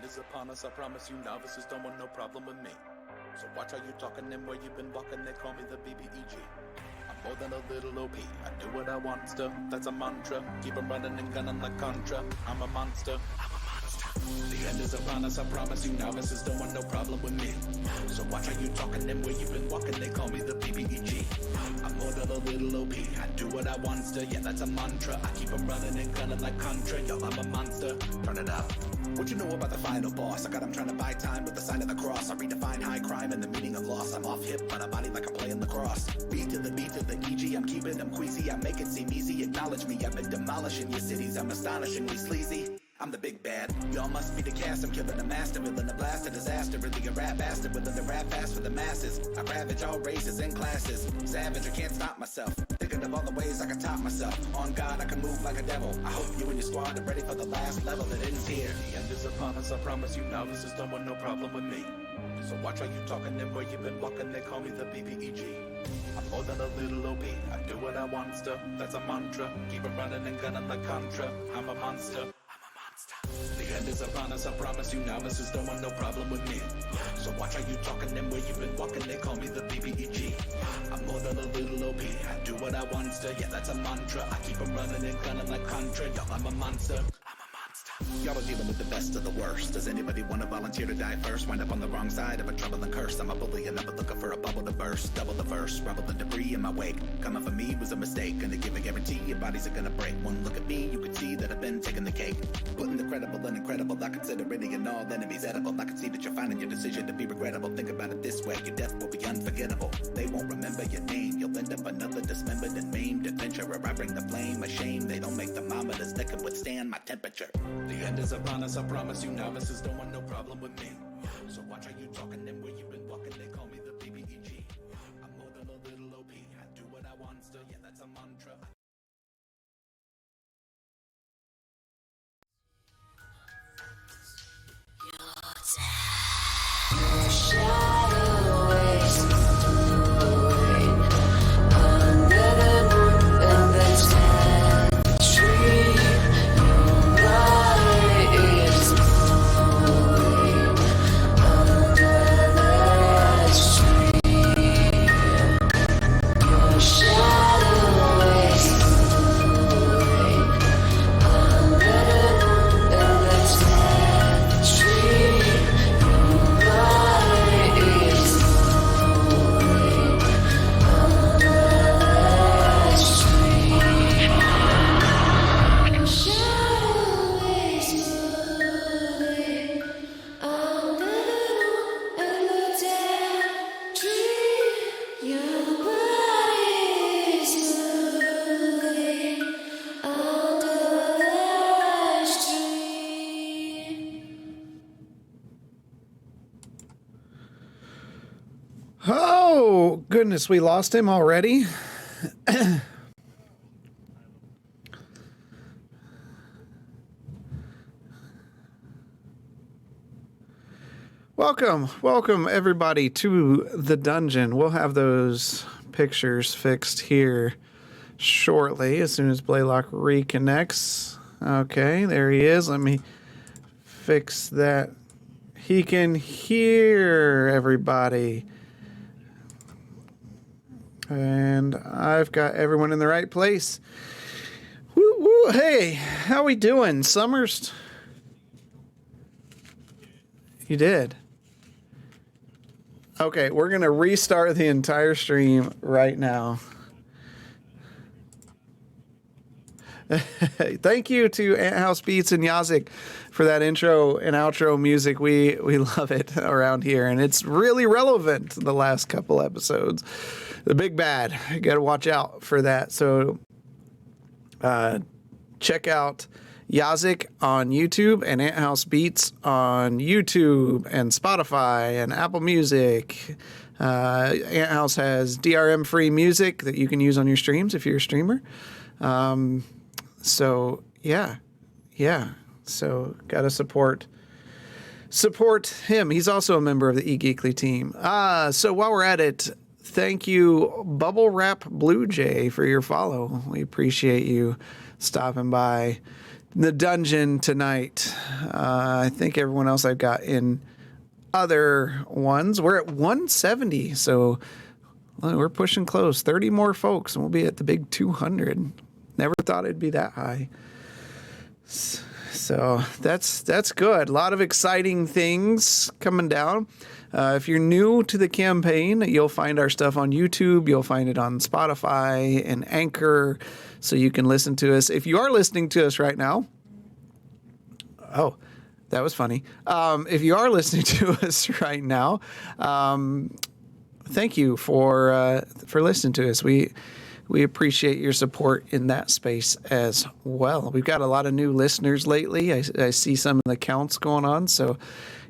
end is upon us, I promise you novices don't want no problem with me. So watch how you talking and where you been walking, they call me the BBEG. I'm more than a little OP, I do what I want to, that's a mantra. Keep 'em running and gunning like Contra, I'm a monster. The end is upon us, I promise you novices don't want no problem with me. So watch how you talking and where you been walking, they call me the BBEG. I'm more than a little OP, I do what I want to, yeah that's a mantra. I keep 'em running and gunning like Contra, yo I'm a monster. Turn it up. What you know about the final boss? I got him trying to buy time with the sign of the cross. I redefine high crime and the meaning of loss. I'm off hip on a body like I'm playing lacrosse. Beat to the EG, I'm keeping them queasy. I make it seem easy, acknowledge me. I've been demolishing your cities, I'm astonishingly sleazy. I'm the big bad, y'all must be the cast. I'm killing a master, villain, a blast, a disaster. Really a rap bastard, willing to rap fast for the masses. I ravage all races and classes. Savage, I can't stop myself. Thinking of all the ways I can top myself. On God, I can move like a devil. I hope you and your squad are ready for the last level that ends here. The end is upon us, I promise you novices don't want no problem with me. So watch how you talking and where you been walking, they call me the BBEG. I'm more than a little OP, I do what I want to, that's a mantra. Keep it running and gunning like Contra, I'm a monster. The end is upon us, I promise you novices don't want no problem with me. So watch how you talking and where you been walking, they call me the BBEG. I'm more than a little OP, I do what I want to, yeah that's a mantra. I keep 'em running and gunning like Contra, yo I'm a monster. Y'all are dealing with the best of the worst. Does anybody want to volunteer to die first? Wind up on the wrong side of a troubling curse. I'm a bully and never looking for a bubble to burst. Double the verse, rubble the debris in my wake. Coming for me was a mistake. Gonna give a guarantee your bodies are gonna break. One look at me, you can see that I've been taking the cake. Putting the credible and incredible. I consider any and all enemies edible. I can see that you're finding your decision to be regrettable. Think about it this way, your death will be unforgettable. They won't remember your name. You'll end up another dismembered and maimed adventurer. I bring the flame, a shame. They don't make thermometers that can withstand my temperature. The end is upon us, I promise you novices don't want no problem with me. So watch how you talking and where you been walking, they call me the BBEG. I'm more than a little OP, I do what I want to, yeah that's a mantra. Oh, goodness, we lost him already? Welcome everybody to the dungeon. We'll have those pictures fixed here shortly as soon as Blaylock reconnects. Okay, there he is. Let me fix that. He can hear everybody. And I've got everyone in the right place. Woo, woo. Hey, how we doing? Summers? You did? Okay, we're going to restart the entire stream right now. Thank you to Ant House Beats and Yazik for that intro and outro music. We love it around here, and it's really relevant the last couple episodes. The Big Bad. You got to watch out for that. So check out Yazik on YouTube and Ant House Beats on YouTube and Spotify and Apple Music. Ant House has DRM free music that you can use on your streams if you're a streamer. So yeah. So got to support him. He's also a member of the eGeekly team. So while we're at it, thank you, Bubble Wrap Blue Jay, for your follow. We appreciate you stopping by the dungeon tonight. I think everyone else I've got in other ones. We're at 170, so we're pushing close. 30 more folks, and we'll be at the big 200. Never thought it'd be that high. So that's good. A lot of exciting things coming down. If you're new to the campaign, you'll find our stuff on YouTube. You'll find it on Spotify and Anchor, so you can listen to us. If you are listening to us right now, oh, that was funny. If you are listening to us right now, thank you for listening to us. We appreciate your support in that space as well. We've got a lot of new listeners lately. I see some of the counts going on. So,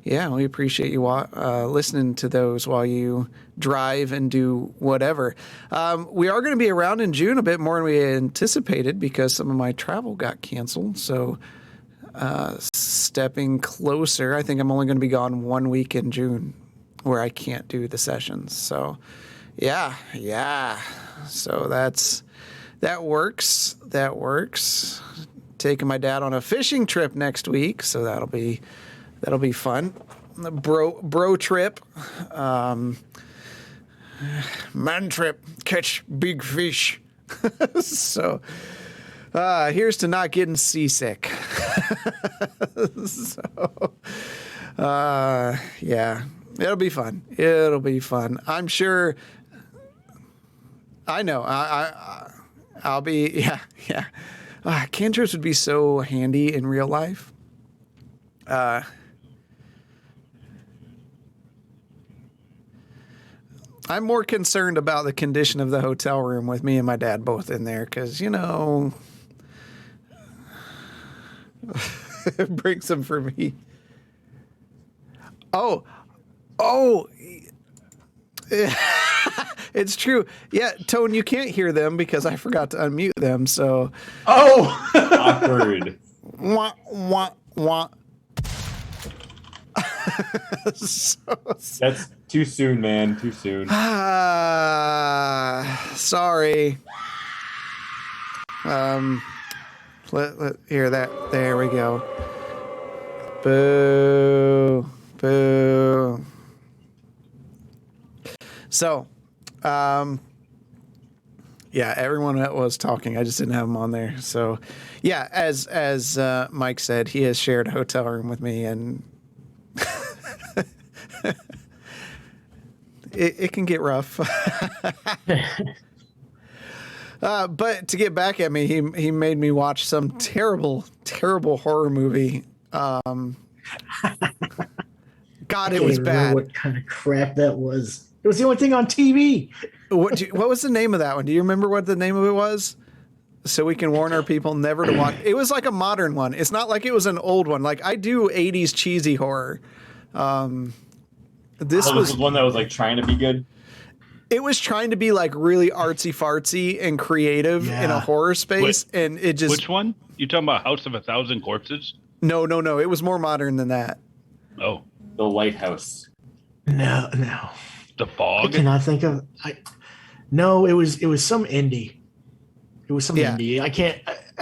yeah, we appreciate you listening to those while you drive and do whatever. We are going to be around in June a bit more than we anticipated because some of my travel got canceled. So, stepping closer, I think I'm only going to be gone 1 week in June where I can't do the sessions. So, yeah. So that works. Taking my dad on a fishing trip next week, so that'll be fun. The bro trip, man trip, catch big fish. So here's to not getting seasick. So yeah, it'll be fun. I'm sure. I know. I'll be. Yeah. Cantrips would be so handy in real life. I'm more concerned about the condition of the hotel room with me and my dad both in there because, it brings them for me. Oh. It's true. Yeah, Tone, you can't hear them because I forgot to unmute them, so... Oh! Awkward. Wah, wah, wah. That's too soon, man. Too soon. Sorry. Let hear that. There we go. Boo. So, yeah, everyone that was talking, I just didn't have them on there. So, yeah, as Mike said, he has shared a hotel room with me, and it can get rough. But to get back at me, he made me watch some terrible horror movie. God, it was bad. What kind of crap that was? It was the only thing on TV. What was the name of that one? Do you remember what the name of it was? So we can warn our people never to watch. It was like a modern one. It's not like it was an old one. Like I do 80s cheesy horror. This was one that was like trying to be good. It was trying to be like really artsy fartsy and creative in a horror space, and it just. Which one? You talking about House of a Thousand Corpses? No. It was more modern than that. Oh, The Lighthouse. No. The Fog. I cannot think of. No, it was some indie. It was some indie. I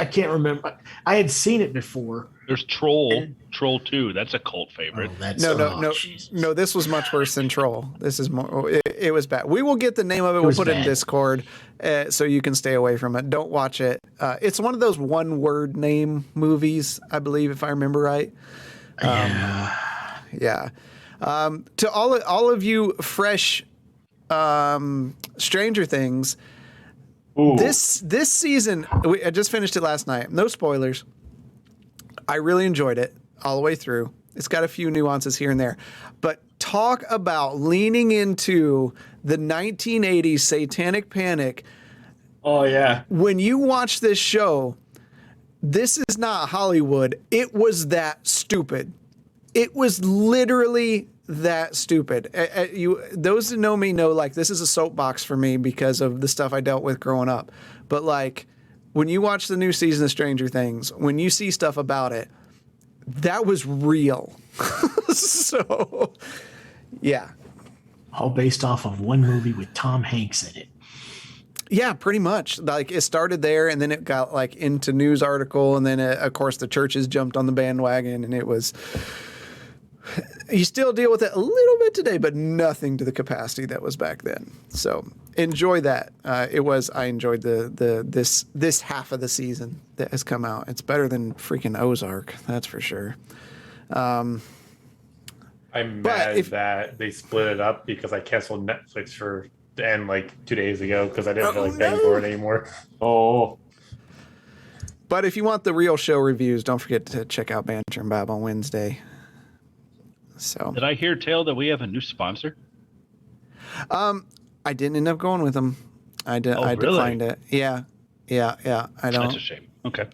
can't remember. I had seen it before. There's Troll 2. That's a cult favorite. No. This was much worse than Troll. This is more. It was bad. We will get the name of it. We'll put it in Discord, so you can stay away from it. Don't watch it. It's one of those one-word name movies, I believe, if I remember right. Yeah. To all of you fresh Stranger Things. Ooh. This season, I just finished it last night. No spoilers. I really enjoyed it all the way through. It's got a few nuances here and there. But talk about leaning into the 1980s satanic panic. Oh, yeah. When you watch this show, this is not Hollywood. It was that stupid. It was literally that stupid. Those that know me know, like, this is a soapbox for me because of the stuff I dealt with growing up. But, like, when you watch the new season of Stranger Things, when you see stuff about it, that was real. So, yeah. All based off of one movie with Tom Hanks in it. Yeah, pretty much. Like it started there, and then it got like into news article, and then of course the churches jumped on the bandwagon, and it was. You still deal with it a little bit today, but nothing to the capacity that was back then. So enjoy that. I enjoyed this half of the season that has come out. It's better than freaking Ozark, that's for sure. I'm mad that they split it up because I canceled Netflix for the end like 2 days ago because I didn't feel like paying for it anymore. Oh. But if you want the real show reviews, don't forget to check out Banter and Bob on Wednesday. So Did I hear tell that we have a new sponsor? I didn't end up going with them. I declined it. Yeah. I don't. That's a shame. Okay.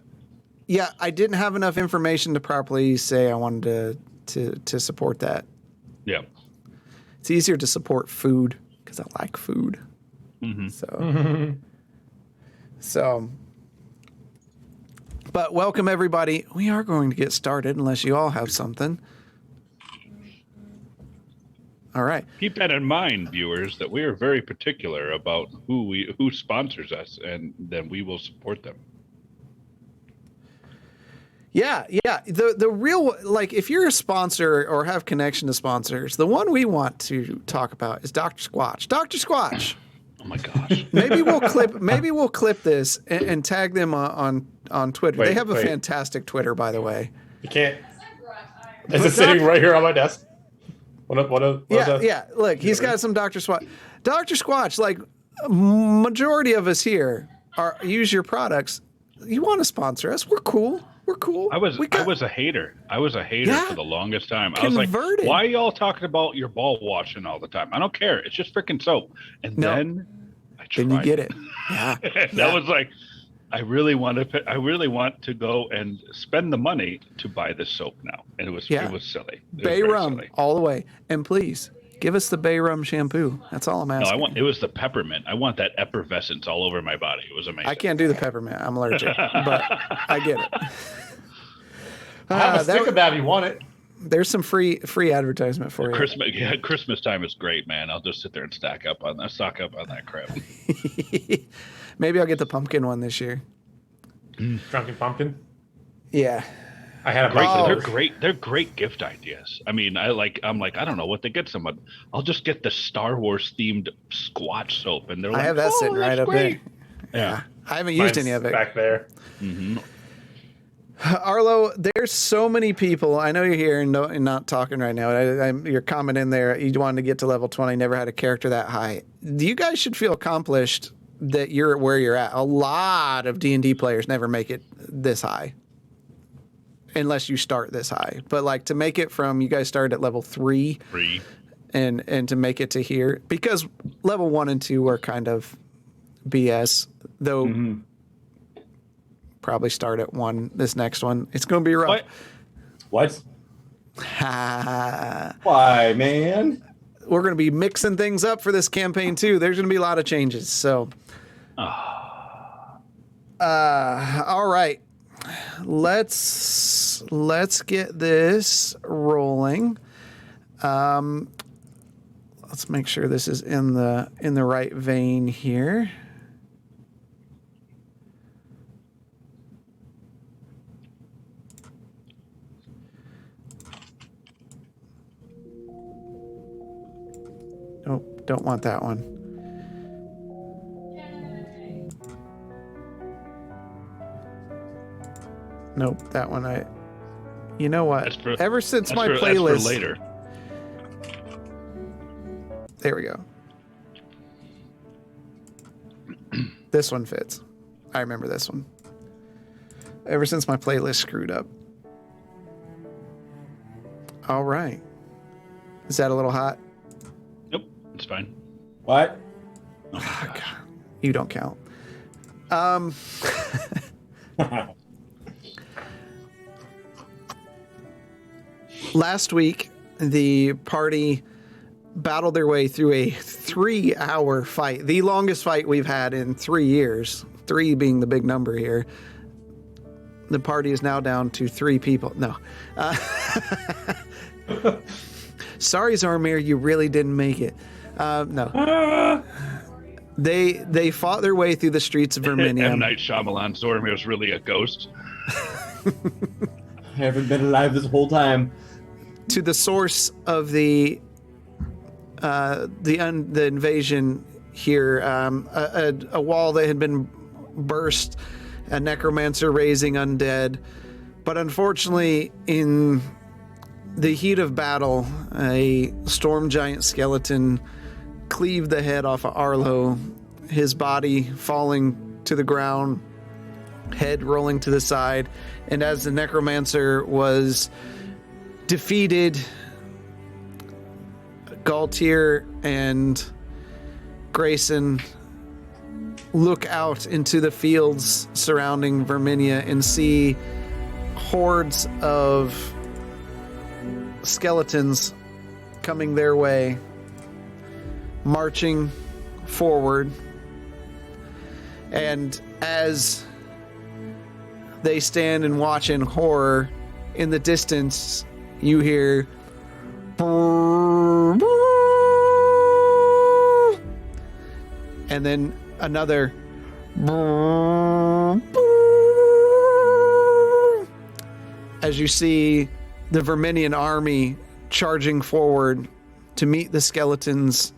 Yeah, I didn't have enough information to properly say I wanted to support that. Yeah. It's easier to support food because I like food. Mm-hmm. So, but welcome everybody. We are going to get started unless you all have something. All right. Keep that in mind, viewers, that we are very particular about who sponsors us, and then we will support them. Yeah. The real, like, if you're a sponsor or have connection to sponsors, the one we want to talk about is Dr. Squatch. Dr. Squatch. Oh my gosh. Maybe we'll clip this and tag them on Twitter. They have a fantastic Twitter, by the way. You can't. Is it sitting right here on my desk? Yeah. Look, he's got some Dr. Squatch. Dr. Squatch, like majority of us here use your products. You want to sponsor us? We're cool. I was a hater. For the longest time. I was like, why are y'all talking about your ball washing all the time? I don't care. It's just freaking soap. And then I tried. Then you get it. Yeah. That was like, I really want to go and spend the money to buy this soap now. And it was silly. Bay Rum all the way. And please give us the Bay Rum shampoo. That's all I'm asking. No, it was the peppermint. I want that effervescence all over my body. It was amazing. I can't do the peppermint. I'm allergic, but I get it. I have a stick of that if you want it. There's some free advertisement for you. Christmas time is great, man. I'll just sit there and stock up on that crap. Maybe I'll get the pumpkin one this year. Drunken pumpkin? Yeah. I had a They're great. They're great gift ideas. I mean, I'm like, I don't know what to get someone. I'll just get the Star Wars themed Squatch soap, and they're like, I have that sitting right up there. Yeah. I haven't used any of it. Back there. Mm-hmm. Arlo, there's so many people. I know you're here and not talking right now. You're commenting there. You wanted to get to level 20, never had a character that high. You guys should feel accomplished that you're where you're at. A lot of D&D players never make it this high. Unless you start this high. But like to make it from, you guys started at level 3. And to make it to here. Because level 1 and 2 are kind of BS. Though probably start at 1 this next one. It's going to be rough. What? Why, man? We're going to be mixing things up for this campaign too. There's going to be a lot of changes. So, all right. Let's get this rolling. Let's make sure this is in the right vein here. Nope, don't want that one. Nope, that one you know what? Ever since my playlist. That's for later. There we go. This one fits. I remember this one. Ever since my playlist screwed up. All right. Is that a little hot? Nope, it's fine. What? Oh, God. You don't count. Last week, the party battled their way through a 3-hour fight, the longest fight we've had in 3 years, 3 being the big number here. The party is now down to 3 people. No. Sorry, Zoramir, you really didn't make it. No. They fought their way through the streets of Verminia. M. Night Shyamalan, Zoramir's really a ghost. I haven't been alive this whole time. To the source of the invasion here, a wall that had been burst, a necromancer raising undead. But unfortunately, in the heat of battle, a storm giant skeleton cleaved the head off of Arlo, his body falling to the ground, head rolling to the side. And as the necromancer was defeated, Galtier and Grayson look out into the fields surrounding Verminia and see hordes of skeletons coming their way, marching forward. And as they stand and watch in horror, in the distance you hear and then another as you see the Verminian army charging forward to meet the skeletons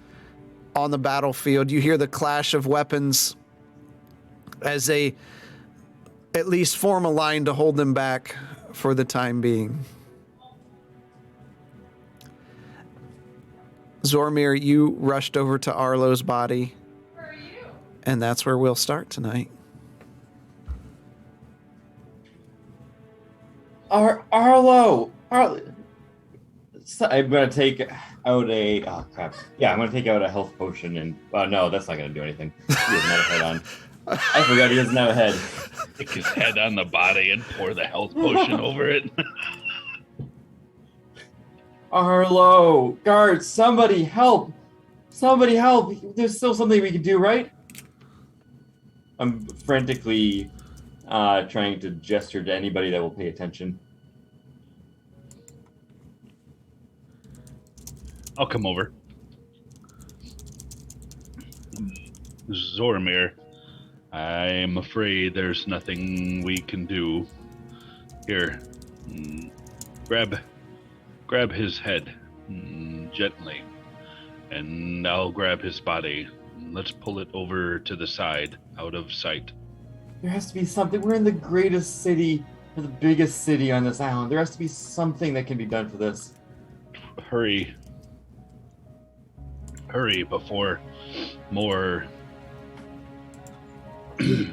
on the battlefield. You hear the clash of weapons as they at least form a line to hold them back for the time being. Zoramir, you rushed over to Arlo's body. Where are you? And that's where we'll start tonight. Arlo! So I'm gonna take out a crap. Yeah, I'm gonna take out a health potion and no, that's not gonna do anything. He doesn't have a head on. I forgot he doesn't have a head. Stick his head on the body and pour the health potion over it. Arlo, guards, somebody help! Somebody help! There's still something we can do, right? I'm frantically trying to gesture to anybody that will pay attention. I'll come over. Zoramir, I'm afraid there's nothing we can do. Here, grab his head gently, and I'll grab his body. Let's pull it over to the side, out of sight. There has to be something. We're in the greatest city, or the biggest city on this island. There has to be something that can be done for this. Hurry before more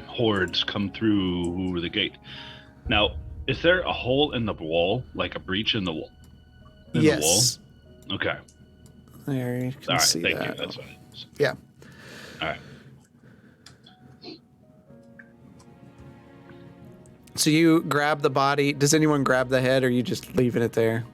hordes come through the gate. Now, is there a hole in the wall, like a breach in the wall? Yes. The wall? Okay. There you can see that. All right, thank you. That's what it is. Yeah. All right. So you grab the body. Does anyone grab the head, or are you just leaving it there?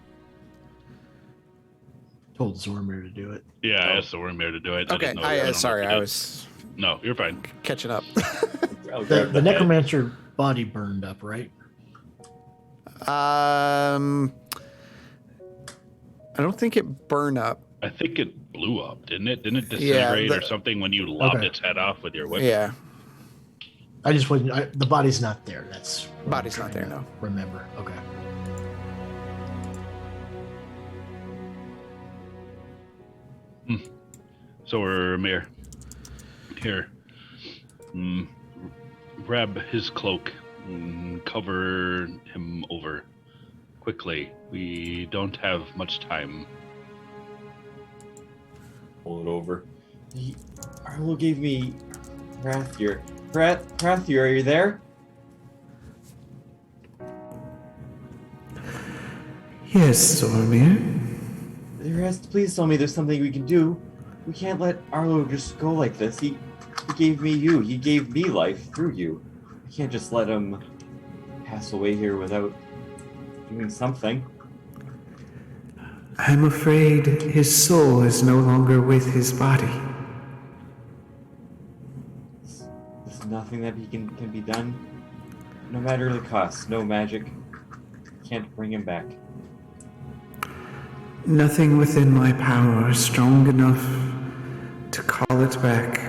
Told Zoramir to do it. Yeah, I asked Zoramir to do it. Okay, sorry, I was... No, you're fine. Catching up. The necromancer body burned up, right? I don't think it burned up. I think it blew up, didn't it? Didn't it disintegrate or something when you lobbed its head off with your whip? Yeah. I just wasn't. The body's not there. That's body's not there. No. Remember? Okay. Zoramir, here. Grab his cloak and cover him over quickly. We don't have much time. Pull it over. Arlo gave me Rathier. Rathier, are you there? Yes, Zoramir. Please tell me there's something we can do. We can't let Arlo just go like this. He gave me you. He gave me life through you. We can't just let him pass away here without doing something. I'm afraid his soul is no longer with his body. There's nothing that can be done. No matter the cost, no magic. Can't bring him back. Nothing within my power is strong enough to call it back.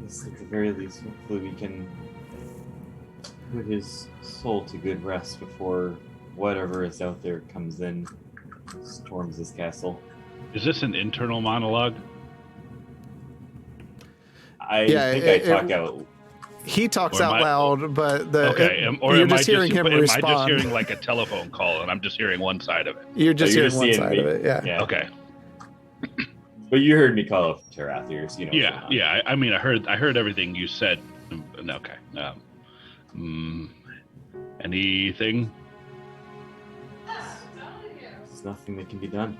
Yes, at the very least, hopefully we can put his soul to good rest before whatever is out there comes in, storms this castle. Is this an internal monologue? I think I talk out. He talks out loud, but you're just hearing him respond. Am I just hearing like a telephone call, and I'm just hearing one side of it? You're just hearing one side of it, yeah. Okay. But you heard me call up Tarathir, you know. Yeah. I mean, I heard everything you said. Okay. Anything? There's nothing that can be done.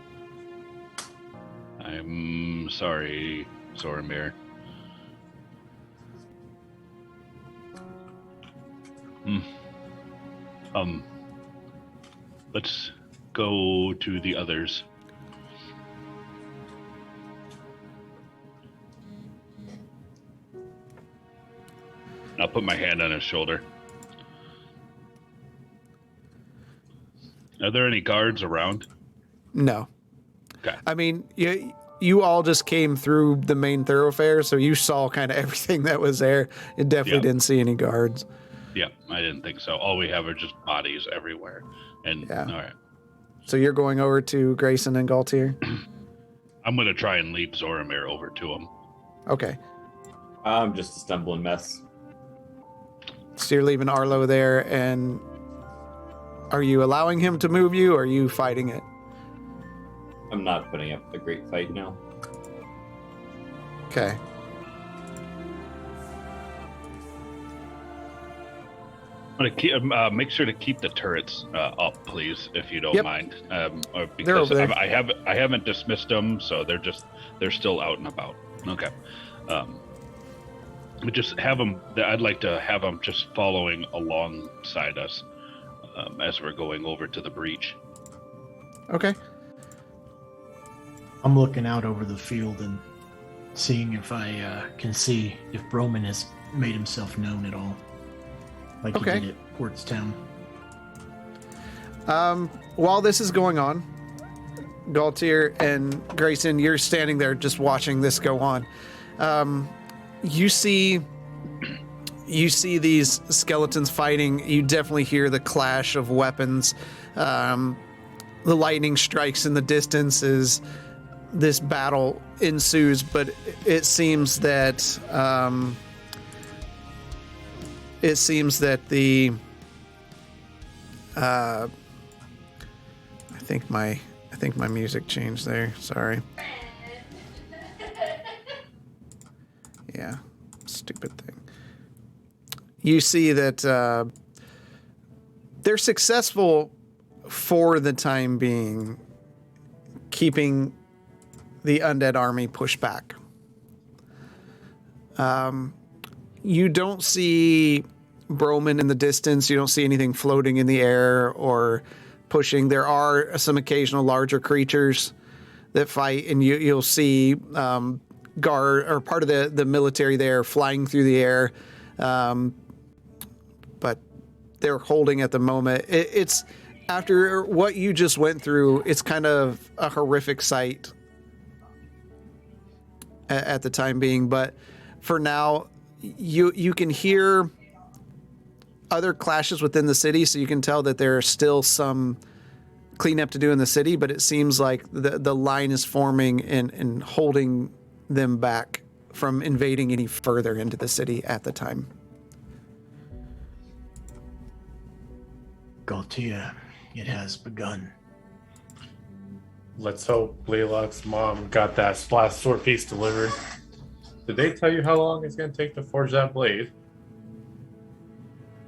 I'm sorry, Zoramir. Let's go to the others. I'll put my hand on his shoulder. Are there any guards around? No. Okay. I mean, you all just came through the main thoroughfare, so you saw kind of everything that was there. It definitely didn't see any guards. Yeah, I didn't think so. All we have are just bodies everywhere. And all right. So you're going over to Grayson and Galtier? I'm going to try and leap Zoramir over to him. Okay. I'm just a stumbling mess. So you're leaving Arlo there, and are you allowing him to move you, or are you fighting it? I'm not putting up a great fight now. Okay. I'm gonna keep, make sure to keep the turrets up, please, if you don't mind. Because I haven't dismissed them, so they're still out and about. Okay. Just have them. I'd like to have them just following alongside us as we're going over to the breach. Okay. I'm looking out over the field and seeing if I can see if Broman has made himself known at all, like he did at Portstown. While this is going on, Galtier and Grayson, you're standing there just watching this go on. You see these skeletons fighting. You definitely hear the clash of weapons. The lightning strikes in the distance as this battle ensues, but it seems that the I think my music changed there. Sorry. Yeah, stupid thing. You see that they're successful for the time being, keeping the undead army pushed back. You don't see Broman in the distance. You don't see anything floating in the air or pushing. There are some occasional larger creatures that fight, and you'll see guard or part of the military there flying through the air, but they're holding at the moment. It's after what you just went through, it's kind of a horrific sight at the time being, but for now you can hear other clashes within the city, so you can tell that there are still some cleanup to do in the city, but it seems like the line is forming and holding them back from invading any further into the city at the time. Galtier, it has begun. Let's hope Blaylock's mom got that last sword piece delivered. Did they tell you how long it's going to take to forge that blade?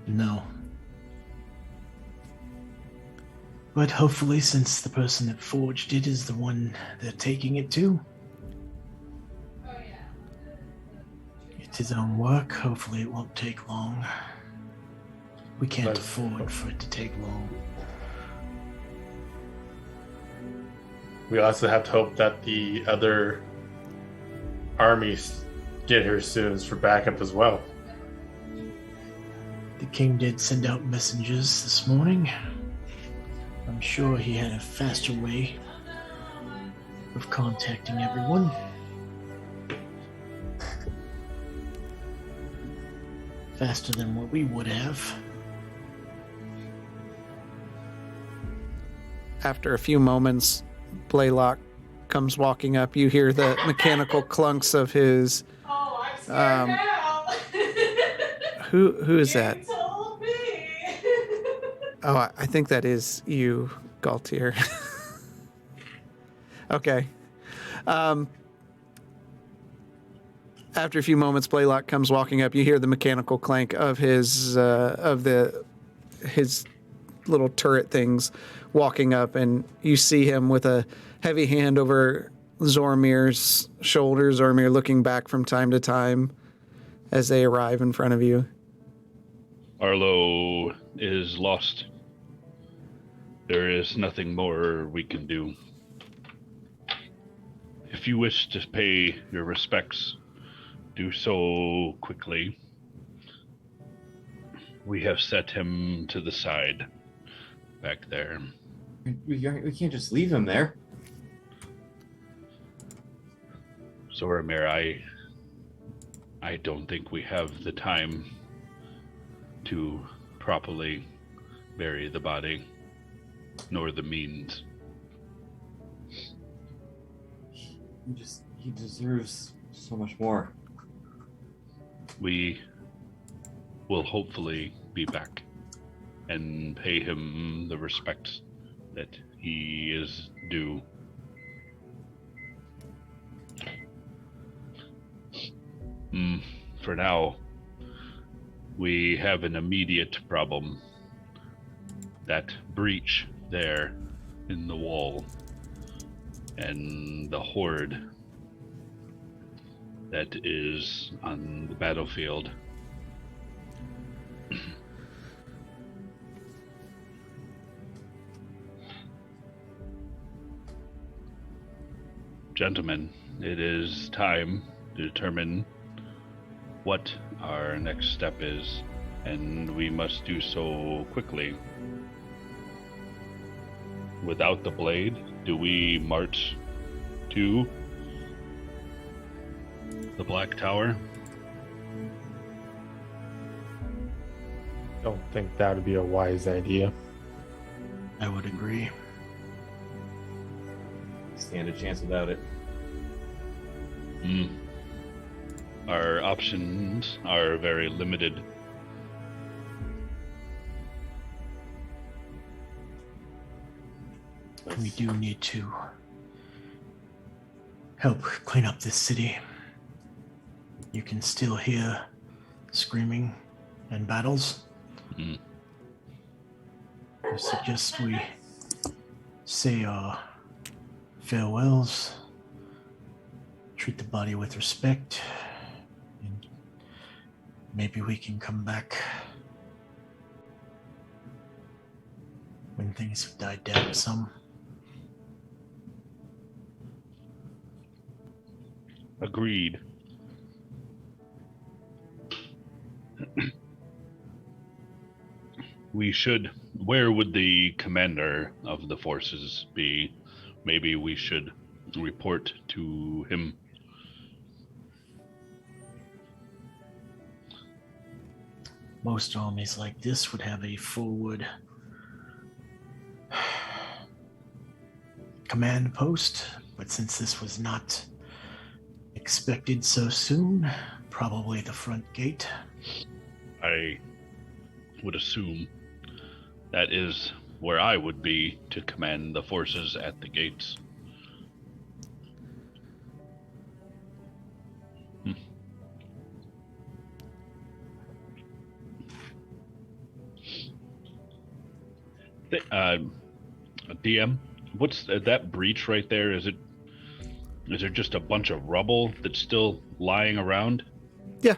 No. But hopefully, since the person that forged it is the one they're taking it to, it's his own work. Hopefully it won't take long. We can't afford for it to take long. We also have to hope that the other armies get here soon for backup as well. The king did send out messengers this morning. I'm sure he had a faster way of contacting everyone. faster than what we would have. After a few moments, Blaylock comes walking up. You hear the mechanical clunks of his... Oh, I'm scared now. Who is that? You told me. Oh, I think that is you, Galtier. Okay. After a few moments, Blaylock comes walking up. You hear the mechanical clank of his little turret things walking up, and you see him with a heavy hand over Zoramir's shoulder. Zoramir looking back from time to time as they arrive in front of you. Arlo is lost. There is nothing more we can do. If you wish to pay your respects, do so quickly. We have set him to the side back there. We can't just leave him there. Zoramir, I don't think we have the time to properly bury the body, nor the means. He deserves so much more. We will hopefully be back and pay him the respect that he is due. For now, we have an immediate problem. That breach there in the wall and the horde that is on the battlefield. Gentlemen, it is time to determine what our next step is, and we must do so quickly. Without the blade, do we march to the Black Tower? Don't think that would be a wise idea. I would agree. Stand a chance without it. Our options are very limited. We do need to help clean up this city. You can still hear screaming and battles. I suggest we say our farewells, treat the body with respect, and maybe we can come back when things have died down some. Agreed. Where would the commander of the forces be? Maybe we should report to him. Most armies like this would have a forward command post, but since this was not expected so soon, probably the front gate. I would assume that is where I would be to command the forces at the gates. DM, what's that breach right there? Is there just a bunch of rubble that's still lying around? Yeah.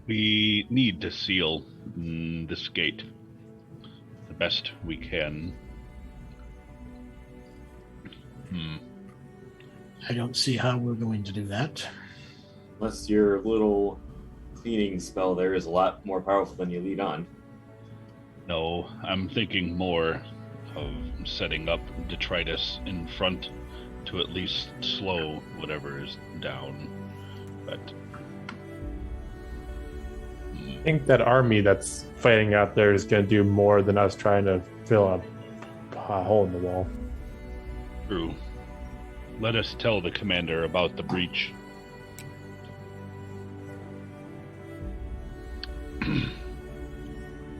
We need to seal this gate the best we can. I don't see how we're going to do that. Unless your little cleaning spell there is a lot more powerful than you lead on. No, I'm thinking more of setting up detritus in front to at least slow whatever is down. But I think that army that's fighting out there is going to do more than us trying to fill a hole in the wall. True. Let us tell the commander about the breach.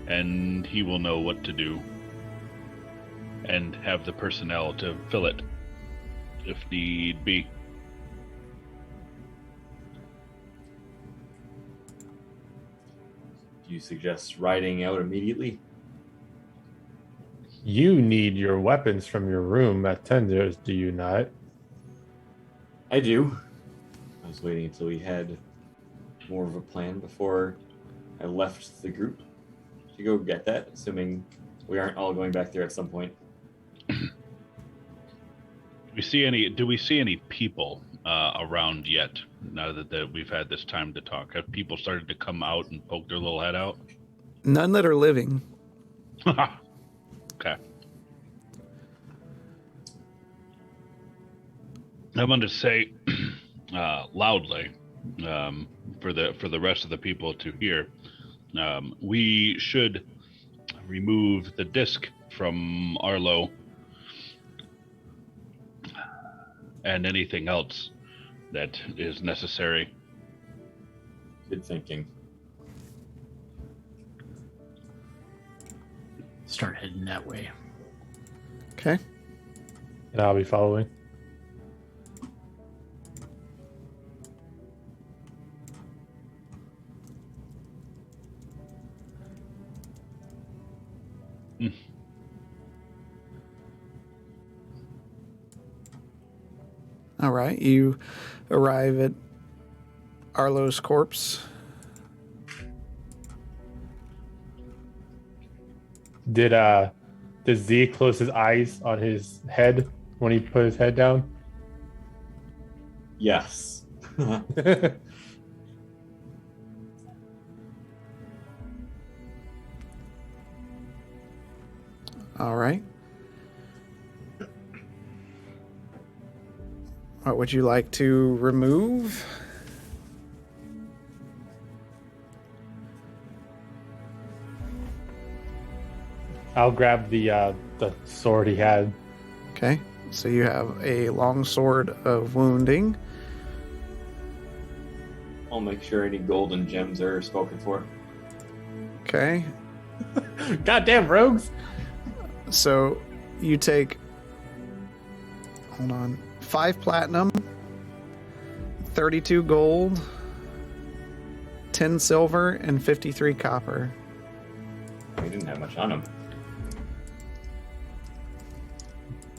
And he will know what to do. And have the personnel to fill it, if need be. Do you suggest riding out immediately? You need your weapons from your room at Tinder, do you not? I do. I was waiting until we had more of a plan before I left the group to go get that, assuming we aren't all going back there at some point. Do we see any people around yet? Now that we've had this time to talk, have people started to come out and poke their little head out? None that are living. Okay. I'm going to say loudly for the rest of the people to hear. We should remove the disc from Arlo and anything else that is necessary. Good thinking. Start heading that way. Okay. And I'll be following. All right. You arrive at Arlo's corpse. Did Z close his eyes on his head when he put his head down? Yes. All right. What would you like to remove? I'll grab the sword he had. Okay. So you have a long sword of wounding. I'll make sure any golden gems are spoken for. Okay. Goddamn rogues! So you take, hold on, 5 platinum, 32 gold, 10 silver, and 53 copper. We didn't have much on him.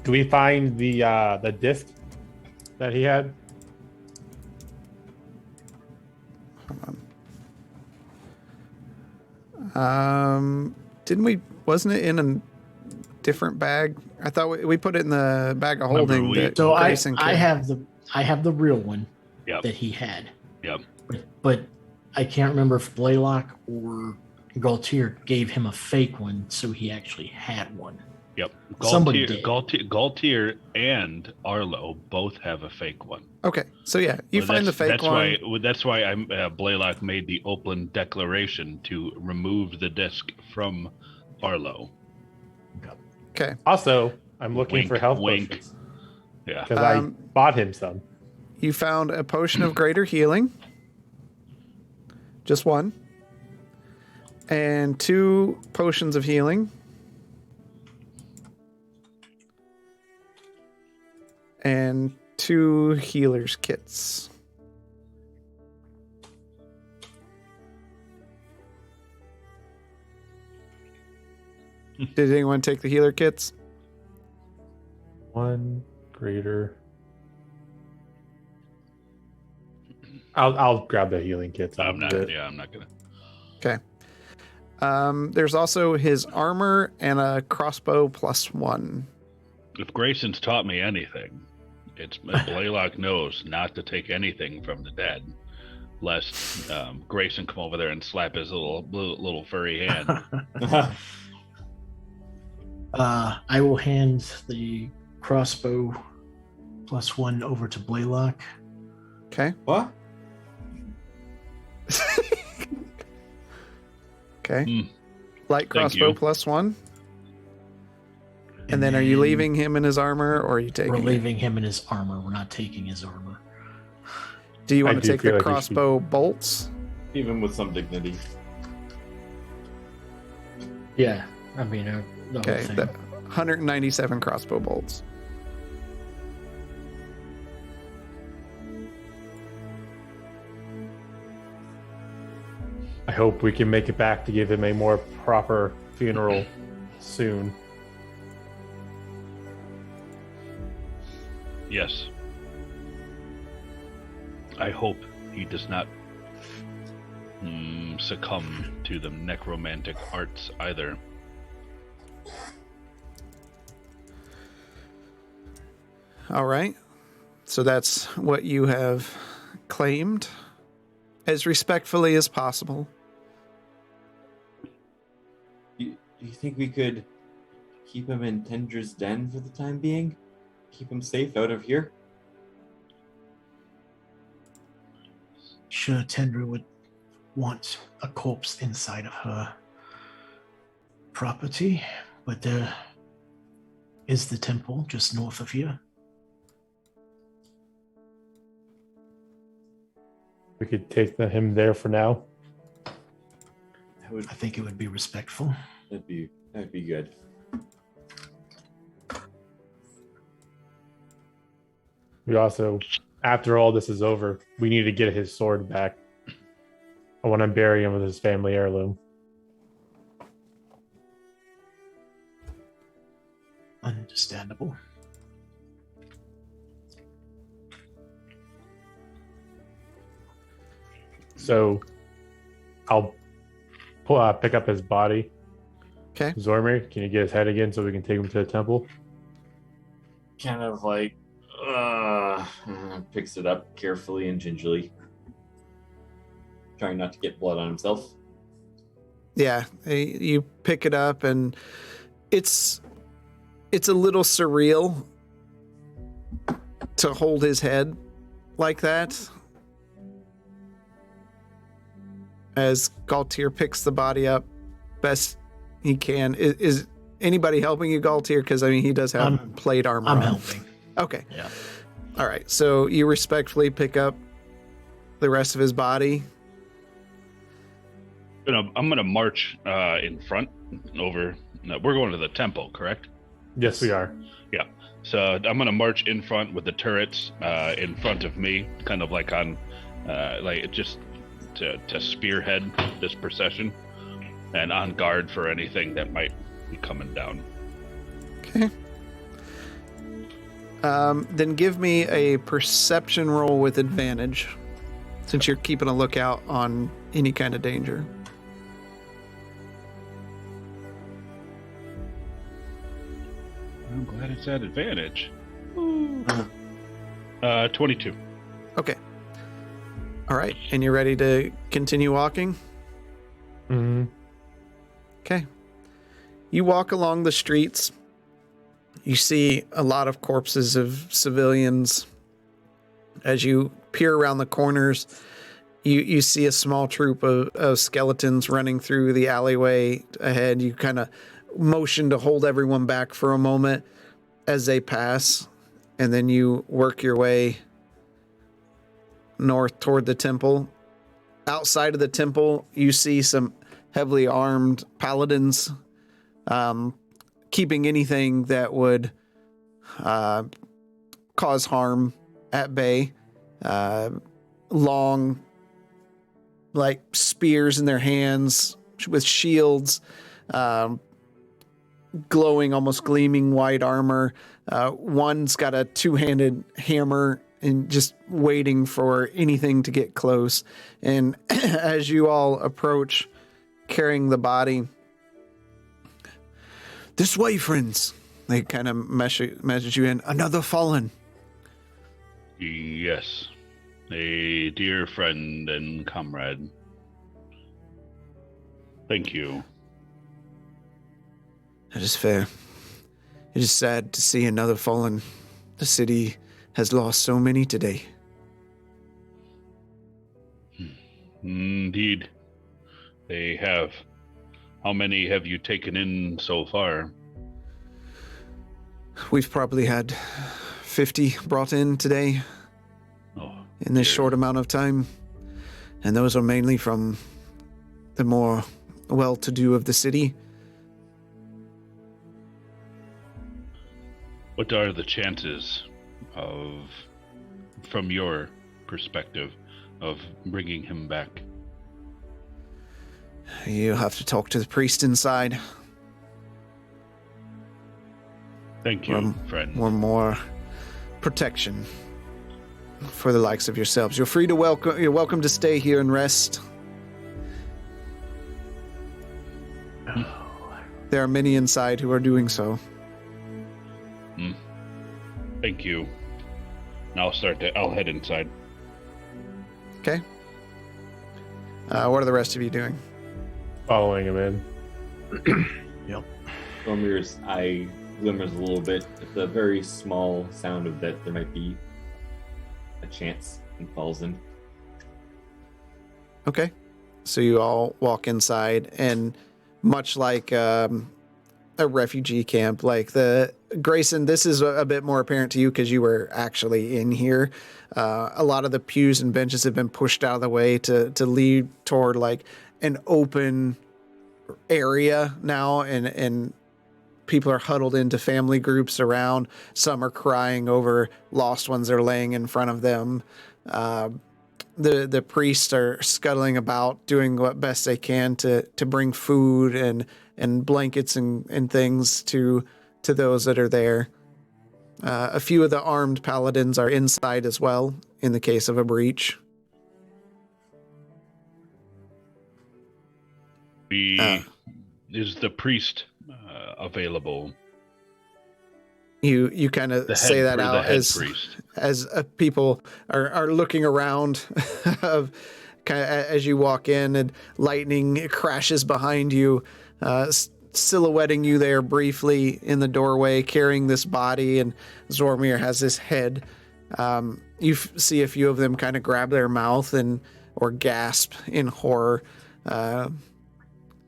Do we find the disc that he had? Hold on. Didn't we? Wasn't it in a different bag? I thought we put it in the bag of holding. So I have the real one. Yep. That he had. Yep. But I can't remember if Blaylock or Galtier gave him a fake one, so he actually had one. Yep. Somebody did. Galtier and Arlo both have a fake one. Okay, so yeah, you find the fake one. That's why Blaylock made the open declaration to remove the disc from Arlo. Okay. Also, I'm looking Wink, for health wink. potions. Yeah. Because I bought him some. You found a potion of greater healing. Just one. And 2 potions of healing. And 2 healer's kits. Did anyone take the healer kits? 1 greater. I'll grab the healing kits. I'm not gonna. Okay. There's also his armor and a crossbow +1. If Grayson's taught me anything, it's Blaylock knows not to take anything from the dead, lest Grayson come over there and slap his little furry hand. I will hand the crossbow +1 over to Blaylock. Okay. What? Okay. Light Thank crossbow you. +1. And then are you leaving him in his armor, or are you taking We're it? leaving him in his armor. We're not taking his armor. Do you I want to do take feel the like we should- crossbow bolts? Even with some dignity. Yeah, I mean, the Okay, whole thing. the 197 crossbow bolts. I hope we can make it back to give him a more proper funeral soon. Yes. I hope he does not succumb to the necromantic arts either. All right. So that's what you have claimed, as respectfully as possible. Do you think we could keep him in Tendra's den for the time being? Keep him safe out of here? Sure, Tendra would want a corpse inside of her property, but there is the temple just north of here. We could take him there for now. I think it would be respectful. That'd be good. We also, after all this is over, we need to get his sword back. I want to bury him with his family heirloom. Understandable. So I'll pick up his body. Okay. Zoramir, can you get his head again so we can take him to the temple? Kind of like, picks it up carefully and gingerly, trying not to get blood on himself. Yeah, you pick it up, and it's a little surreal to hold his head like that. As Galtier picks the body up best he can. Is anybody helping you, Galtier? Because, I mean, he does have plate armor I'm on. helping. Okay. Yeah. All right. So you respectfully pick up the rest of his body. I'm gonna march in front over. No, we're going to the temple, correct? Yes, we are. Yeah. So I'm gonna march in front with the turrets in front of me, kind of like on, like just to spearhead this procession, and on guard for anything that might be coming down. Okay. Then give me a perception roll with advantage, since you're keeping a lookout on any kind of danger. I'm glad it's at advantage. 22. Okay. All right. And you're ready to continue walking? Mm-hmm. Okay. You walk along the streets. You see a lot of corpses of civilians. As you peer around the corners, you see a small troop of skeletons running through the alleyway ahead. You kind of motion to hold everyone back for a moment as they pass, and then you work your way north toward the temple. Outside of the temple, you see some heavily armed paladins keeping anything that would cause harm at bay. Long, like, spears in their hands with shields, glowing, almost gleaming white armor. One's got a two-handed hammer and just waiting for anything to get close. And as you all approach, carrying the body, this way, friends. They kind of message you in. Another fallen. Yes. A dear friend and comrade. Thank you. That is fair. It is sad to see another fallen. The city has lost so many today. Indeed. They have. How many have you taken in so far? We've probably had 50 brought in today in this short amount of time. And those are mainly from the more well-to-do of the city. What are the chances of, from your perspective, of bringing him back? You have to talk to the priest inside. Thank you, friend. Or more protection for the likes of yourselves. You're welcome to stay here and rest. There are many inside who are doing so. Thank you. Now I'll head inside. Okay. What are the rest of you doing? Following him in. Yep. Zoramir's eye glimmers a little bit at the very small sound of that there might be a chance and falls in. Okay. So you all walk inside, and much like a refugee camp, like Grayson, this is a bit more apparent to you because you were actually in here. A lot of the pews and benches have been pushed out of the way to lead toward like an open area now, and people are huddled into family groups around. Some are crying over lost ones that are laying in front of them. The priests are scuttling about, doing what best they can to bring food and blankets and things to those that are there. A few of the armed paladins are inside as well, in the case of a breach. Is the priest available? You kind of say that out as people are looking around of kind of as you walk in, and lightning crashes behind you, silhouetting you there briefly in the doorway, carrying this body, and Zoramir has his head. You see a few of them kind of grab their mouth or gasp in horror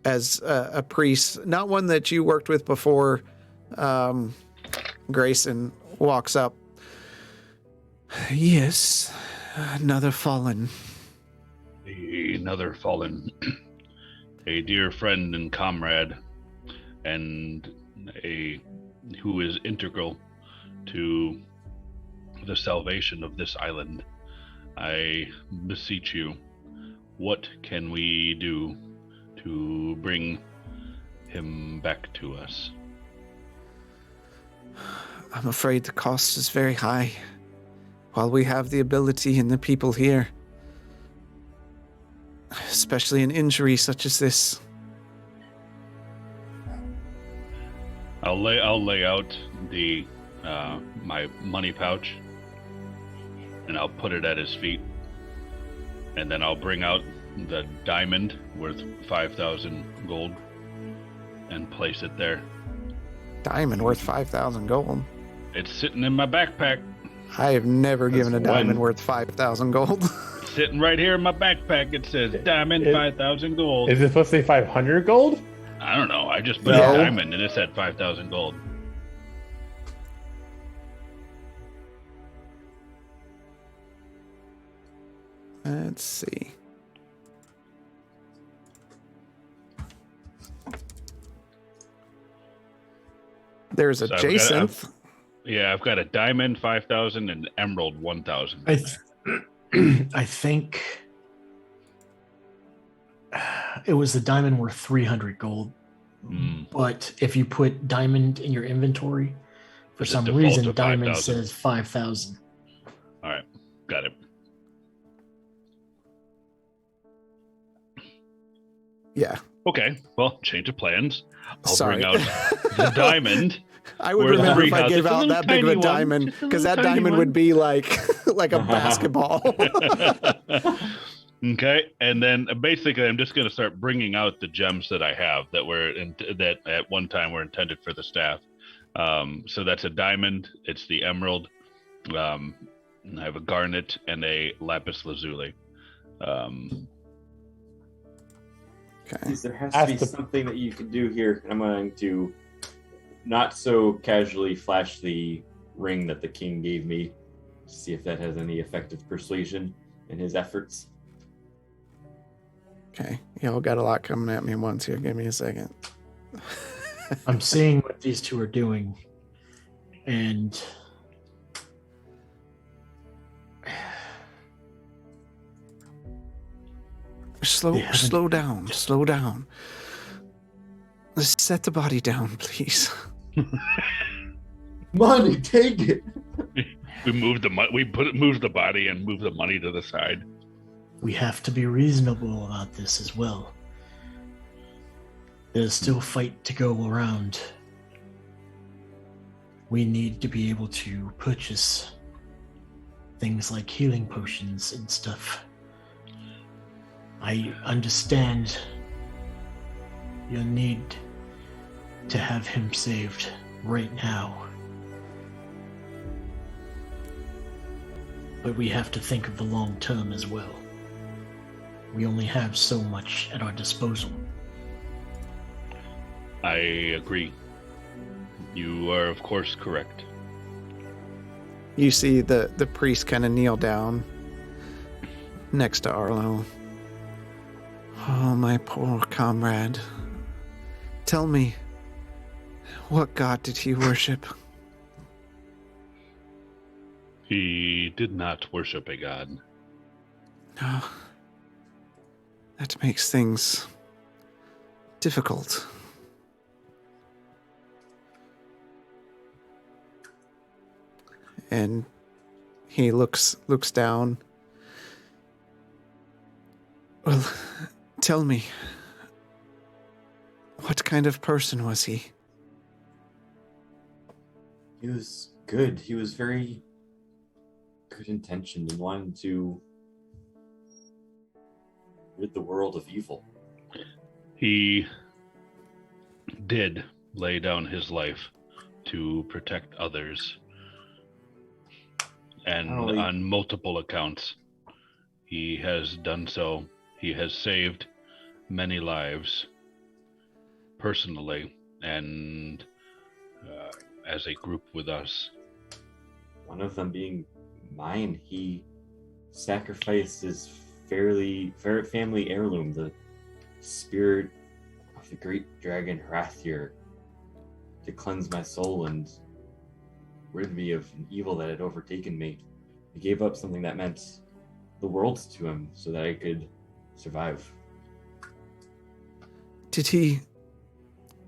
as a priest, not one that you worked with before, Grayson, walks up. Yes, another fallen. Another fallen. A dear friend and comrade, and who is integral to the salvation of this island. I beseech you, what can we do to bring him back to us? I'm afraid the cost is very high. While we have the ability and the people here, especially an injury such as this. I'll lay out the my money pouch, and I'll put it at his feet, and then I'll bring out the diamond worth 5,000 gold and place it there. Diamond worth 5,000 gold? It's sitting in my backpack. I have never given a diamond worth 5,000 gold. Sitting right here in my backpack. It says diamond 5,000 gold. Is it supposed to say 500 gold? I don't know. I just put a diamond and it said 5,000 gold. Let's see. There's a Jacinth. I've got a diamond 5,000 and emerald 1,000. I think it was the diamond worth 300 gold. But if you put diamond in your inventory, for some reason, diamond says 5,000. All right, got it. Yeah. Okay, well, change of plans. I'll bring out the diamond. I would remember if I gave out that big of a diamond, because that diamond would be like a basketball. Okay, and then basically I'm just going to start bringing out the gems that I have that at one time were intended for the staff. So that's a diamond, it's the emerald, I have a garnet and a lapis lazuli. Okay. There has to be something that you can do here. I'm going to not so casually flash the ring that the king gave me to see if that has any effective persuasion in his efforts. Okay. Y'all got a lot coming at me once here. Give me a second. I'm seeing what these two are doing, and Slow down. Let's set the body down, please. Money, take it. We moved the body and moved the money to the side. we have to be reasonable about this as well. There's still a fight to go around. We need to be able to purchase things like healing potions and stuff. I understand your need to have him saved right now. But we have to think of the long term as well. We only have so much at our disposal. I agree. You are, of course, correct. You see the priest kind of kneel down next to Arlo. Oh, my poor comrade. Tell me, what god did he worship? He did not worship a god. Oh, that makes things difficult. And he looks down. Well, tell me, what kind of person was he? He was good. He was very good intentioned and wanted to rid the world of evil. He did lay down his life to protect others. And on multiple accounts, he has done so. He has saved many lives personally and as a group with us. One of them being mine. He sacrificed his family heirloom, the spirit of the great dragon Hrathir, to cleanse my soul and rid me of an evil that had overtaken me. He gave up something that meant the world to him so that I could survive. Did he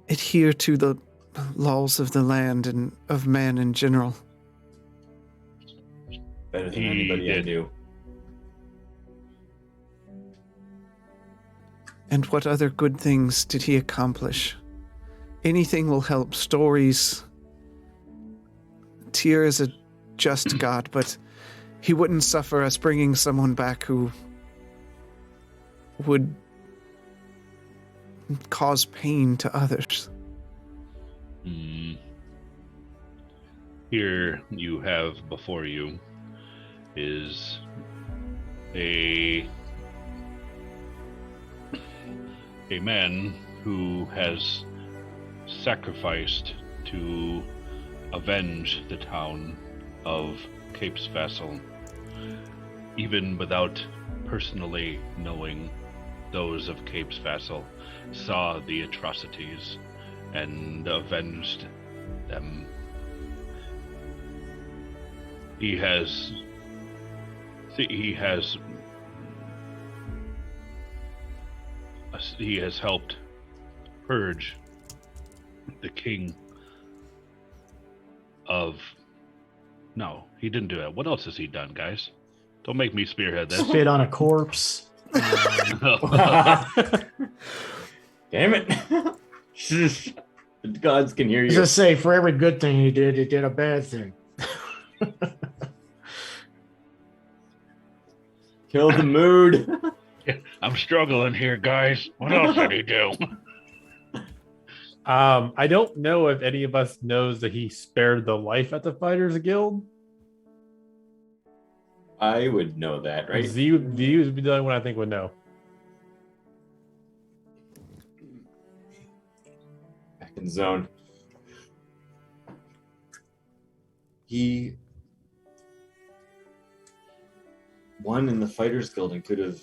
adhere to the laws of the land and of man in general? Better than anybody I knew. And what other good things did he accomplish? Anything will help. Stories. Tyr is a just god, but he wouldn't suffer us bringing someone back who would cause pain to others. Here you have before you is a man who has sacrificed to avenge the town of Cape's Vassal, even without personally knowing those of Cape's Vassal, saw the atrocities and avenged them. He has helped purge the king of... No, he didn't do that. What else has he done, guys? Don't make me spearhead this. Spit on a corpse. Damn it. The gods can hear you. Just say, for every good thing he did a bad thing. Kill the mood. I'm struggling here, guys. What else did he do? I don't know if any of us knows that he spared the life at the Fighters Guild. I would know that, right? Z would be the only one I think would know. Back in the zone. He won in the Fighters Guild and could have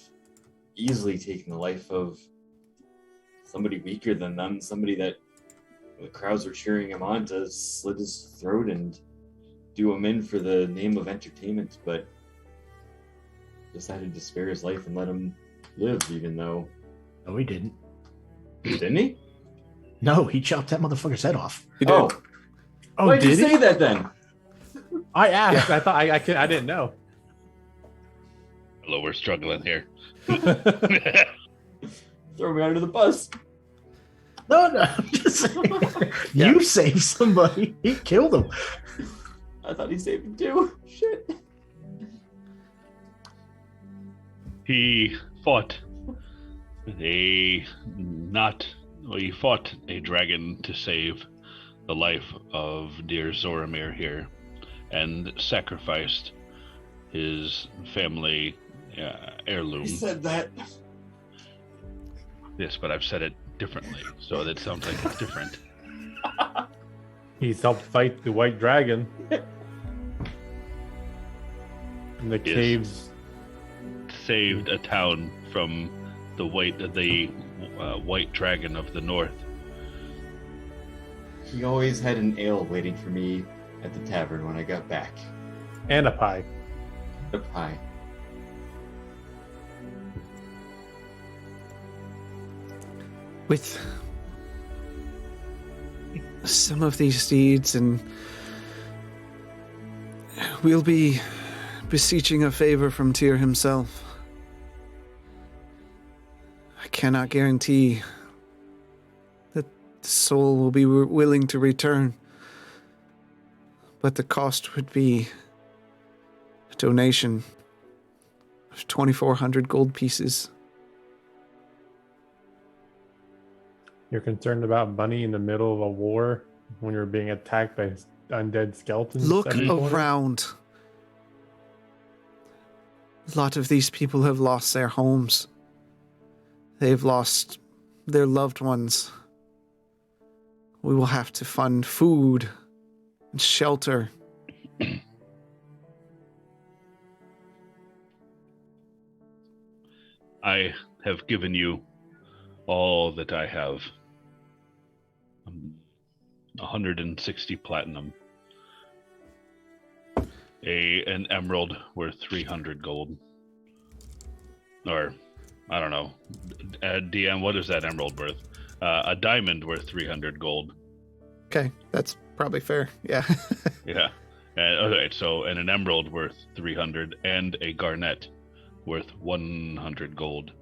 easily taken the life of somebody weaker than them, somebody that the crowds were cheering him on to slit his throat and do him in for the name of entertainment, but decided to spare his life and let him live, even though... No, he didn't. Didn't he? No, he chopped that motherfucker's head off. He did. Oh, why did you say that then? I asked. I thought I didn't know. Hello, we're struggling here. Throw me under the bus. No, I'm just saying. You saved somebody. He killed him. I thought he saved him too. Shit. He fought he fought a dragon to save the life of dear Zoramir here, and sacrificed his family heirloom. He said that. Yes, but I've said it differently, so that sounds like it's different. He's helped fight the white dragon. In the caves. Saved a town from the white dragon of the north. He always had an ale waiting for me at the tavern when I got back. And a pie. A pie. With some of these deeds, and we'll be beseeching a favor from Tyr himself. I cannot guarantee that the soul will be willing to return, but the cost would be a donation of 2,400 gold pieces. You're concerned about money in the middle of a war when you're being attacked by undead skeletons? Look around. A lot of these people have lost their homes. They've lost their loved ones. We will have to fund food and shelter. I have given you all that I have. 160 platinum. An emerald worth 300 gold. Or, I don't know. DM, what is that emerald worth? A diamond worth 300 gold. Okay, that's probably fair. Yeah. Yeah. Okay, so an emerald worth 300 and a garnet worth 100 gold.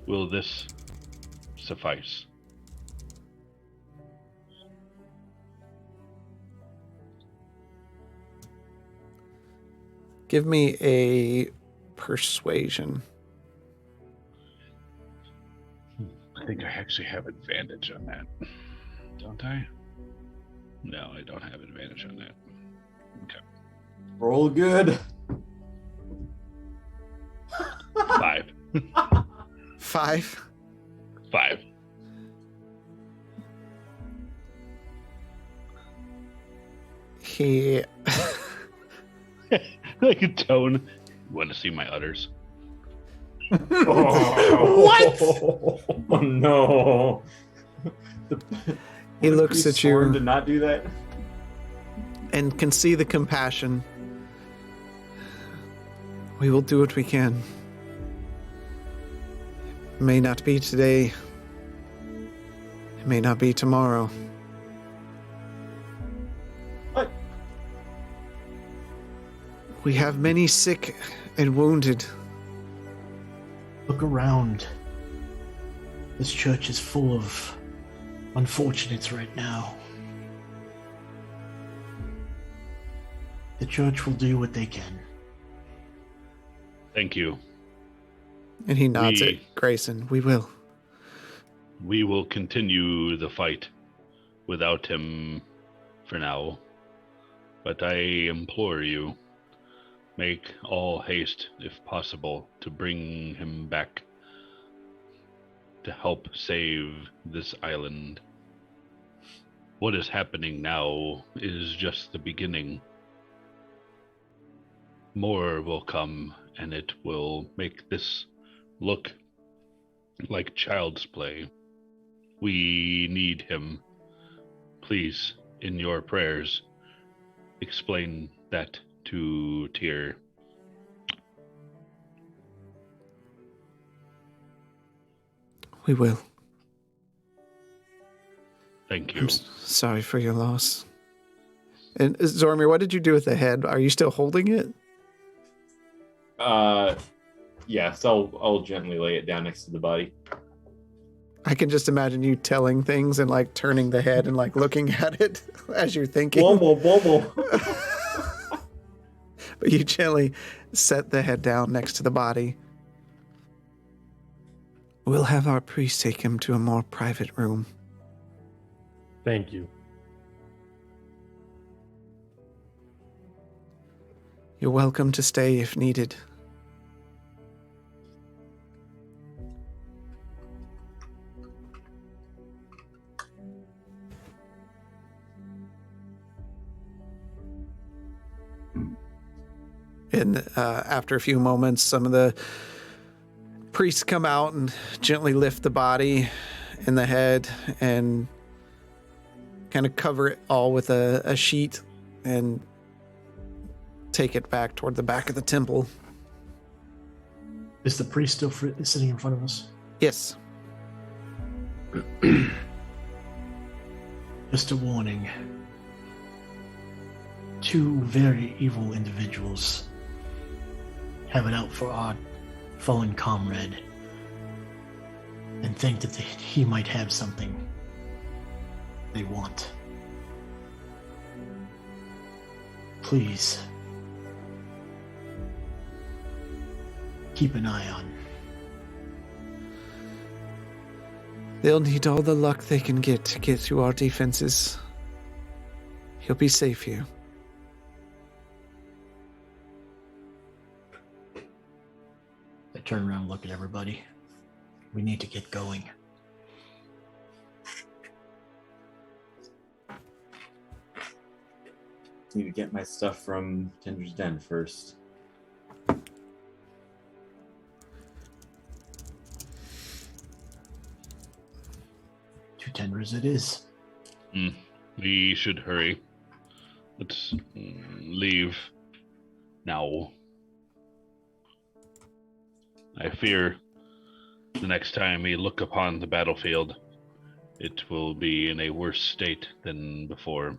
Will this suffice? Give me a persuasion. I think I actually have advantage on that. Don't I? No, I don't have advantage on that. Okay. Roll good. 5. 5. 5. He... Like a tone. You want to see my udders? What? Oh no. He looks at you to not do that. and can see the compassion. We will do what we can. It may not be today. It may not be tomorrow. What? We have many sick and wounded. Look around. This church is full of unfortunates right now. The church will do what they can. Thank you. And he nods at Grayson. We will. We will continue the fight without him for now. But I implore you, make all haste, if possible, to bring him back to help save this island. What is happening now is just the beginning. More will come, and it will make this look like child's play. We need him. Please, in your prayers, explain that to Tyr. We will. Thank you. I'm sorry for your loss. And Zoramir, what did you do with the head? Are you still holding it? Yeah, so I'll gently lay it down next to the body. I can just imagine you telling things and like turning the head and like looking at it as you're thinking. Whoa. But you gently set the head down next to the body. We'll have our priest take him to a more private room. Thank you. You're welcome to stay if needed. And after a few moments, some of the priests come out and gently lift the body and the head and kind of cover it all with a sheet and take it back toward the back of the temple. Is the priest still sitting in front of us? Yes. Just a warning. 2 very evil individuals have it out for our fallen comrade and think that he might have something they want. Please keep an eye on. They'll need all the luck they can get to get through our defenses. He'll be safe here. I turn around and look at everybody. We need to get going. Need to get my stuff from Tinder's Den first. 2 tenders it is. We should hurry. Let's leave now. I fear the next time we look upon the battlefield, it will be in a worse state than before.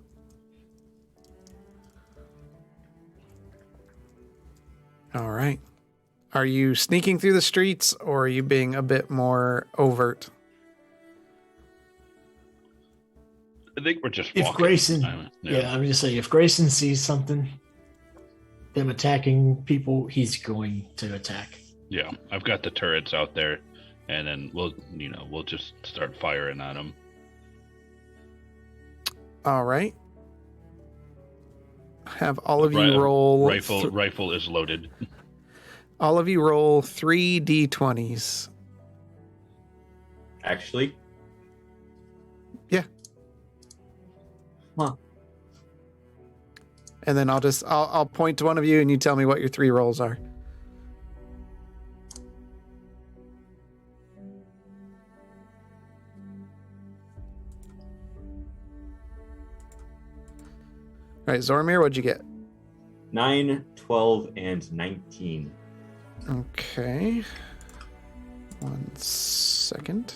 All right. Are you sneaking through the streets or are you being a bit more overt? I think we're just If walking. Grayson, I'm just saying, if Grayson sees something, them attacking people, he's going to attack. Yeah, I've got the turrets out there, and then we'll just start firing on them. All right. Have all of you roll. Rifle is loaded. All of you roll 3 d20s. Actually? Yeah. Huh. And then I'll point to one of you and you tell me what your 3 rolls are. All right, Zoramir, what'd you get? 9, 12, and 19. Okay. 1 second.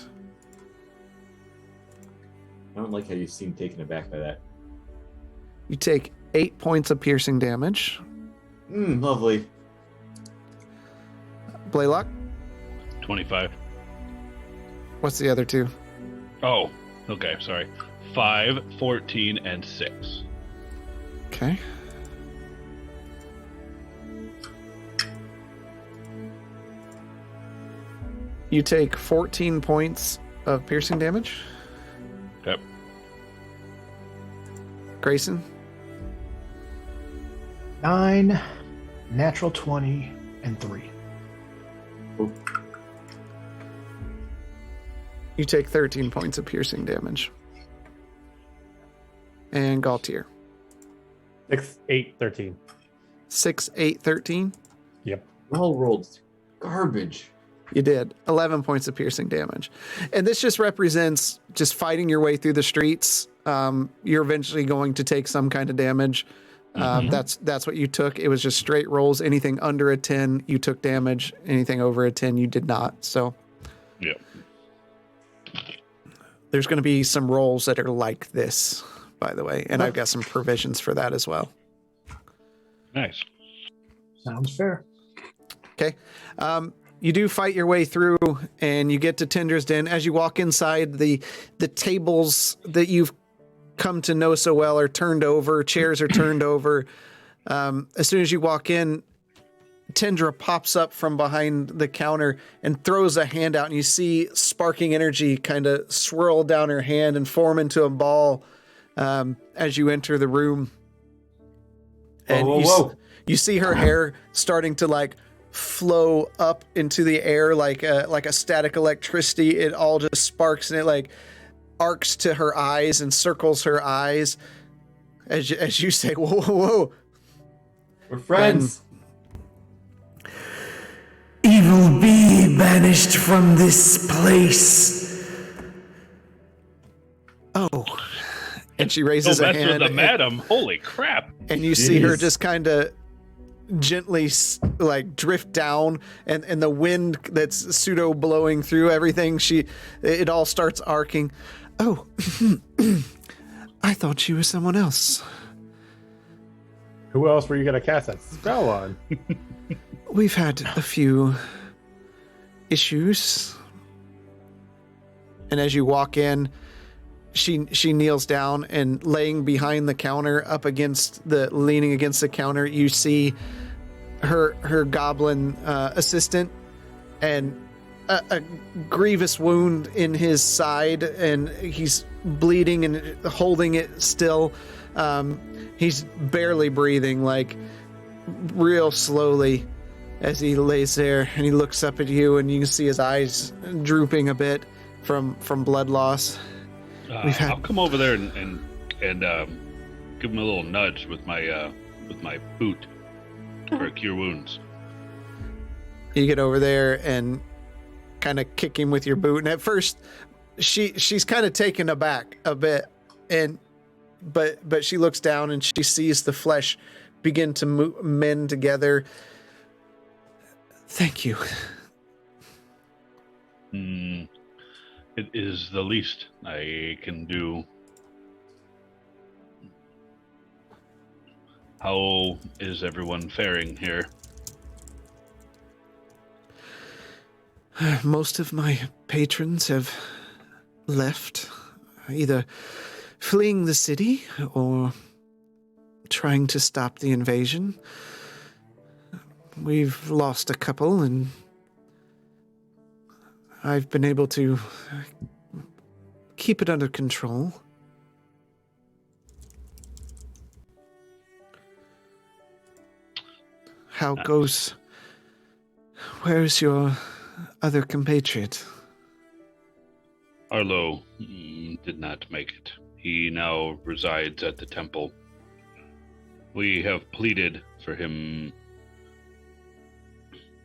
I don't like how you seem taken aback by that. You take 8 points of piercing damage. Lovely. Blaylock, 25. what's the other 2? Oh, okay, sorry. 5, 14, and 6. Okay. You take 14 points of piercing damage. Okay. Grayson, 9, Natural 20 and 3. You take 13 points of piercing damage. And Galtier. 6, 8, 13. 6, 8, 13. Yep. Well rolled. Garbage. You did. 11 points of piercing damage. And this just represents just fighting your way through the streets. You're eventually going to take some kind of damage. That's what you took. It was just straight rolls. Anything under a 10, you took damage. Anything over a 10, you did not. So Yep. there's going to be some rolls that are like this, by the way. And I've got some provisions for that as well. Nice. Sounds fair. Okay. You do fight your way through and you get to Tinder's Den. As you walk inside, the tables that you've come to know so well are turned over. Chairs are turned over. As soon as you walk in, Tindra pops up from behind the counter and throws a hand out, and you see sparking energy kind of swirl down her hand and form into a ball as you enter the room. And you see her hair starting to like flow up into the air like a static electricity. It all just sparks and it like arcs to her eyes and circles her eyes as you say, whoa, whoa, whoa. We're friends. Evil be banished from this place. Oh. And she raises Don't a mess hand. with the madam. Holy crap. And you see her just kind of gently like drift down, and the wind that's pseudo blowing through everything, it all starts arcing. Oh, I thought she was someone else. Who else were you going to cast that spell on? We've had a few issues. And as you walk in, she kneels down, and laying behind the counter, leaning against the counter, you see her goblin assistant, and a grievous wound in his side, and he's bleeding and holding it still. He's barely breathing, like real slowly, as he lays there, and he looks up at you, and you can see his eyes drooping a bit from blood loss. I'll come over there and give him a little nudge with my boot for cure wounds. You get over there and kind of kick him with your boot, and at first she's kind of taken aback a bit, but she looks down and she sees the flesh begin to mend together. Thank you. It is the least I can do. How is everyone faring here? Most of my patrons have left, either fleeing the city or trying to stop the invasion. We've lost a couple, and I've been able to keep it under control. How goes... Where's your other compatriot? Arlo did not make it. He now resides at the temple. We have pleaded for him,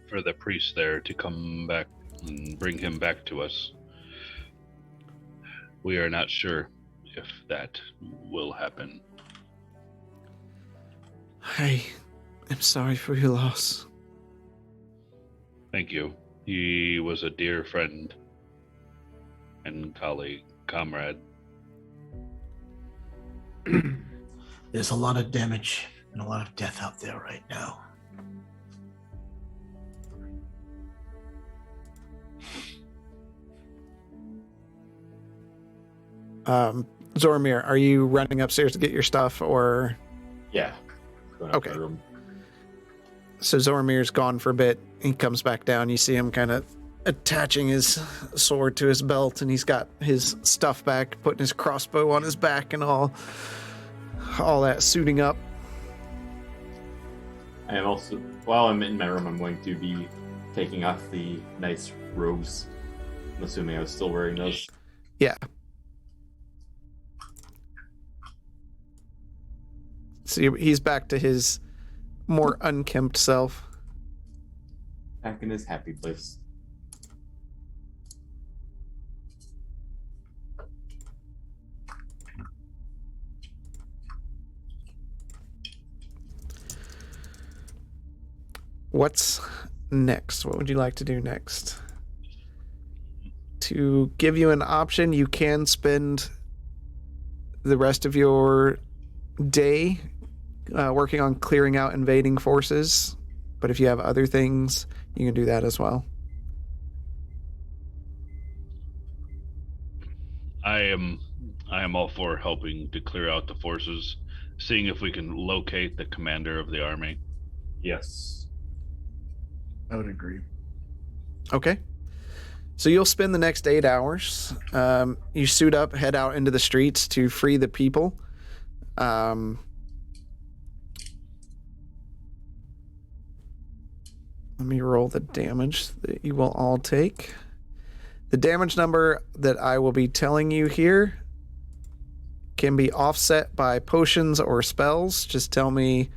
for the priest there to come back and bring him back to us. We are not sure if that will happen. I am sorry for your loss. Thank you. He was a dear friend and comrade. There's a lot of damage and a lot of death out there right now. Zoramir, are you running upstairs to get your stuff, or? Yeah. Going up Okay. to the room. So Zoramir's gone for a bit. He comes back down. You see him kind of attaching his sword to his belt, and he's got his stuff back, putting his crossbow on his back and all that, suiting up. I am also, while I'm in my room, I'm going to be taking off the nice robes. I'm assuming I was still wearing those. Yeah. So he's back to his more unkempt self. Back in his happy place. What's next? What would you like to do next? To give you an option, you can spend the rest of your day working on clearing out invading forces. But if you have other things, you can do that as well. I am all for helping to clear out the forces, seeing if we can locate the commander of the army. Yes. I would agree. Okay. So you'll spend the next 8 hours. You suit up, head out into the streets to free the people. Let me roll the damage that you will all take. The damage number that I will be telling you here can be offset by potions or spells. Just tell me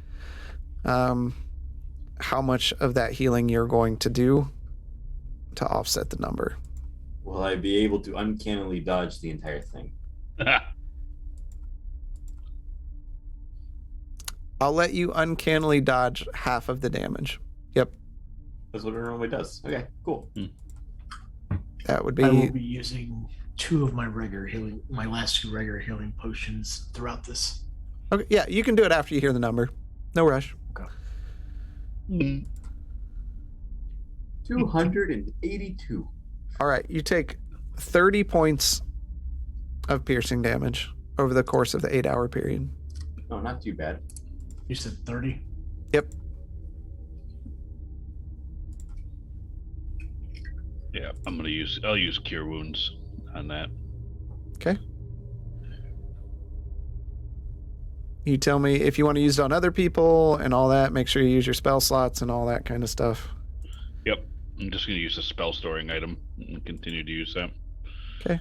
how much of that healing you're going to do to offset the number. Will I be able to uncannily dodge the entire thing? I'll let you uncannily dodge half of the damage. Yep. That's what it normally does. Okay, cool. That would be... I will be using 2 of my last 2 regular healing potions throughout this. Okay, yeah, you can do it after you hear the number. No rush. Okay. 282. All right, you take 30 points of piercing damage over the course of the 8-hour period. Oh, not too bad. You said 30? Yep. Yeah, I'll use cure wounds on that. Okay. You tell me if you want to use it on other people and all that. Make sure you use your spell slots and all that kind of stuff. Yep. I'm just going to use a spell storing item and continue to use that. Okay.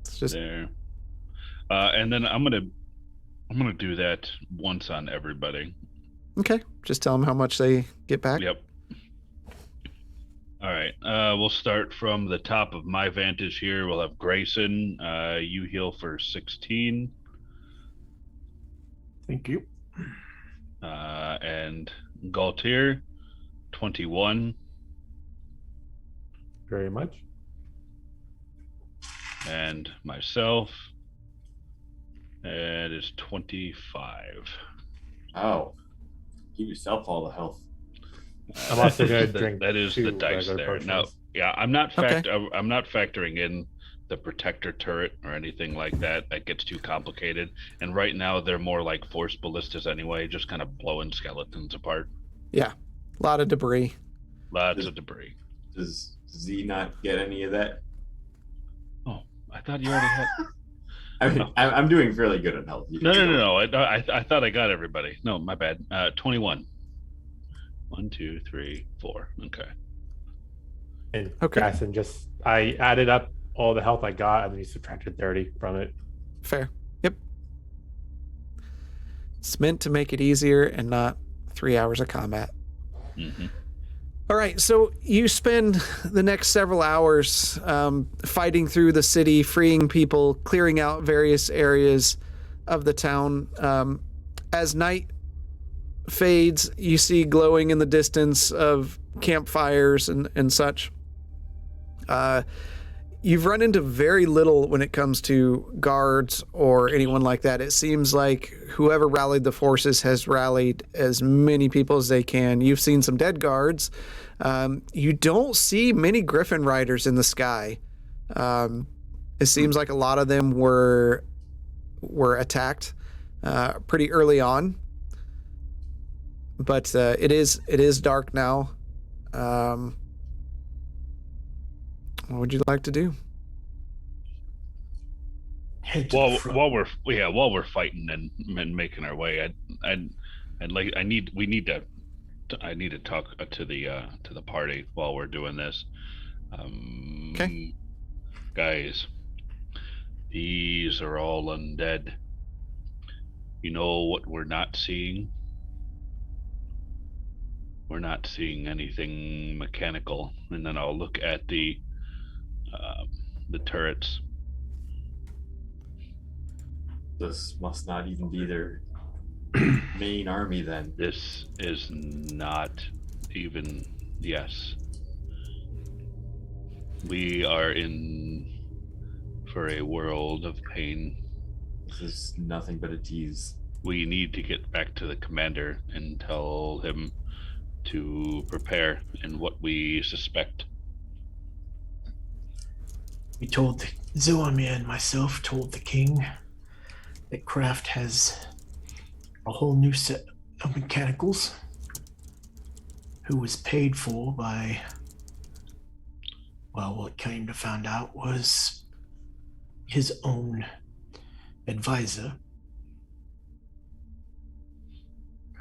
It's just there. And then I'm gonna do that once on everybody. okay. Just tell them how much they get back. Yep. All right. We'll start from the top of my vantage here. We'll have Grayson. You heal for 16. Thank you. And Galtier, 21. Very much. And myself, it is 25. Oh. Give yourself all the health. I'm also going to drink. That is the 2 dice regular there. potions. Now, yeah, I'm not Okay. I'm not factoring in the protector turret or anything like that. That gets too complicated. And right now, they're more like force ballistas anyway, just kind of blowing skeletons apart. Yeah. A lot of debris. Lots of debris. Does Z not get any of that? Oh, I thought you already had. I mean, I'm doing fairly good on health. No. I thought I got everybody. No, my bad. 21. 1, 2, 3, 4. Okay. And Okay. Grayson I added up all the health I got and then you subtracted 30 from it. Fair. Yep. It's meant to make it easier and not 3 hours of combat. Mm-hmm. All right, so you spend the next several hours fighting through the city, freeing people, clearing out various areas of the town. As night fades, you see glowing in the distance of campfires and such. You've run into very little when it comes to guards or anyone like that. It seems like whoever rallied the forces has rallied as many people as they can. You've seen some dead guards. You don't see many Griffin riders in the sky. It seems like a lot of them were attacked pretty early on. But it is dark now. What would you like to do? Head to While the front. while we're fighting and making our way, we need to I need to talk to the party while we're doing this. Okay. Guys, these are all undead. You know what we're not seeing? We're not seeing anything mechanical. And then I'll look at the turrets. This must not even be their main army then. This is not even, yes. We are in for a world of pain. This is nothing but a tease. We need to get back to the commander and tell him to prepare in what we suspect. We told Zoramir and myself told the king that Kraft has a whole new set of mechanicals who was paid for by, well, what came to find out was his own advisor.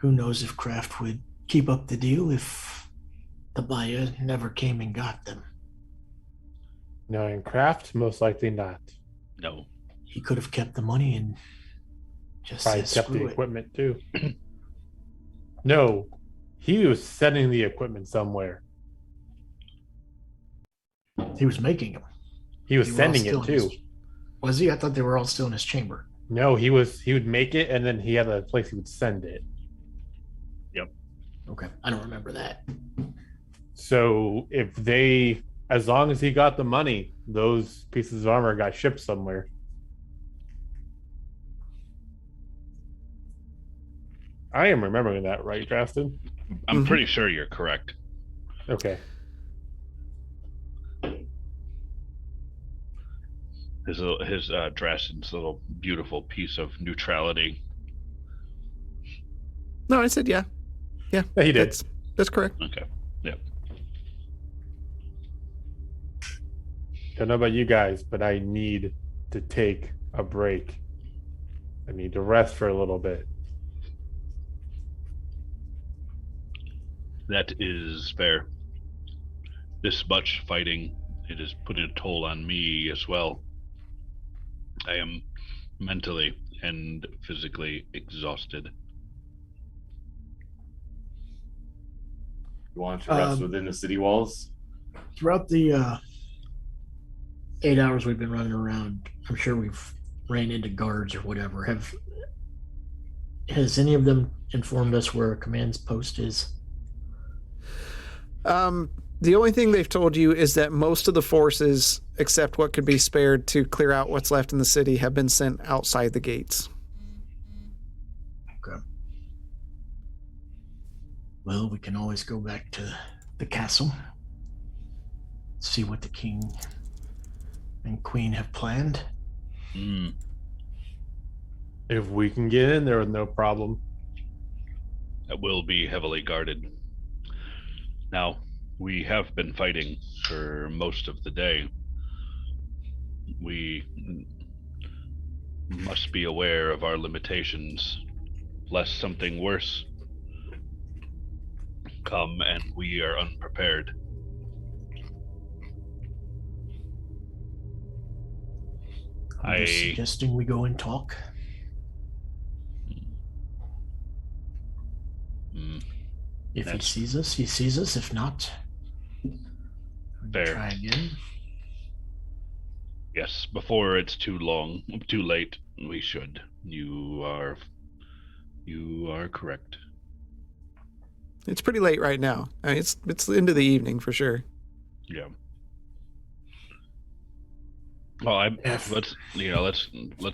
Who knows if Kraft would keep up the deal if the buyer never came and got them. Knowing Kraft, most likely not. No. He could have kept the money and just Probably said, kept the screw it. equipment too. No, he was sending the equipment somewhere. He was making them. He was They were all sending still it in too. his- Was he? I thought they were all still in his chamber. No, he would make it and then he had a place he would send it. Okay, I don't remember that. So as long as he got the money, those pieces of armor got shipped somewhere. I am remembering that, right, Drastin? I'm pretty sure you're correct. Okay. His Drastin's little beautiful piece of neutrality. No, I said yeah. Yeah, He did. That's correct. Okay. Yep. Don't know about you guys, but I need to take a break. I need to rest for a little bit. That is fair. This much fighting, it is putting a toll on me as well. I am mentally and physically exhausted. You want to rest within the city walls? Throughout the 8 hours we've been running around, I'm sure we've ran into guards or whatever. Has any of them informed us where a command's post is? The only thing they've told you is that most of the forces, except what could be spared to clear out what's left in the city, have been sent outside the gates. Okay. Well, we can always go back to the castle, see what the king and queen have planned. If we can get in there with no problem. That will be heavily guarded. Now, we have been fighting for most of the day. We must be aware of our limitations, lest something worse come and we are unprepared. I'm just suggesting we go and talk. If he sees us, he sees us. If not, fair. Try again. Yes, before it's too late, we should. You are correct. It's pretty late right now. I mean, it's into the evening for sure. Yeah. Well, let's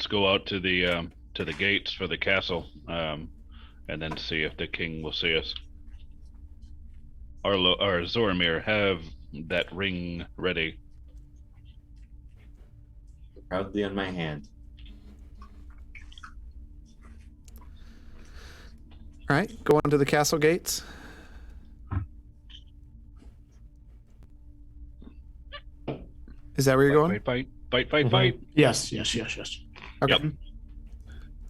go out to the gates for the castle, and then see if the king will see us. Our Zoramir, have that ring ready. Proudly on my hand. All right, go on to the castle gates. Is that where you're going? Fight. Yes. Okay. Yep.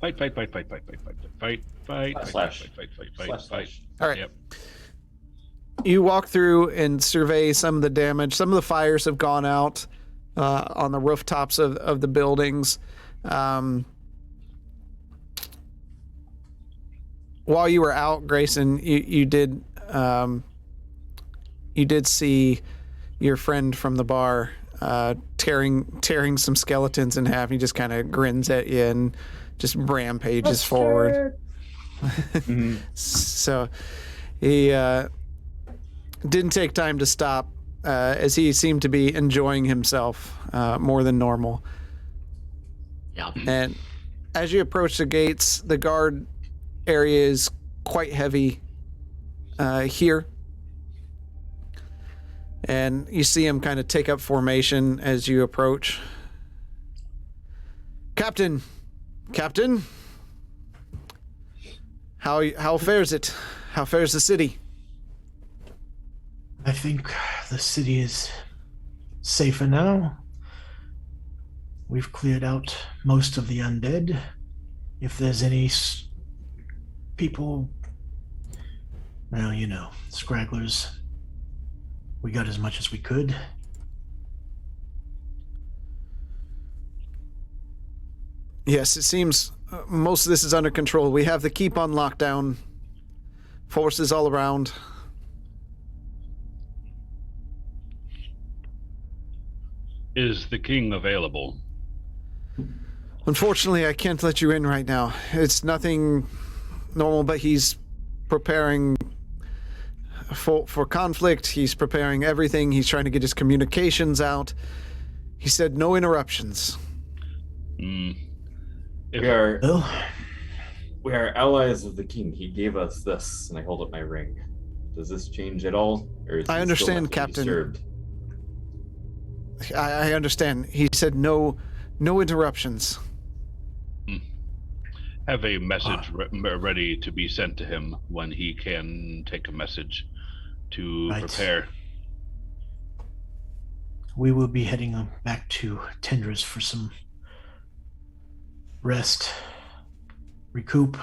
Fight. Slash. All right. Yep. You walk through and survey some of the damage. Some of the fires have gone out on the rooftops of the buildings. While you were out, Grayson, you did see your friend from the bar tearing some skeletons in half. He just kind of grins at you and just rampages forward. So he didn't take time to stop, as he seemed to be enjoying himself more than normal. Yeah. And as you approach the gates, the guard area is quite heavy here. And you see him kind of take up formation as you approach. Captain, how fares it? How fares the city? I think the city is safer now. We've cleared out most of the undead. If there's any people, well, you know, scragglers, we got as much as we could. Yes, it seems most of this is under control. We have the keep on lockdown. Forces all around. Is the king available? Unfortunately, I can't let you in right now. It's nothing normal, but he's preparing for conflict. He's preparing everything. He's trying to get his communications out. He said no interruptions. We are allies of the king. He gave us this, and I hold up my ring. Does this change at all? Or is I understand, Captain. I understand. He said no interruptions. Have a message ready to be sent to him when he can take a message to prepare. We will be heading back to Tinder's for some rest, recoup.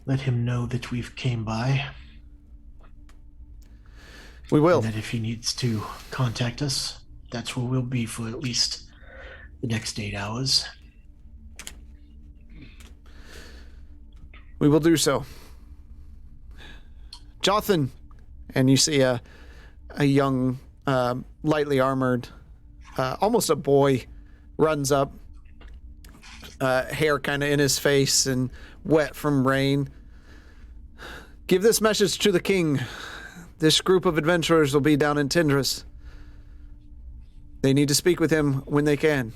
Let him know that we've came by. We will. And that if he needs to contact us, that's where we'll be for at least the next 8 hours. We will do so. Jothan, and you see a young, lightly armored, almost a boy, runs up, hair kind of in his face and wet from rain. Give this message to the king. This group of adventurers will be down in Tindris. They need to speak with him when they can.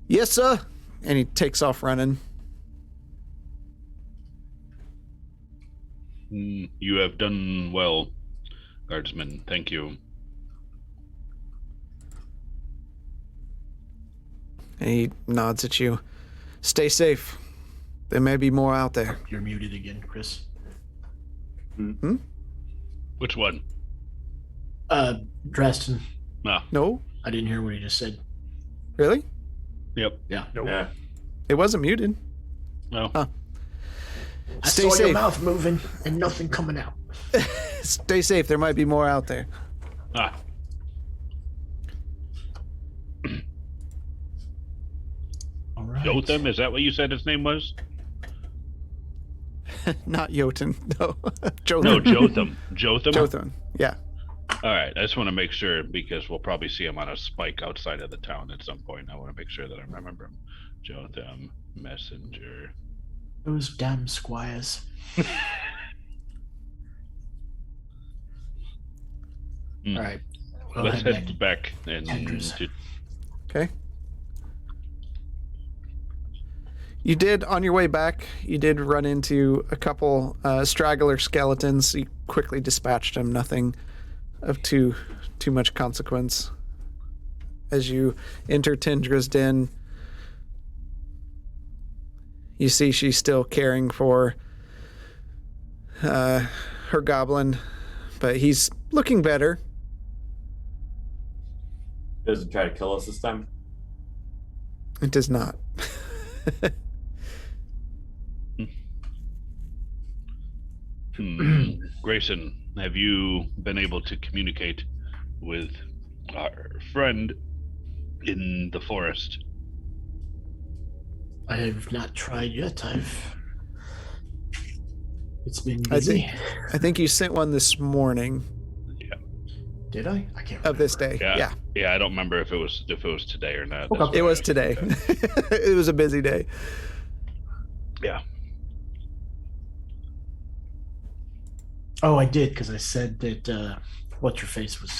Yes, sir. And he takes off running. You have done well, guardsman. Thank you. And he nods at you. Stay safe. There may be more out there. You're muted again, Chris. Which one? Dresden. No? I didn't hear what he just said. Really? Yep. Yeah. Nope. Yeah. It wasn't muted. No. Huh. I Stay saw safe. your mouth moving and nothing coming out. Stay safe. There might be more out there. All right. Jotham, is that what you said his name was? Not Jotun. No. Jotham. No, Jotham. Jotham? Jotham. Yeah. All right, I just want to make sure because we'll probably see him on a spike outside of the town at some point. I want to make sure that I remember him. Jotham, messenger. Those damn squires. All right. We'll Let's head head back and Tendrils. Okay. You did, on your way back, you did run into a couple straggler skeletons. You quickly dispatched them. Nothing of too much consequence. As you enter Tindra's den, you see she's still caring for her goblin, but he's looking better. Doesn't try to kill us this time. It does not. Grayson, have you been able to communicate with our friend in the forest? I have not tried yet. It's been busy. I think you sent one this morning. Did I? I can't remember. Of this day. Yeah. Yeah, I don't remember if it was today or not. Okay. It was today. It was a busy day. Yeah. Oh, I did, because I said that what's your face was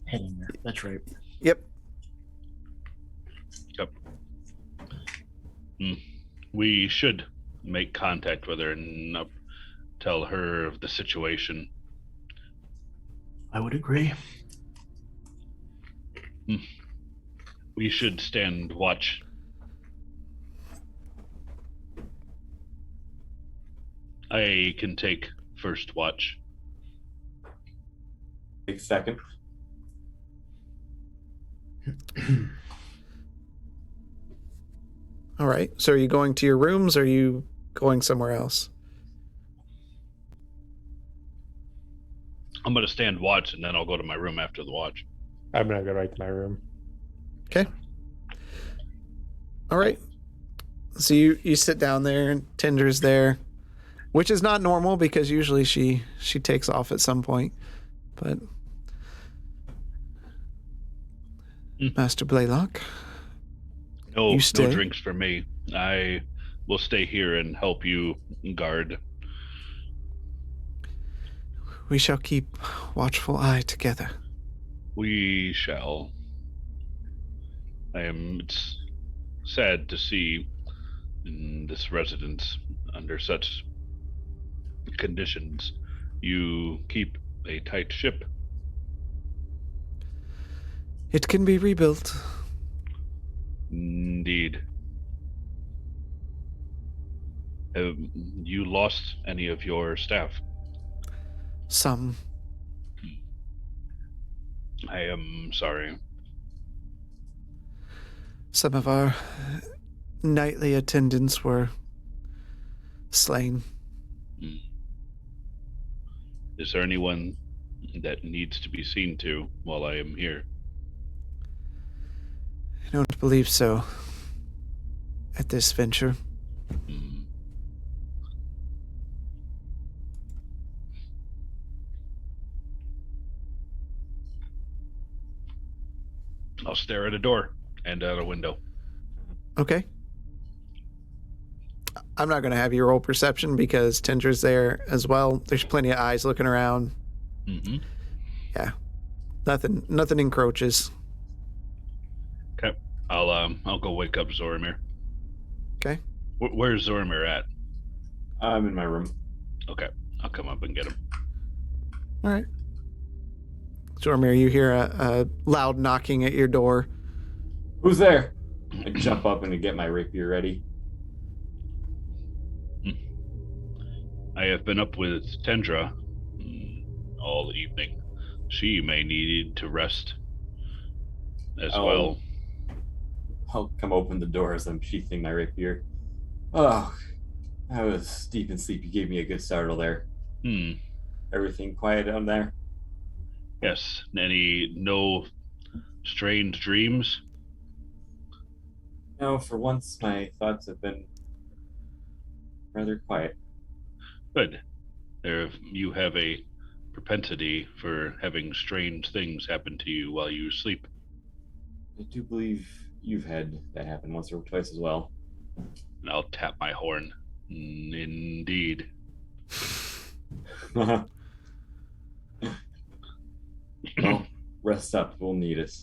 heading there. That's right. Yep. We should make contact with her and tell her of the situation. I would agree. We should stand watch. I can take first watch. Take second. All right. So are you going to your rooms or are you going somewhere else? I'm going to stand watch and then I'll go to my room after the watch. I'm gonna go right to my room. Okay. All right. So you sit down there and Tinder's there, which is not normal because usually she takes off at some point. But Master Blaylock, No, you stay? no drinks for me. I will stay here and help you guard. We shall keep watchful eye together. We shall. It's sad to see in this residence under such conditions. You keep a tight ship. It can be rebuilt. Indeed. Have you lost any of your staff? Some. I am sorry. Some of our nightly attendants were slain. Is there anyone that needs to be seen to while I am here? I don't believe so. At this venture. I'll stare at a door and out a window. Okay. I'm not going to have you roll perception because Tinder's there as well. There's plenty of eyes looking around. Mm-hmm. Yeah. Nothing encroaches. Okay. I'll go wake up Zoramir. Okay. Where's Zoramir at? I'm in my room. Okay. I'll come up and get him. All right. Zoramir, you hear a loud knocking at your door. Who's there? I jump up and get my rapier ready. I have been up with Tendra all evening. She may need to rest as well. I'll come open the door as I'm sheathing my rapier. Oh, I was deep in sleep. You gave me a good startle there. Everything quiet down there? Yes. No strange dreams? No, for once my thoughts have been rather quiet. Good. You have a propensity for having strange things happen to you while you sleep. I do believe you've had that happen once or twice as well. And I'll tap my horn. Indeed. Well, rest up. We'll need it.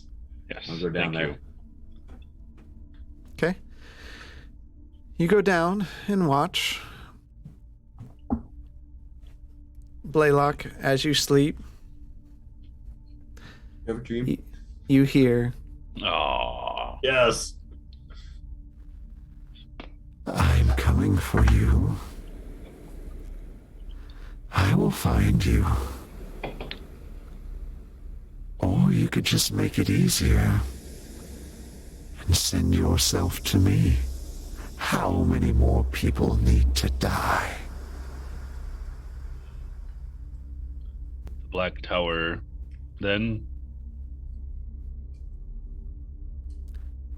Yes. I'll go down there. You. Okay. You go down and watch. Blaylock, as you sleep, You ever dream? you hear, Oh. Yes. I'm coming for you. I will find you. Or you could just make it easier and send yourself to me. How many more people need to die? Black Tower, then?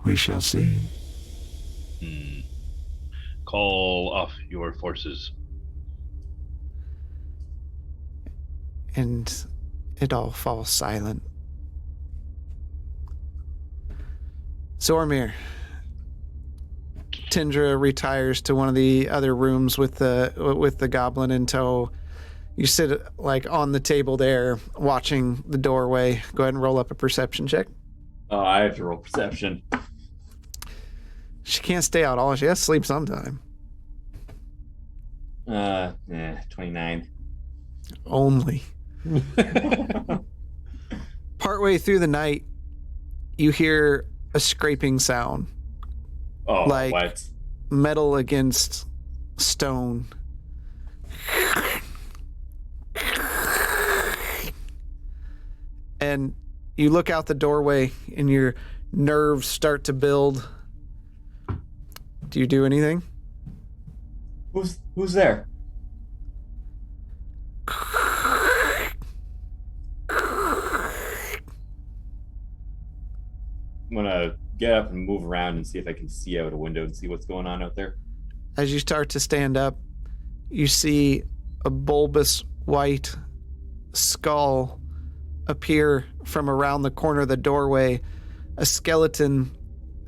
We shall see. Call off your forces. And it all falls silent. Zoramir. Tindra retires to one of the other rooms with the goblin until you sit like on the table there watching the doorway. Go ahead and roll up a perception check. Oh, I have to roll perception. She can't stay out all. She has to sleep sometime. 29. Only. Partway through the night, you hear a scraping sound. Oh, like what? Metal against stone. And you look out the doorway and your nerves start to build. Do you do anything? Who's there? I'm gonna get up and move around and see if I can see out a window and see what's going on out there. As you start to stand up, you see a bulbous white skull appear from around the corner of the doorway. A skeleton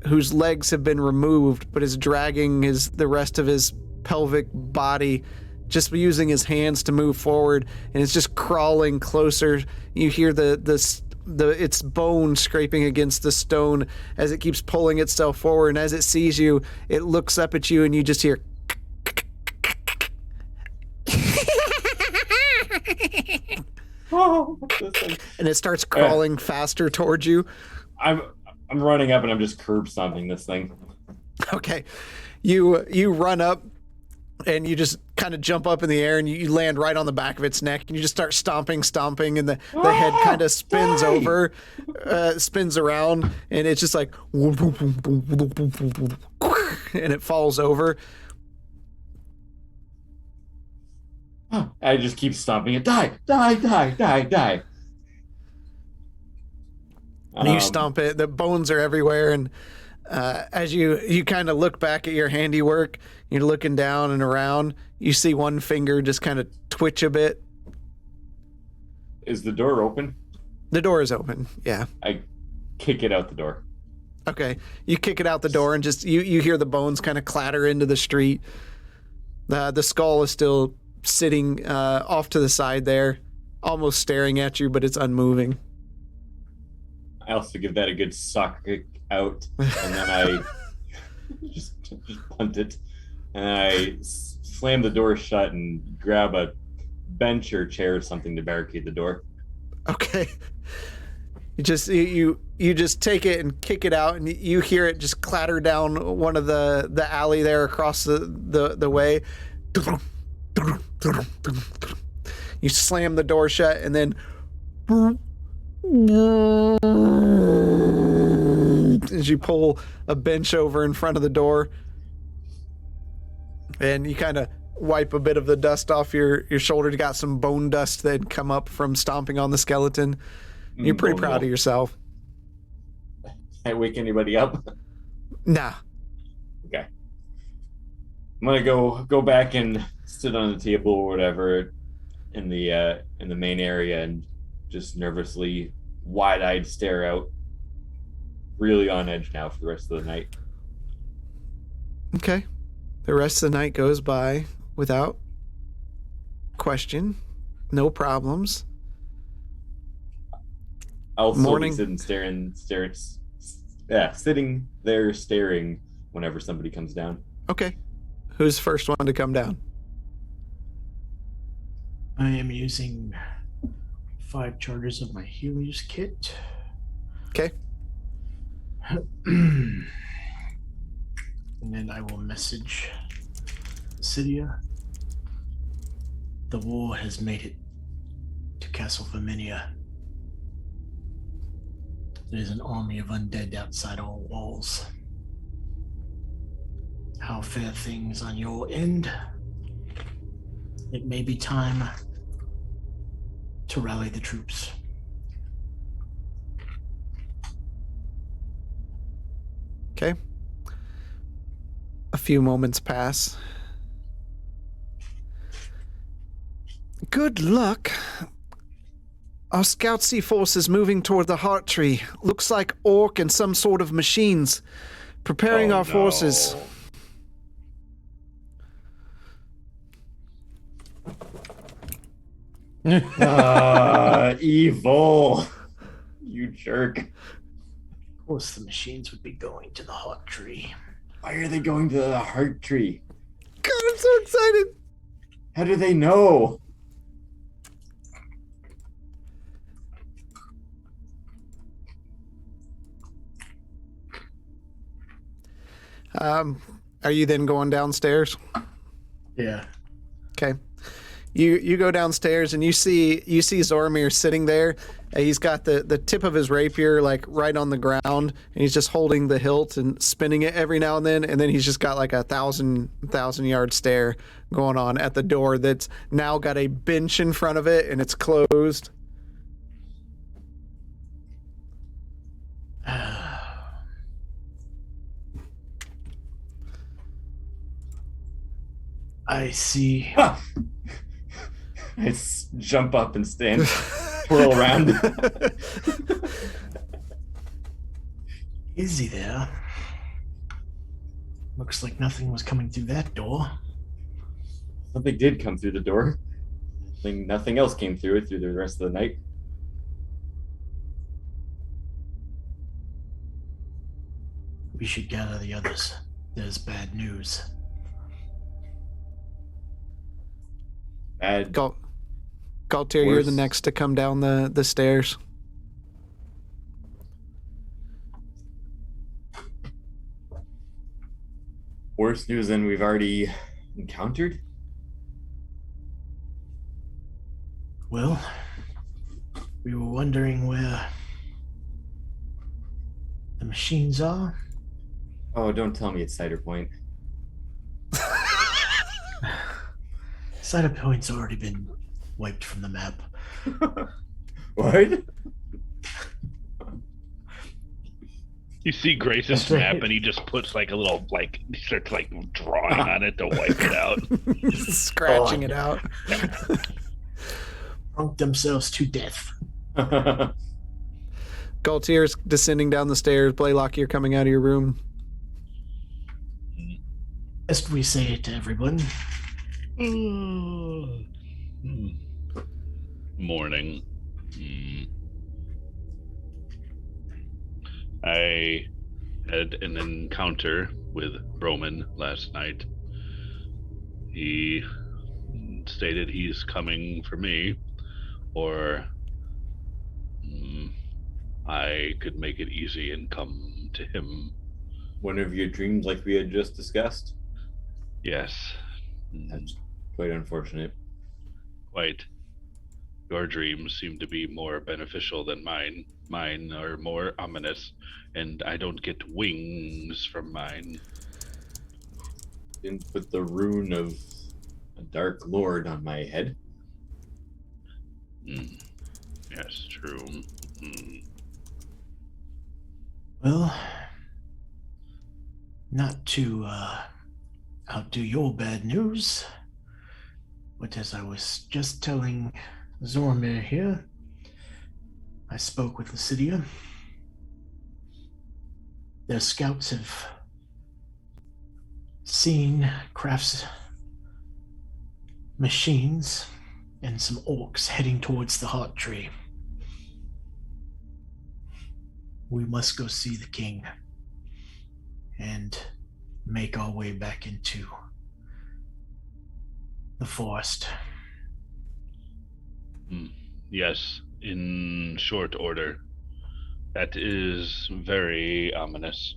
whose legs have been removed but is dragging the rest of his pelvic body, just using his hands to move forward, and it's just crawling closer. You hear its bone scraping against the stone as it keeps pulling itself forward, and as it sees you, it looks up at you, and you just hear and it starts crawling faster towards you. I'm running up and I'm just curb stomping this thing. Okay. You run up and you just kind of jump up in the air and you land right on the back of its neck and you just start stomping and the head kind of spins over, spins around, and it's just like and it falls over. I just keep stomping it. Die, die, die, die, die. And you stomp it. The bones are everywhere, and as you kind of look back at your handiwork, you're looking down and around. You see one finger just kind of twitch a bit. Is the door open? The door is open. Yeah. I kick it out the door. Okay. You kick it out the door, and just you hear the bones kind of clatter into the street. The skull is still sitting off to the side there, almost staring at you, but it's unmoving. I also give that a good sock kick out, and then I just punt it, and I slam the door shut and grab a bench or chair or something to barricade the door. Okay. You just take it and kick it out, and you hear it just clatter down one of the alley there across the way. You slam the door shut, and then as you pull a bench over in front of the door, and you kind of wipe a bit of the dust off your shoulder. You got some bone dust that had come up from stomping on the skeleton. You're pretty proud of yourself. Can't wake anybody up? Nah. Okay. I'm gonna go back and sit on the table or whatever in the main area and just nervously, wide-eyed stare out. Really on edge now for the rest of the night. Okay. The rest of the night goes by without question. No problems. I'll still Morning. be sitting there staring whenever somebody comes down. Okay. Who's the first one to come down? I am using 5 charges of my healer's kit. Okay. And then I will message Cydia. The war has made it to Castle Flaminia. There's an army of undead outside our walls. How fare things on your end? It may be time to rally the troops. Okay. A few moments pass. Good luck. Our scouts see forces moving toward the heart tree. Looks like orc and some sort of machines. Preparing our forces. Evil. You jerk. Of course, the machines would be going to the heart tree. Why are they going to the heart tree? God, I'm so excited. How do they know? Are you then going downstairs? Yeah. Okay. You go downstairs and you see Zoramir sitting there. He's got the tip of his rapier like right on the ground, and he's just holding the hilt and spinning it every now and then he's just got like a thousand yard stare going on at the door that's now got a bench in front of it and it's closed. I see. Ah! I jump up and stand, twirl around. Is he there? Looks like nothing was coming through that door. Something did come through the door. Nothing else came through it through the rest of the night. We should gather the others. There's bad news. Bad. Galtier, you're the next to come down the stairs. Worse news than we've already encountered? Well, we were wondering where the machines are. Oh, don't tell me it's Cider Point. Cider Point's already been wiped from the map. What? You see Grace's map, and he just puts like a little, like, he starts like drawing on it to wipe it out. Scratching it out. Drunk themselves to death. Galtier's descending down the stairs. Blaylock, you're coming out of your room. Best we say it to everyone. Morning. I had an encounter with Roman last night. He stated he's coming for me, or I could make it easy and come to him. One of your dreams like we had just discussed? Yes. That's quite unfortunate. Quite. Your dreams seem to be more beneficial than mine. Mine are more ominous, and I don't get wings from mine. Didn't put the rune of a Dark Lord on my head. Yes, true. Well, not to outdo your bad news, but as I was just telling Zoramir here, I spoke with Lucidia. Their scouts have seen Kraft's machines and some orcs heading towards the heart tree. We must go see the king and make our way back into the forest. Yes, in short order. That is very ominous.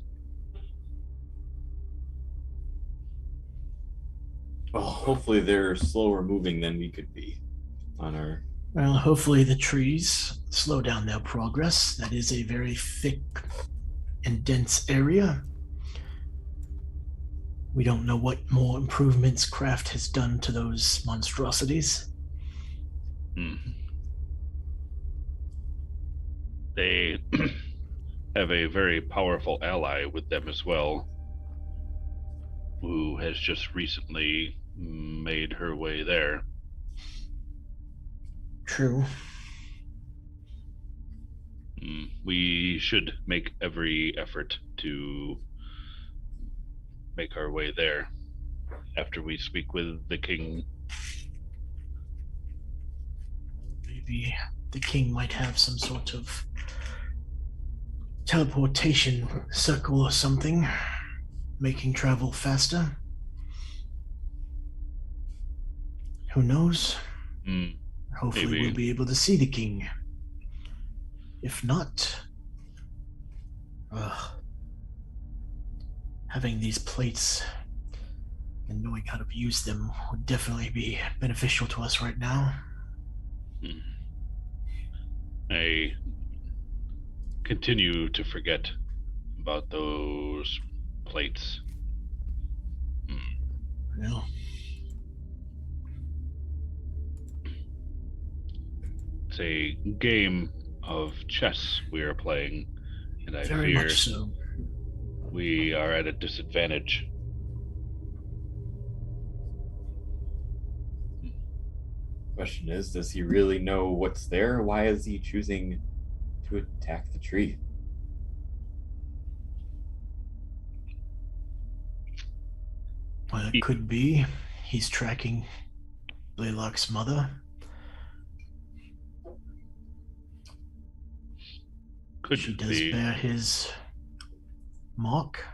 Well, hopefully they're slower moving than we could be on our... Well, hopefully the trees slow down their progress. That is a very thick and dense area. We don't know what more improvements Kraft has done to those monstrosities. They have a very powerful ally with them as well, who has just recently made her way there. True. We should make every effort to make our way there after we speak with the king. Maybe the king might have some sort of teleportation circle or something, making travel faster. Who knows? Hopefully Maybe. we'll be able to see the king. If not, having these plates and knowing how to use them would definitely be beneficial to us right now. I continue to forget about those plates. Well, It's a game of chess we are playing, and I very fear much so. we are at a disadvantage. Question is, does he really know what's there? Why is he choosing to attack the tree? Well, it could be he's tracking Blaylock's mother. Could She does be. bear his mark.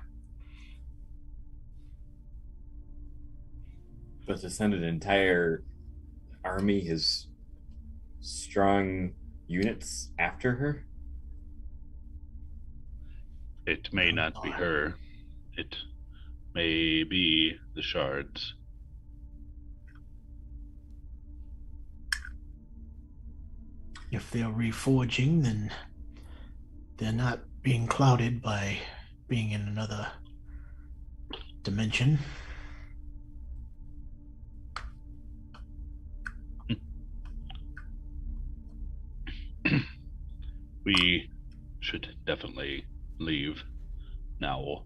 But to send an entire army, his strong units after her? It may not be her. It may be the shards. If they're reforging, then they're not being clouded by being in another dimension. We should definitely leave now.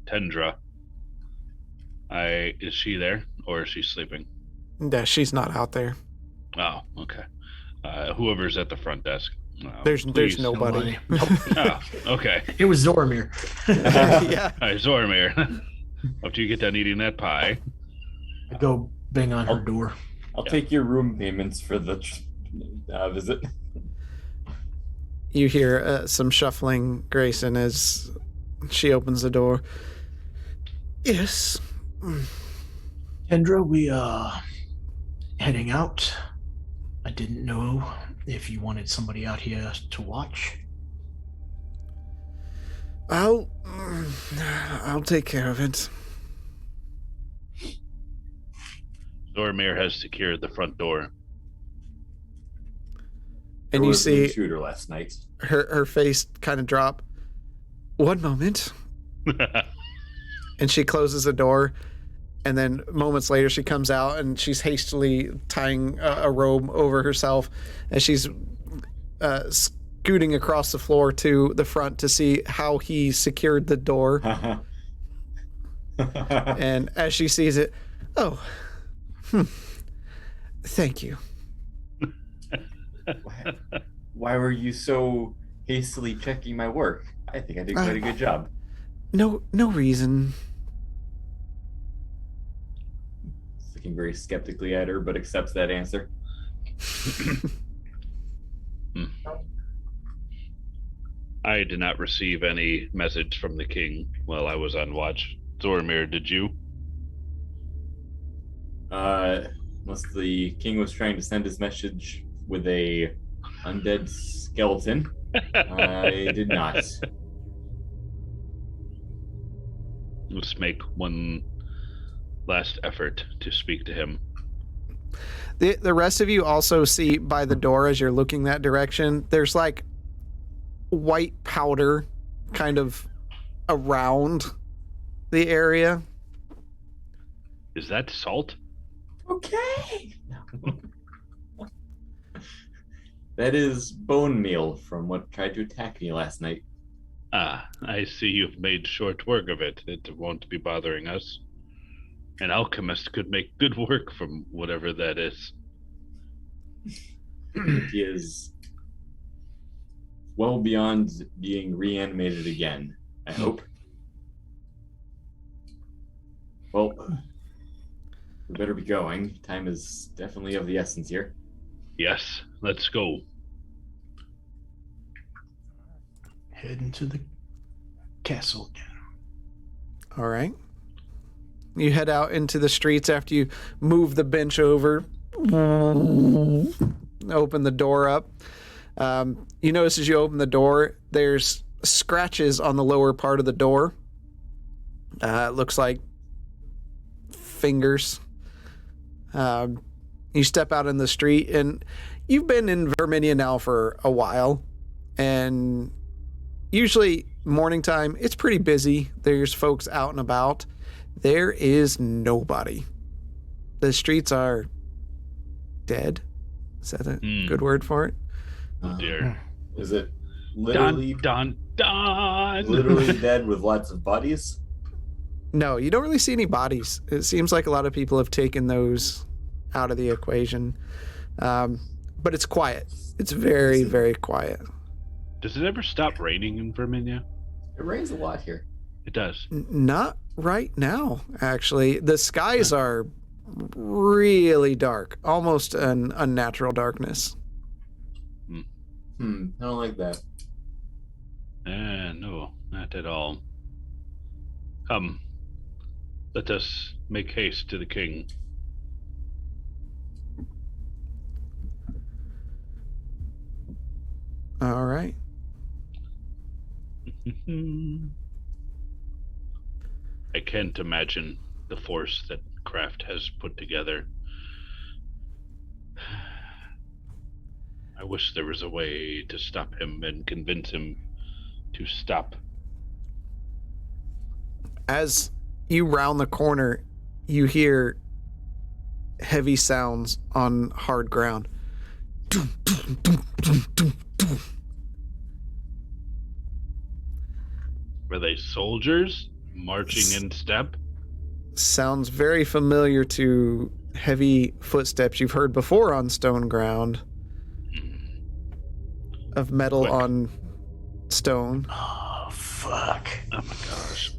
Tendra. Is she there, or is she sleeping? Yeah, she's not out there. Oh, okay. Whoever's at the front desk. There's please. nobody. Oh, okay. It was Zoramir. Yeah. All right, Zoramir. After you get done eating that pie. I go bang on her door. I'll take your room payments for the visit. You hear some shuffling, Grayson, as she opens the door. Yes. Kendra, we are heading out. I didn't know if you wanted somebody out here to watch. I'll take care of it. Zoramir has secured the front door. And you see shooter last night. her face kind of drop. One moment. And she closes the door. And then moments later, she comes out and she's hastily tying a robe over herself. And she's scooting across the floor to the front to see how he secured the door. And as she sees it, thank you. Why were you so hastily checking my work? I think I did quite a good job. No reason. Looking very skeptically at her, but accepts that answer. I did not receive any message from the king while I was on watch. Zoramir, did you? Unless the king was trying to send his message with a undead skeleton. I did not. Let's make one last effort to speak to him. The rest of you also see by the door as you're looking that direction, there's like white powder kind of around the area. Is that salt? Okay. That is bone meal from what tried to attack me last night. Ah, I see you've made short work of it. It won't be bothering us. An alchemist could make good work from whatever that is. He is well beyond being reanimated again, I hope. Well, we better be going. Time is definitely of the essence here. Yes, let's go. Head into the castle again. All right. You head out into the streets after you move the bench over, open the door up. You notice as you open the door, there's scratches on the lower part of the door. It looks like fingers. You step out in the street, and you've been in Verminia now for a while, and usually morning time, it's pretty busy. There's folks out and about. There is nobody. The streets are dead. Is that a good word for it? Oh dear. Is it literally literally dead with lots of bodies? No, you don't really see any bodies. It seems like a lot of people have taken those out of the equation. But it's quiet. It's very, very quiet. Does it ever stop raining in Verminia? It rains a lot here. It does. Not right now, actually. The skies are really dark, almost an unnatural darkness. I don't like that. No, not at all. Come, let us make haste to the king. All right. I can't imagine the force that Kraft has put together. I wish there was a way to stop him and convince him to stop. As you round the corner, you hear heavy sounds on hard ground. Were they soldiers marching in step? Sounds very familiar to heavy footsteps you've heard before on stone ground. Of metal on stone. Oh, fuck. Oh my gosh.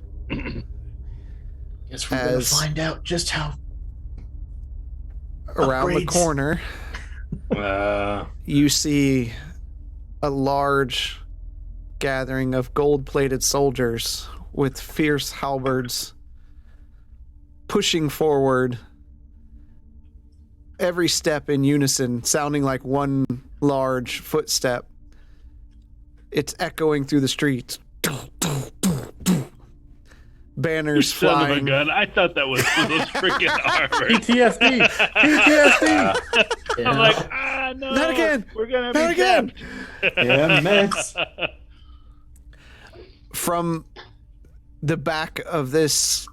Guess we're going to find out just how around the corner, you see a large gathering of gold-plated soldiers with fierce halberds pushing forward, every step in unison, sounding like one large footstep. It's echoing through the streets. Banners Son flying. of a gun. I thought that was those freaking armor. PTSD. PTSD. I'm like, no. Not again. We're going to Not be again. Yeah, mess. From the back of this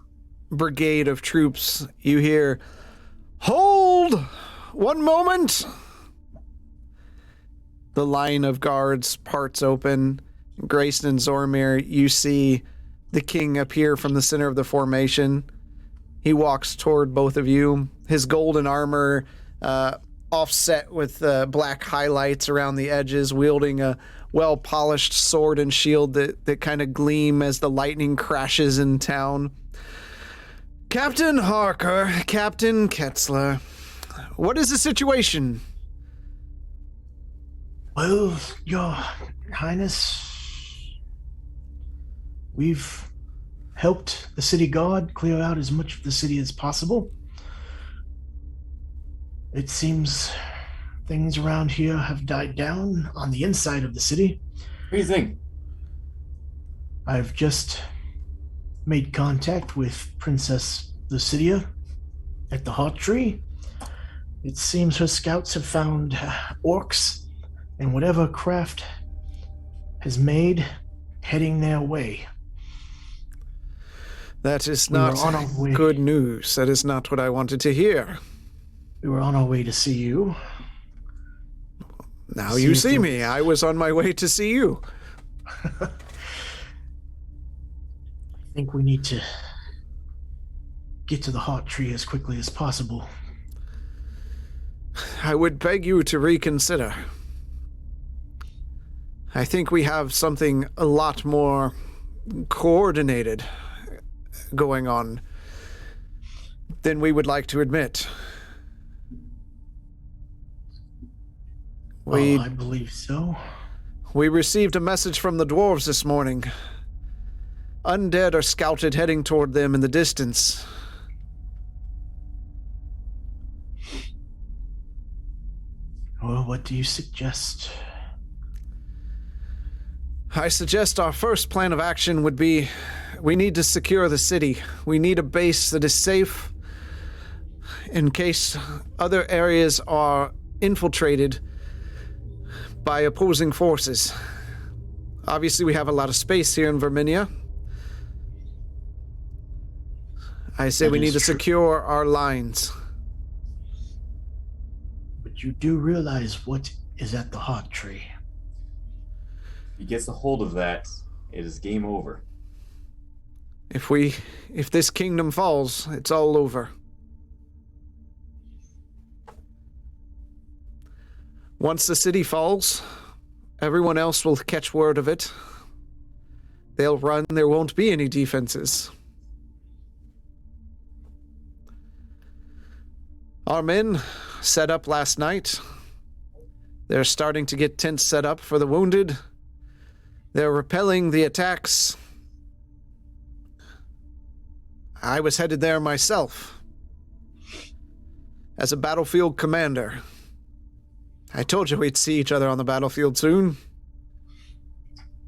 brigade of troops, you hear, "Hold! One moment!" The line of guards parts open. Grayson and Zoramir, you see the king appear from the center of the formation. He walks toward both of you. His golden armor offset with black highlights around the edges, wielding a well-polished sword and shield that kind of gleam as the lightning crashes in town. Captain Harker, Captain Ketzler, what is the situation? Well, Your Highness, we've helped the city guard clear out as much of the city as possible. It seems things around here have died down on the inside of the city. What do you think? I've just made contact with Princess Lucidia at the Heart Tree. It seems her scouts have found orcs and whatever Kraft has made heading their way. That is not good news. That is not what I wanted to hear. We were on our way to see you. Now you see if me. I was on my way to see you. I think we need to get to the heart tree as quickly as possible. I would beg you to reconsider. I think we have something a lot more coordinated going on than we would like to admit. I believe so. We received a message from the dwarves this morning. Undead are scouted heading toward them in the distance. Well, what do you suggest? I suggest our first plan of action would be we need to secure the city. We need a base that is safe in case other areas are infiltrated by opposing forces. Obviously, we have a lot of space here in Verminia. I say we need to secure our lines. But you do realize what is at the heart tree. If he gets a hold of that, it is game over. If this kingdom falls, it's all over. Once the city falls, everyone else will catch word of it. They'll run, there won't be any defenses. Our men set up last night. They're starting to get tents set up for the wounded. They're repelling the attacks. I was headed there myself as a battlefield commander. I told you we'd see each other on the battlefield soon.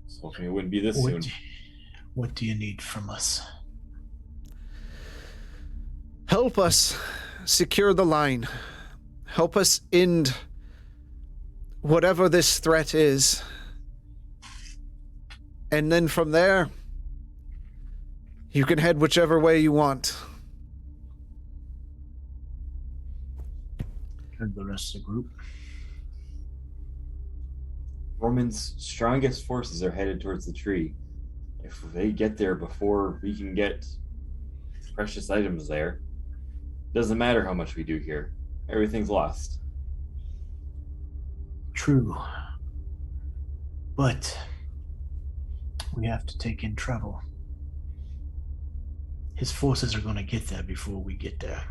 So hoping it wouldn't be this soon. What do you need from us? Help us secure the line. Help us end whatever this threat is. And then from there, you can head whichever way you want. And the rest of the group? Roman's strongest forces are headed towards the tree. If they get there before we can get precious items there, doesn't matter how much we do here. Everything's lost. True. But we have to take in trouble. His forces are going to get there before we get there.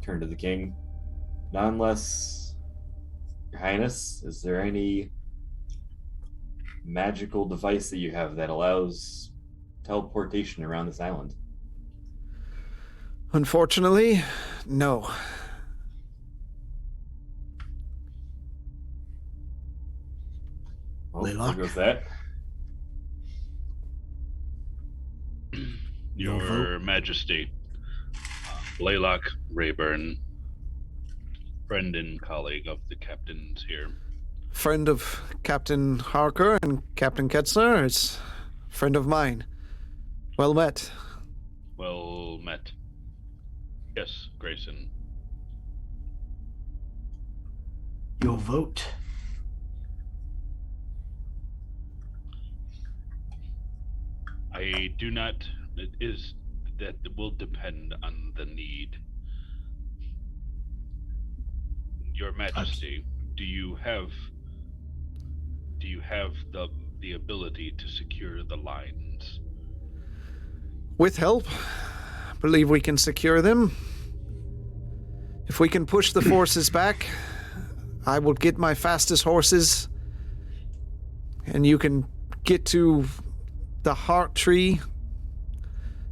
Turn to the king. Not unless, Your Highness, is there any magical device that you have that allows teleportation around this island? Unfortunately, no. Well, there Laylock? goes that. Your Majesty, Laylock Rayburn, friend and colleague of the captains here. Friend of Captain Harker and Captain Ketzler is friend of mine. Well met. Well met. Yes, Grayson. Your vote? I do not. That will depend on the need. Your Majesty, do you have the ability to secure the lines? With help, I believe we can secure them. If we can push the forces back, I will get my fastest horses, and you can get to the heart tree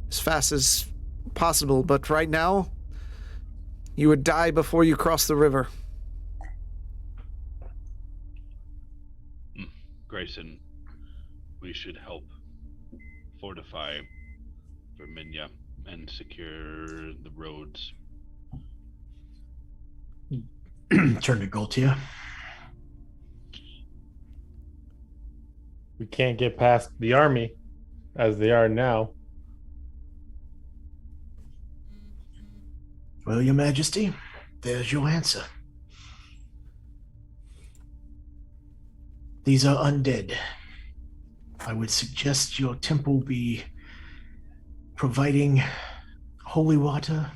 as fast as possible. But right now, you would die before you cross the river. Grayson, we should help fortify Verminia and secure the roads. Turn to Gaultier. We can't get past the army as they are now. Well, Your Majesty, there's your answer. These are undead. I would suggest your temple be providing holy water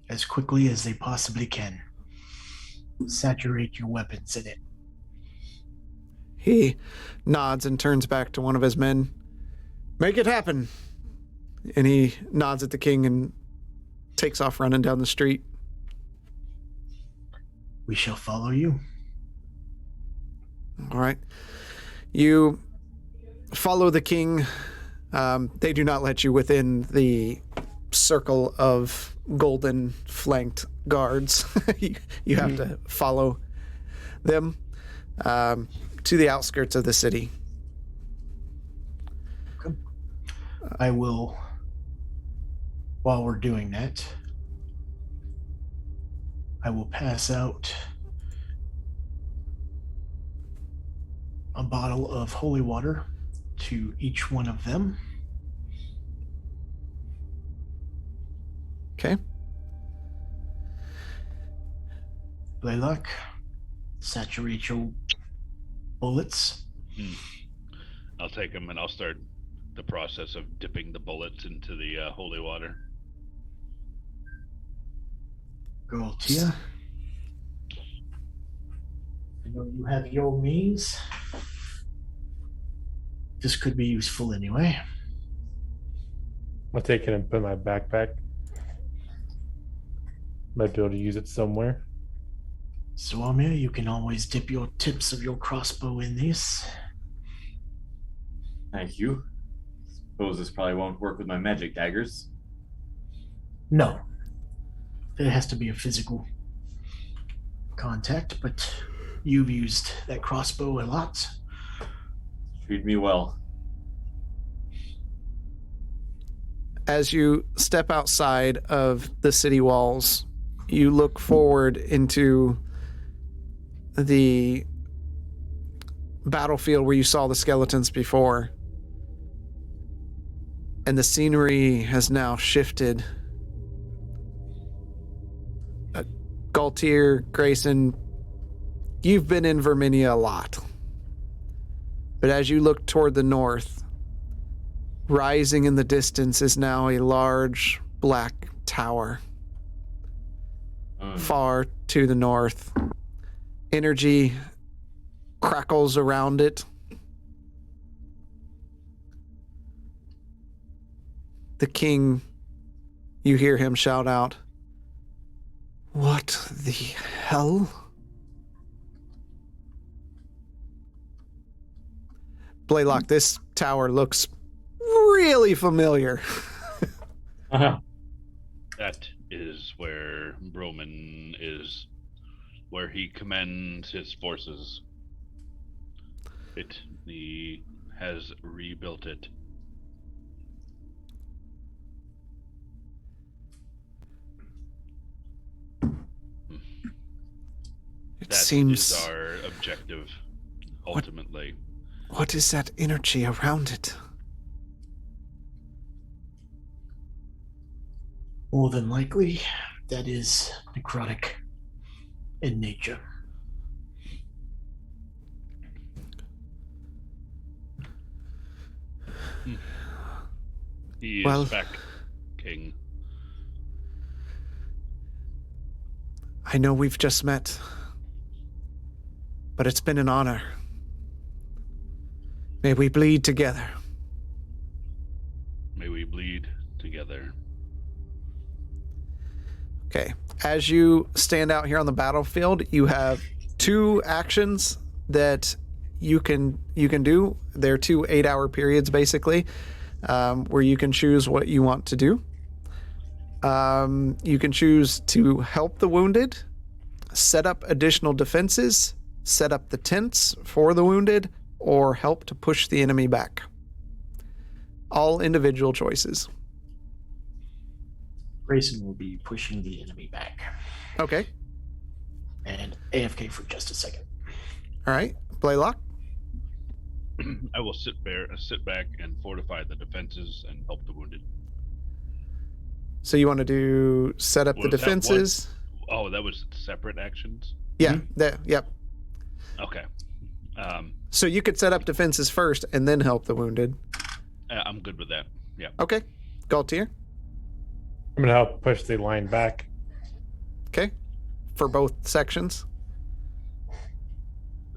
as quickly as they possibly can. Saturate your weapons in it. He nods and turns back to one of his men. Make it happen. And he nods at the king and takes off running down the street. We shall follow you. All right. You follow the king. They do not let you within the circle of golden flanked guards. You have to follow them to the outskirts of the city. I will, while we're doing that, I will pass out a bottle of holy water to each one of them. Okay. Blaylock, saturate your bullets. I'll take them and I'll start the process of dipping the bullets into the holy water. Girl, Tia. I know you have your means. This could be useful anyway. I'll take it and put it in my backpack. Might be able to use it somewhere. Zoramir, you can always dip your tips of your crossbow in these. Thank you. Suppose this probably won't work with my magic daggers. No. There has to be a physical contact, but you've used that crossbow a lot. Treat me well. As you step outside of the city walls, you look forward into the battlefield where you saw the skeletons before. And the scenery has now shifted. Galtier, Grayson, you've been in Verminia a lot. But as you look toward the north, rising in the distance is now a large black tower. Far to the north. Energy crackles around it. The king, you hear him shout out, "What the hell?" Blaylock, this tower looks really familiar. Uh-huh. That is where Broman is, where he commands his forces. He has rebuilt it. It That seems... is our objective, ultimately. What is that energy around it? More than likely, that is necrotic in nature. He is Well, back, King. I know we've just met, but it's been an honor. May we bleed together. May we bleed together. Okay. As you stand out here on the battlefield, you have two actions that you can do. They're 2 8-hour periods, basically, where you can choose what you want to do. You can choose to help the wounded, set up additional defenses, set up the tents for the wounded, or help to push the enemy back. All individual choices. Grayson will be pushing the enemy back. Okay. And AFK for just a second. All right. Blaylock? I will sit back and fortify the defenses and help the wounded. So you want to do set up the Was that defenses? Oh, Oh, that was separate actions? Yeah, yep. Okay. So you could set up defenses first and then help the wounded. I'm good with that. Yeah. Okay. Galtier. I'm gonna help push the line back. Okay. For both sections.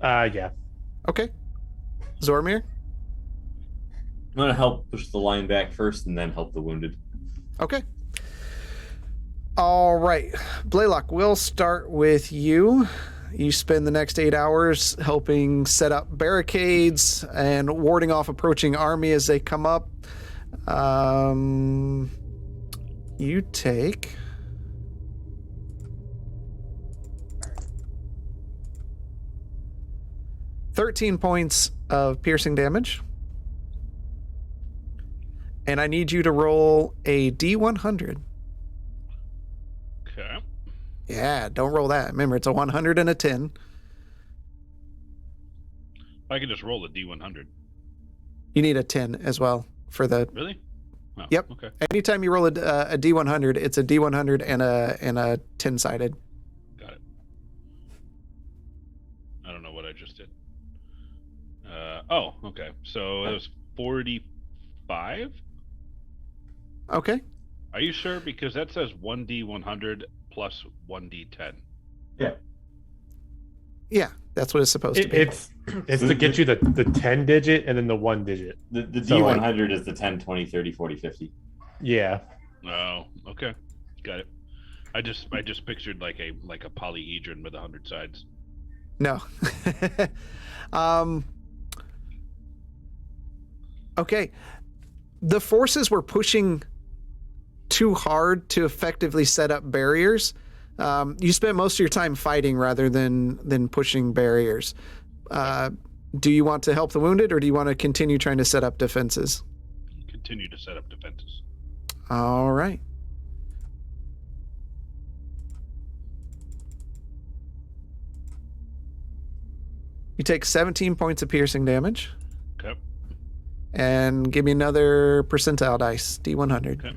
Yeah. Okay. Zoramir. I'm gonna help push the line back first and then help the wounded. Okay. All right. Blaylock, we'll start with you. You spend the next 8 hours helping set up barricades and warding off approaching army as they come up. You take 13 points of piercing damage. And I need you to roll a D100. Okay. Yeah, don't roll that. Remember, it's a 100 and a 10. I can just roll a D100. You need a 10 as well for the... Really? Oh, Yep. Okay. Anytime you roll a D100, it's a D100 and a 10-sided. Got it. I don't know what I just did. Okay. So it was 45? Okay. Are you sure? Because that says 1D100 plus 1D10. Yeah, that's what it's supposed to be. It's to get you the 10 digit and then the 1 digit. The So, D100 is the 10, 20, 30, 40, 50. Yeah. Oh, okay. Got it. I just pictured like a polyhedron with 100 sides. No. Okay. The forces were pushing too hard to effectively set up barriers. You spent most of your time fighting rather than pushing barriers. Do you want to help the wounded, or do you want to continue trying to set up defenses? Continue to set up defenses. All right. You take 17 points of piercing damage. Okay. And give me another percentile dice, D100. Okay.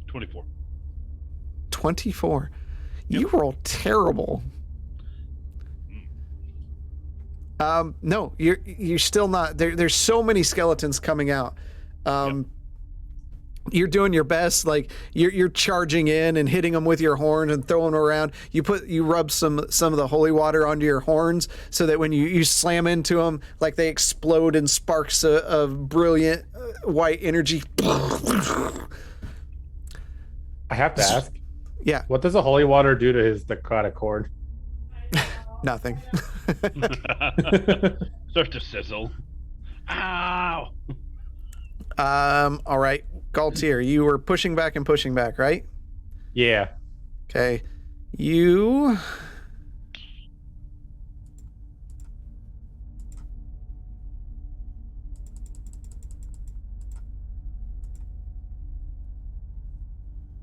$24. 24. Yep. You roll terrible. No, you're still not. There's so many skeletons coming out. You're doing your best, like you're charging in and hitting them with your horn and throwing them around. You rub some of the holy water onto your horns so that when you slam into them, like they explode in sparks of brilliant white energy. I have to ask. Yeah. What does the holy water do to his necrotic cord? Nothing. Start to sizzle. Ow! All right. Galtier, you were pushing back, right? Yeah. Okay. You...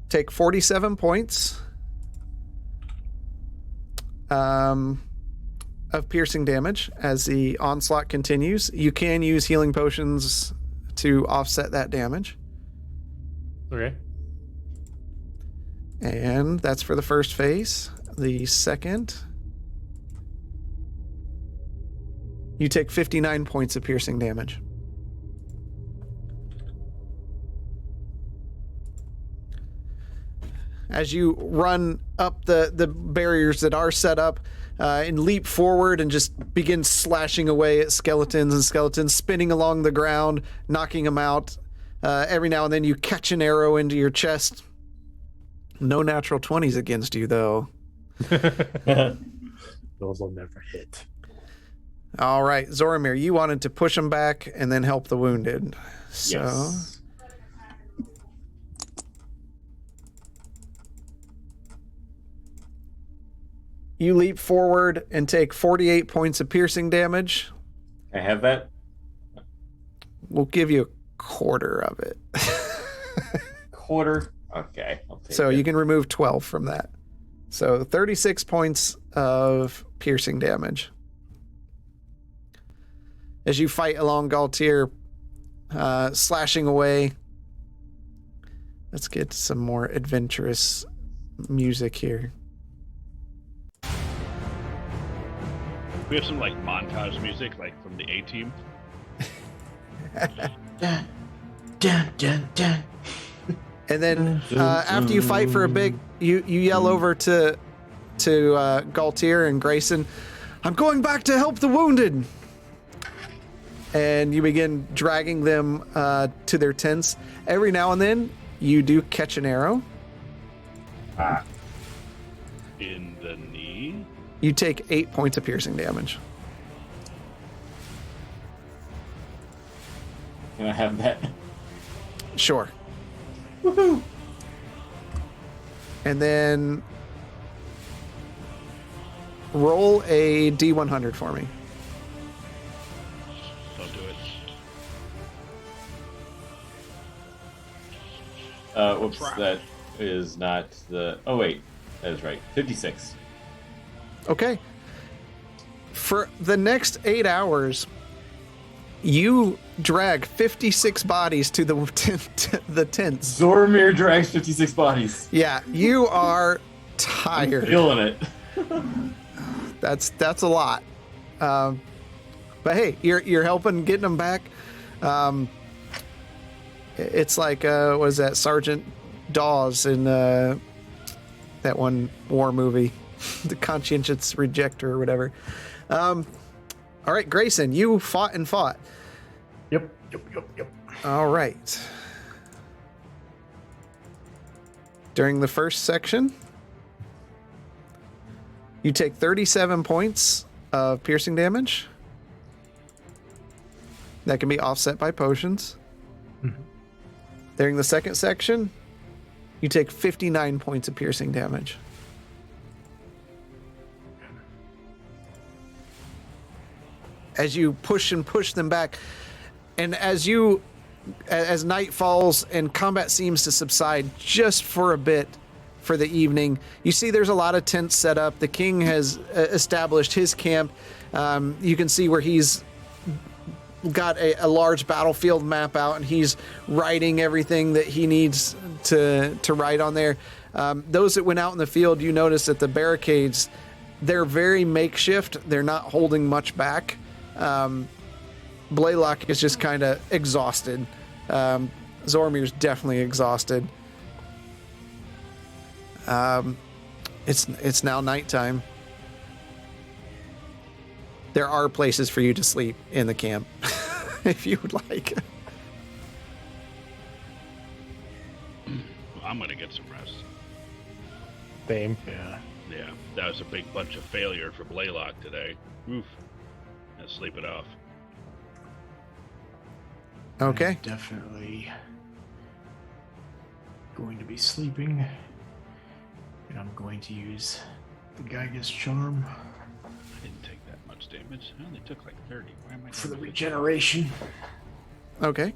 take 47 points of piercing damage as the onslaught continues. You can use healing potions to offset that damage. Okay. And that's for the first phase. The second, you take 59 points of piercing damage. As you run up the barriers that are set up and leap forward and just begin slashing away at skeletons, spinning along the ground, knocking them out. Every now and then you catch an arrow into your chest. No natural 20s against you, though. Those will never hit. All right, Zoramir, you wanted to push them back and then help the wounded. So... Yes. You leap forward and take 48 points of piercing damage. I have that. We'll give you a quarter of it. Quarter? Okay. I'll take So it. you can remove 12 from that. So 36 points of piercing damage. As you fight along Galtier, slashing away Let's get some more adventurous music here. We have some like montage music, like from the A-Team. Dun, dun, dun, dun. And then after you fight for a bit, you yell over to Galtier and Grayson, "I'm going back to help the wounded." And you begin dragging them to their tents. Every now and then, you do catch an arrow. In the knee. You take 8 points of piercing damage. Can I have that? Sure. Woohoo! And then roll a D100 for me. Don't do it. Whoops, that is not the... Oh, wait. That is right. 56. Okay. For the next 8 hours, you drag 56 bodies to the tents. Zoramir drags 56 bodies. Yeah, you are tired. Feeling it. That's a lot. But hey, you're helping getting them back. It's like was that Sergeant Dawes in that one war movie, The Conscientious Rejecter or whatever. All right, Grayson, you fought and fought. Yep. All right. During the first section, you take 37 points of piercing damage. That can be offset by potions. Mm-hmm. During the second section, you take 59 points of piercing damage. As you push them back, and as night falls and combat seems to subside just for a bit for the evening, you see there's a lot of tents set up. The king has established his camp. You can see where he's got a large battlefield map out, and he's writing everything that he needs to write on there. Those that went out in the field, you notice that the barricades, they're very makeshift. They're not holding much back. Blaylock is just kind of exhausted. Zoramir's definitely exhausted. It's now nighttime. There are places for you to sleep in the camp if you would like. I'm gonna get some rest. Same. Yeah, that was a big bunch of failure for Blaylock today. Oof. Let's sleep it off. Okay. I'm definitely going to be sleeping, and I'm going to use the Gygas charm I didn't take that much damage. I only took like 30. Why am I for the doing regeneration, Okay.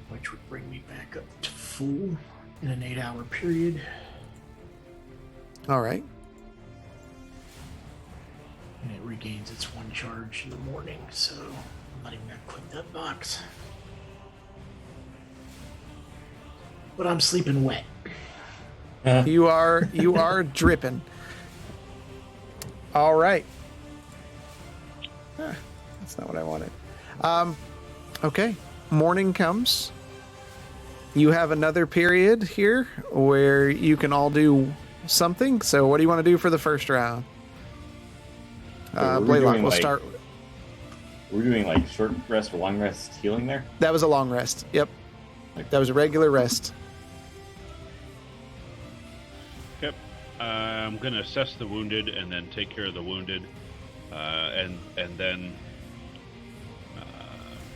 which would bring me back up to full in an 8-hour period. All right. And it regains its 1 charge in the morning, so I'm not even gonna click that box. But I'm sleeping wet. You are dripping. All right. That's not what I wanted. Okay. Morning comes. You have another period here where you can all do something. So what do you want to do for the first round? Blaylock, we'll start. We're doing like short rest or long rest healing there? That was a long rest. Yep. That was a regular rest. Yep. I'm gonna assess the wounded and then take care of the wounded, and then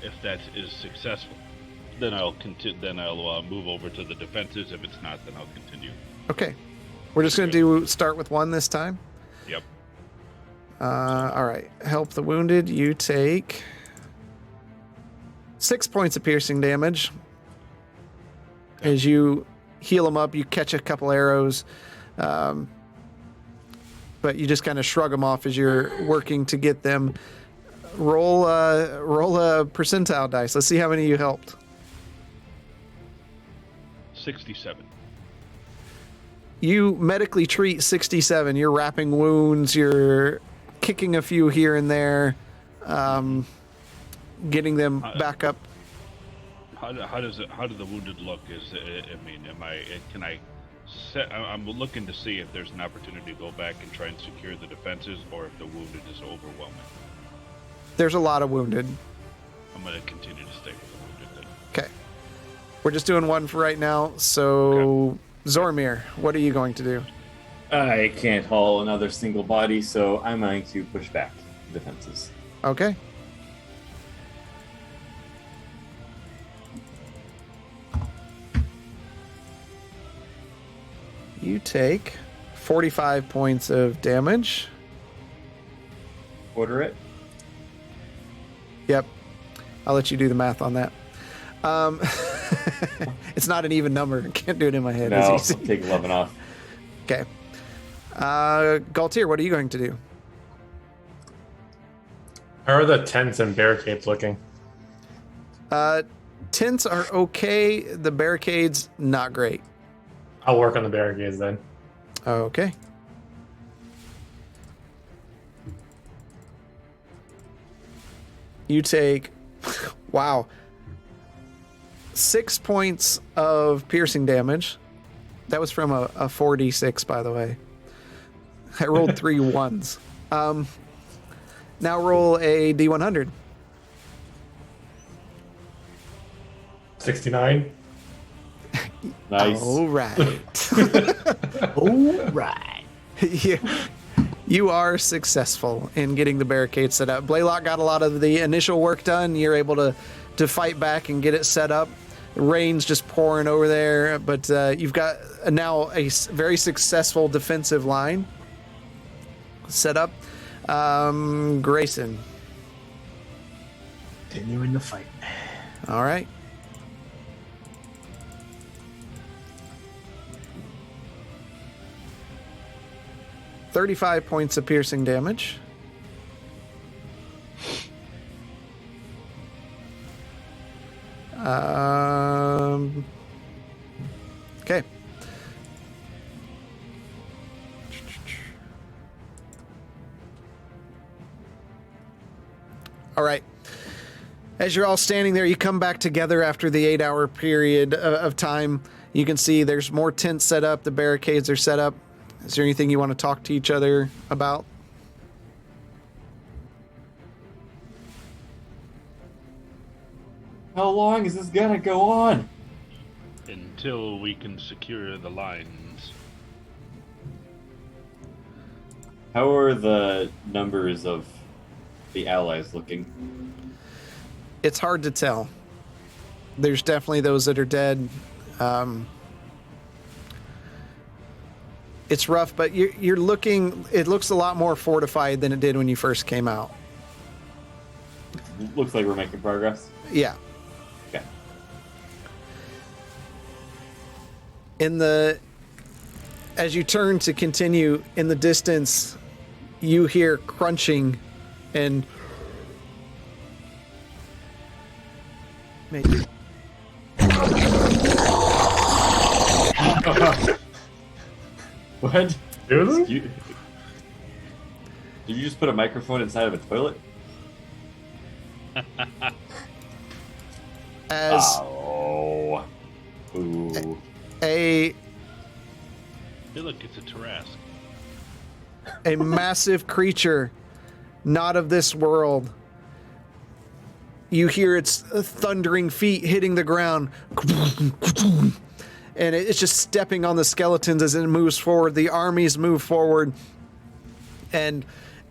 if that is successful, then I'll continue. Then I'll move over to the defenses. If it's not, then I'll continue. Okay. We're just going to start with 1 this time. Yep. All right. Help the wounded. You take 6 points of piercing damage. As you heal them up, you catch a couple arrows, but you just kind of shrug them off as you're working to get them. Roll a percentile dice. Let's see how many you helped. 67. You medically treat 67. You're wrapping wounds. You're kicking a few here and there, getting them back up. How do the wounded look? I'm looking to see if there's an opportunity to go back and try and secure the defenses, or if the wounded is overwhelming. There's a lot of wounded. I'm going to continue to stay with the wounded then. Okay. We're just doing one for right now. So, Zoramir, what are you going to do? I can't haul another single body, so I'm going to push back defenses. Okay. You take 45 points of damage. Order it. Yep. I'll let you do the math on that. It's not an even number. I can't do it in my head. No, I'll take 11 off. Okay. Galtier, what are you going to do? How are the tents and barricades looking? Tents are okay. The barricades, not great. I'll work on the barricades then. Okay. You take, wow, 6 points of piercing damage. That was from a 4d6, by the way. I rolled 3 ones. Now roll a d100. 69. Nice. All right. All right. You are successful in getting the barricade set up. Blaylock got a lot of the initial work done. You're able to fight back and get it set up. The rain's just pouring over there, but you've got now a very successful defensive line set up. Grayson. Continuing the fight. All right. $35 points of piercing damage. Okay. All right. As you're all standing there, you come back together after the 8-hour period of time. You can see there's more tents set up. The barricades are set up. Is there anything you want to talk to each other about? How long is this gonna go on? Until we can secure the lines. How are the numbers of the allies looking? It's hard to tell. There's definitely those that are dead. It's rough, but you're looking. It looks a lot more fortified than it did when you first came out. Looks like we're making progress. Yeah. Okay. As you turn to continue in the distance, you hear crunching and maybe. What? Really? Did you just put a microphone inside of a toilet? As Oh. Ooh. a Hey, look, it's a Tarrasque. a massive creature, not of this world. You hear its thundering feet hitting the ground. And it's just stepping on the skeletons as it moves forward. The armies move forward. And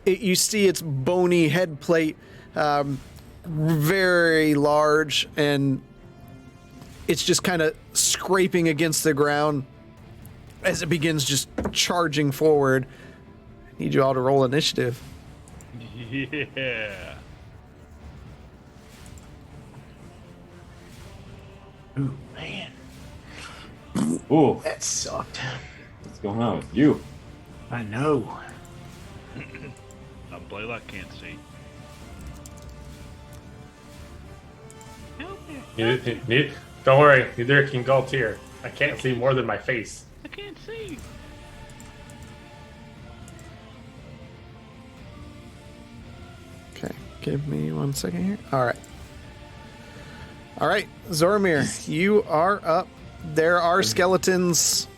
you see its bony head plate, very large. And it's just kind of scraping against the ground as it begins just charging forward. I need you all to roll initiative. Yeah. Ooh, man. Ooh. That sucked. What's going on with you? I know. Blaylock can't see. Don't worry, neither can Galtier. I can't see more than my face. I can't see. Okay, give me 1 second here. All right, Zoramir, you are up. There are skeletons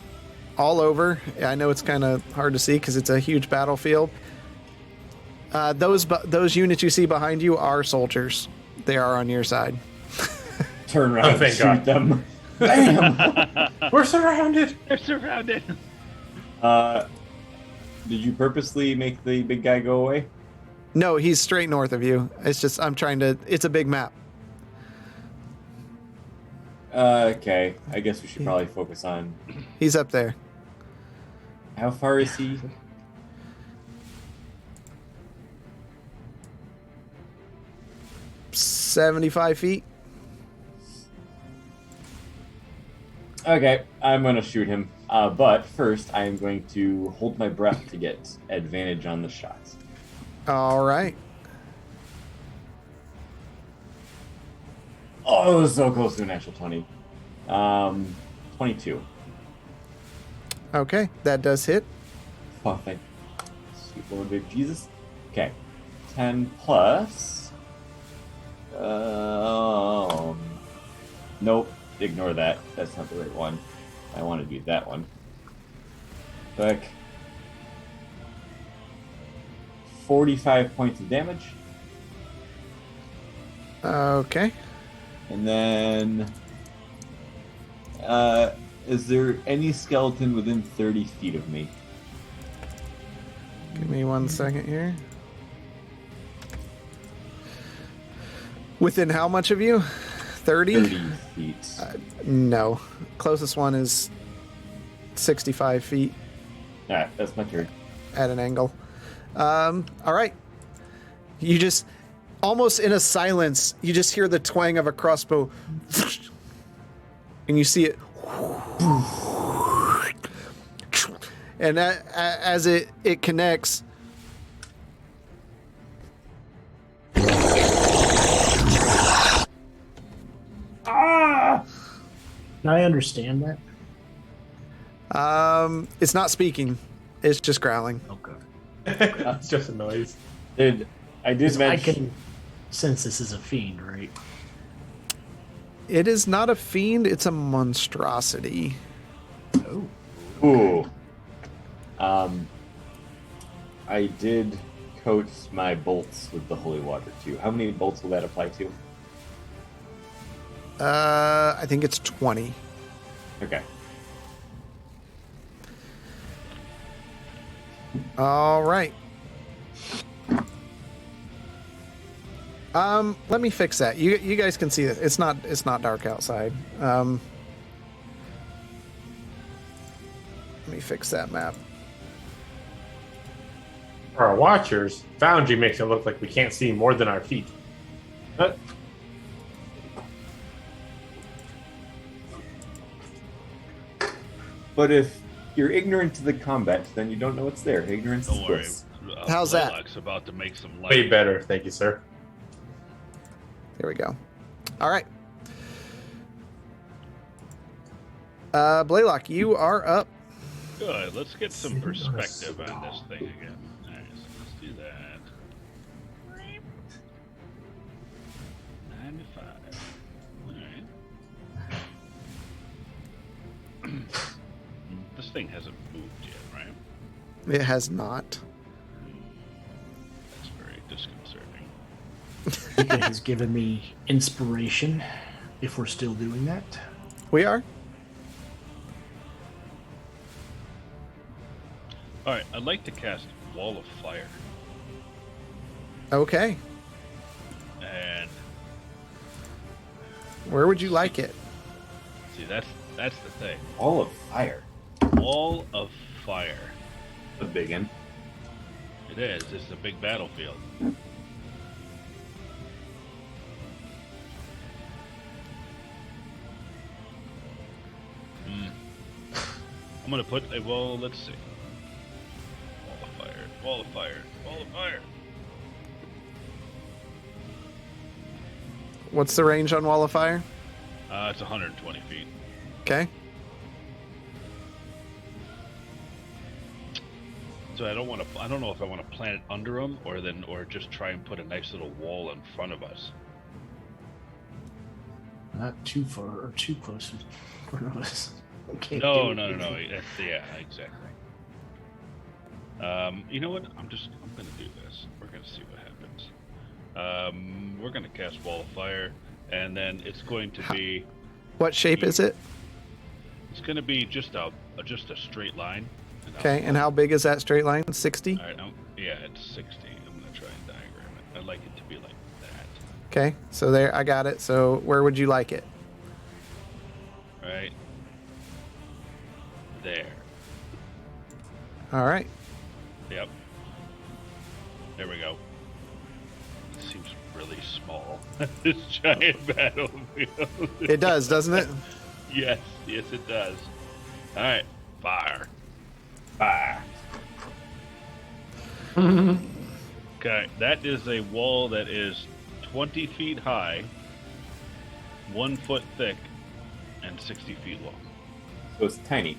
all over. I know it's kind of hard to see because it's a huge battlefield. Those units you see behind you are soldiers. They are on your side. Turn around and shoot them. Bam! We're surrounded. They're surrounded. Did you purposely make the big guy go away? No, he's straight north of you. It's just it's a big map. Okay. I guess we should probably focus on... He's up there. How far is he? $75 feet. Okay, I'm gonna shoot him. But first, I am going to hold my breath to get advantage on the shots. All right. Oh, it was so close to a natural 20. 22. Okay, that does hit. Oh, thank sweet Lord big Jesus. Okay, 10 plus. Nope. Ignore that. That's not the right one. I want to do that one. Back. 45 points of damage. Okay. And then... is there any skeleton within 30 feet of me? Give me 1 second here. Within how much of you? 30? 30 feet. No. Closest one is 65 feet Alright, that's my turn. at an angle. All right. You just, almost in a silence, you just hear the twang of a crossbow. And you see it. And as it connects, Can I understand that? it's not speaking. It's just growling. Okay. It's just a noise. I did I mention... can sense this is a fiend, right? It is not a fiend. It's a monstrosity. Oh. Ooh. I did coat my bolts with the holy water too. How many bolts will that apply to? I think it's 20. Okay. All right. Let me fix that. You guys can see it. It's not dark outside. Let me fix that map. For our watchers, Foundry makes it look like we can't see more than our feet. But if you're ignorant to the combat, then you don't know what's there. Ignorance is Don't worry. bliss. How's that? Blaylock's about to make some light. Way better, thank you, sir. There we go. All right. Blaylock, you are up. Good. Let's get some perspective on this thing again. All right, so let's do that. 95. All right. This thing hasn't moved yet, right? It has not. That's very disconcerting. It has given me inspiration, if we're still doing that. We are. All right, I'd like to cast Wall of Fire, Okay. and Where would you like it? see that's the thing. All of fire. Wall of Fire. A big one. It is. It's a big battlefield. I'm gonna put a well. Let's see. Wall of Fire. Wall of Fire. Wall of Fire. What's the range on Wall of Fire? It's 120 feet. Okay. So I don't know if I want to plant it under them or just try and put a nice little wall in front of us. Not too far or too close in front of us. Okay. No. Yeah, exactly. You know what? I'm gonna do this. We're gonna see what happens. We're gonna cast Wall of Fire, and then it's going to be. What shape is it? It's gonna be just a straight line. Okay, and how big is that straight line? 60? All right, yeah, it's 60. I'm gonna try and diagram it. I'd like it to be like that. Okay, so there, I got it. So where would you like it? Right there. All right. Yep. There we go. It seems really small. This giant battlefield. It does, doesn't it? Yes, it does. All right, fire. Okay, that is a wall that is 20 feet high, 1 foot thick, and 60 feet long. So it's tiny.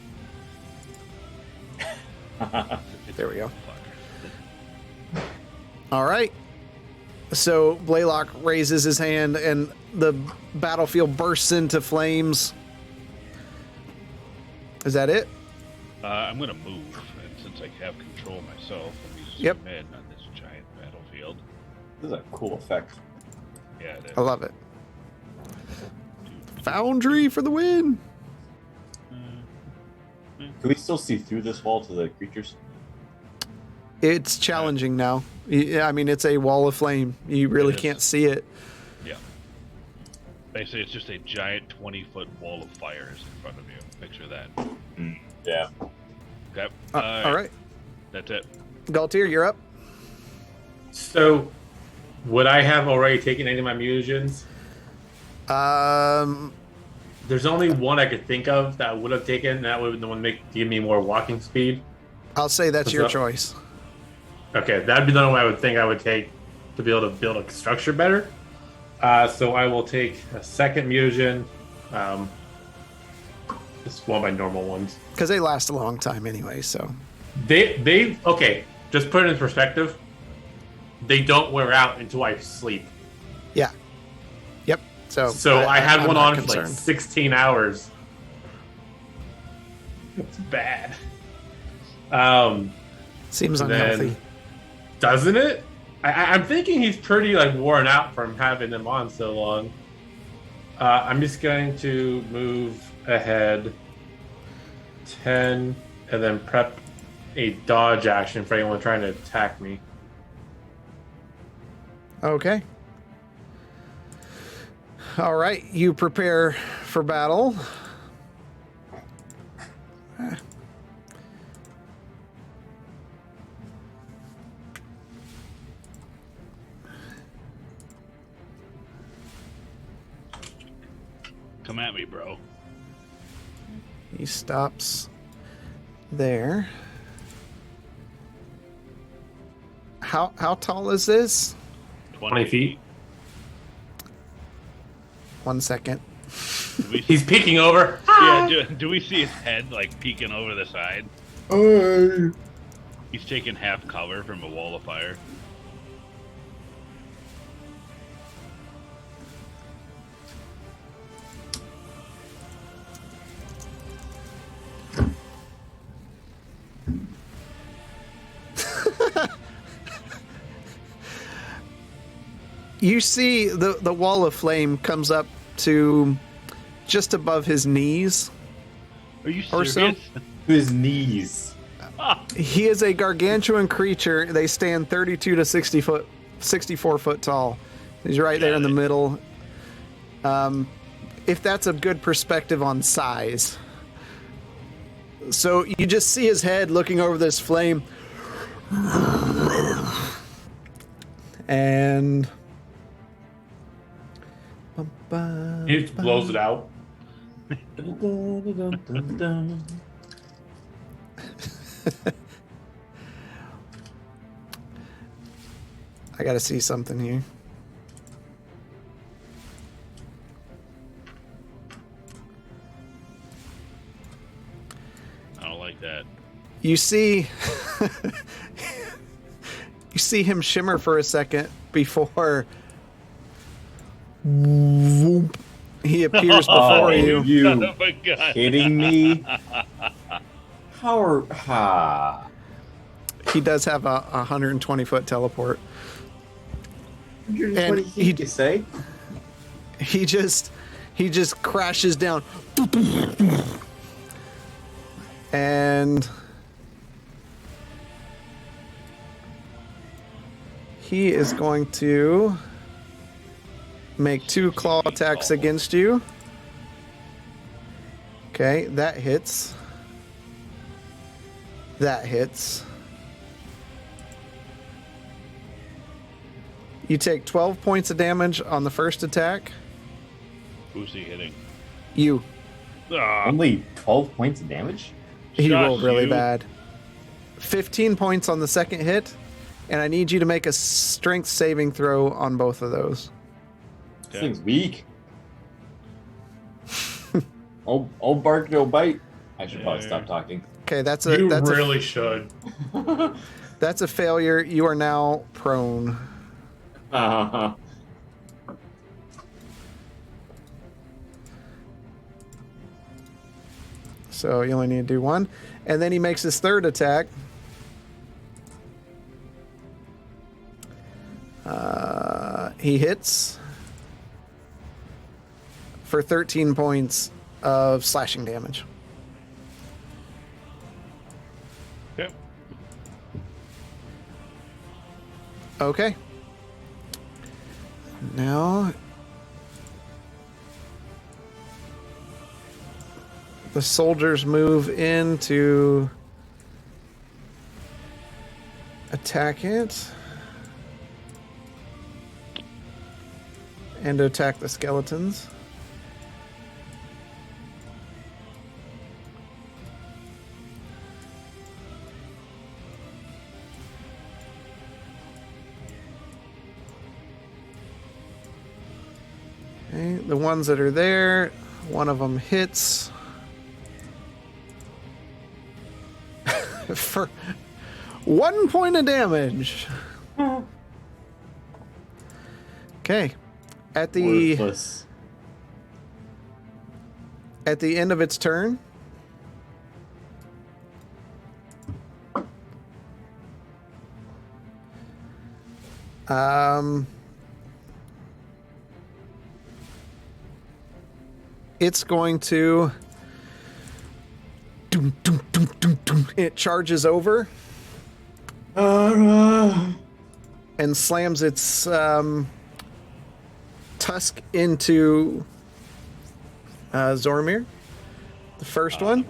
There we go. All right. So Blaylock raises his hand and the battlefield bursts into flames. Is that it? I'm going to move, and since I have control myself, let me zoom Yep. in on this giant battlefield. This is a cool effect. Yeah, it is. I love it. Foundry for the win. Can we still see through this wall to the creatures? It's challenging now. I mean, it's a wall of flame. You really can't see it. Yeah. Basically, it's just a giant 20-foot wall of fires in front of you. Picture that. Yeah. Okay. All right. That's it. Galtier, you're up. So, would I have already taken any of my mutagens? There's only one I could think of that I would have taken. And that would the one give me more walking speed. I'll say that's your choice. Okay, that'd be the one I would think I would take to be able to build a structure better. So I will take a second mutagen. Just one of my normal ones. Because they last a long time anyway, so. They okay. Just put it in perspective. They don't wear out until I sleep. Yeah. Yep. So I had I'm one not on for like concerned. 16 hours. It's bad. Seems unhealthy. Doesn't it? I'm thinking he's pretty like worn out from having them on so long. I'm just going to move ahead 10 and then prep a dodge action for anyone trying to attack me. Okay. All right. You prepare for battle. Come at me, bro. He stops there. How tall is this? 20 feet. 1 second. He's peeking over. Yeah, do we see his head like peeking over the side? He's taking half cover from a wall of fire. You see the wall of flame comes up to just above his knees. Are you Or serious? so? To his knees. He is a gargantuan creature. They stand 32 to 64 foot tall. He's right there in the middle. If that's a good perspective on size. So you just see his head looking over this flame. And He just blows it out. I gotta see something here. I don't like that. You see You see him shimmer for a second before whoop, he appears before you. You Son of a gun. kidding me? How are... Ha. He does have a 120-foot teleport. 120 he- feet, you say? He just crashes down. And he is going to make 2 claw attacks against you. Okay, that hits. That hits. You take 12 points of damage on the first attack. Who's he hitting? You. Ah, Only 12 points of damage? He Josh, rolled really you. bad. 15 points on the second hit, and I need you to make a strength saving throw on both of those. This Okay. thing's weak. Old bark, no bite. I should probably stop talking. Okay, that's You a really should. that's a failure. You are now prone. Uh-huh. So you only need to do 1. And then he makes his third attack. He hits for 13 points of slashing damage. okay. Okay. Now the soldiers move in to attack it and to attack the skeletons. Okay, the ones that are there, one of them hits for 1 point of damage. Okay. At the Worthless. end of its turn, it's going to it charges over and slams its tusk into Zoramir. The first one.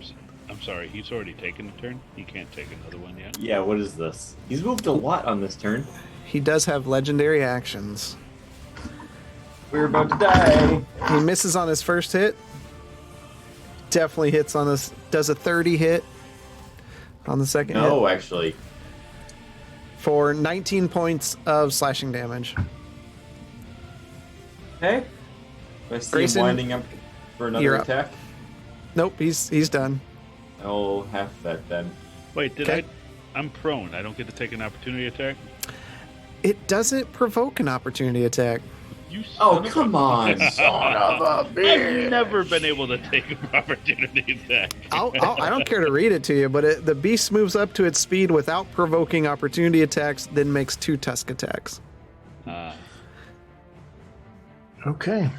I'm sorry, he's already taken a turn. He can't take another one yet. Yeah, what is this? He's moved a lot on this turn. He does have legendary actions. We're about to die. He misses on his first hit. Definitely hits on this. Does a 30 hit on the second hit. No, actually. For 19 points of slashing damage. Okay. I see Grayson, him winding up for another you're up. attack. Nope, he's done. Oh, half that then. Wait, did Okay. I'm prone. I don't get to take an opportunity attack? It doesn't provoke an opportunity attack. You son Oh, of a- come on, son of a bitch. I've never been able to take an opportunity attack. I don't care to read it to you, but the beast moves up to its speed without provoking opportunity attacks, then makes 2 tusk attacks. Okay.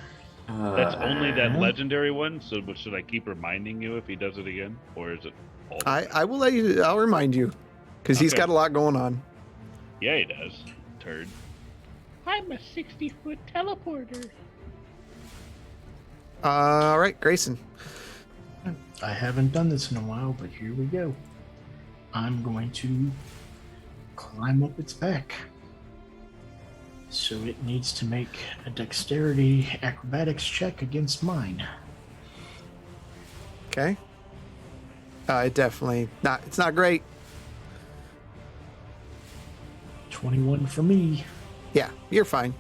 That's only that legendary one, so should I keep reminding you if he does it again? Or is it all I will let you. I'll remind you, because he's Okay. got a lot going on. Yeah, he does. Turd. I'm a 60-foot teleporter. All right, Grayson. I haven't done this in a while, but here we go. I'm going to climb up its back. So it needs to make a dexterity acrobatics check against mine. Okay. It definitely not. It's not great. 21 for me. Yeah, you're fine.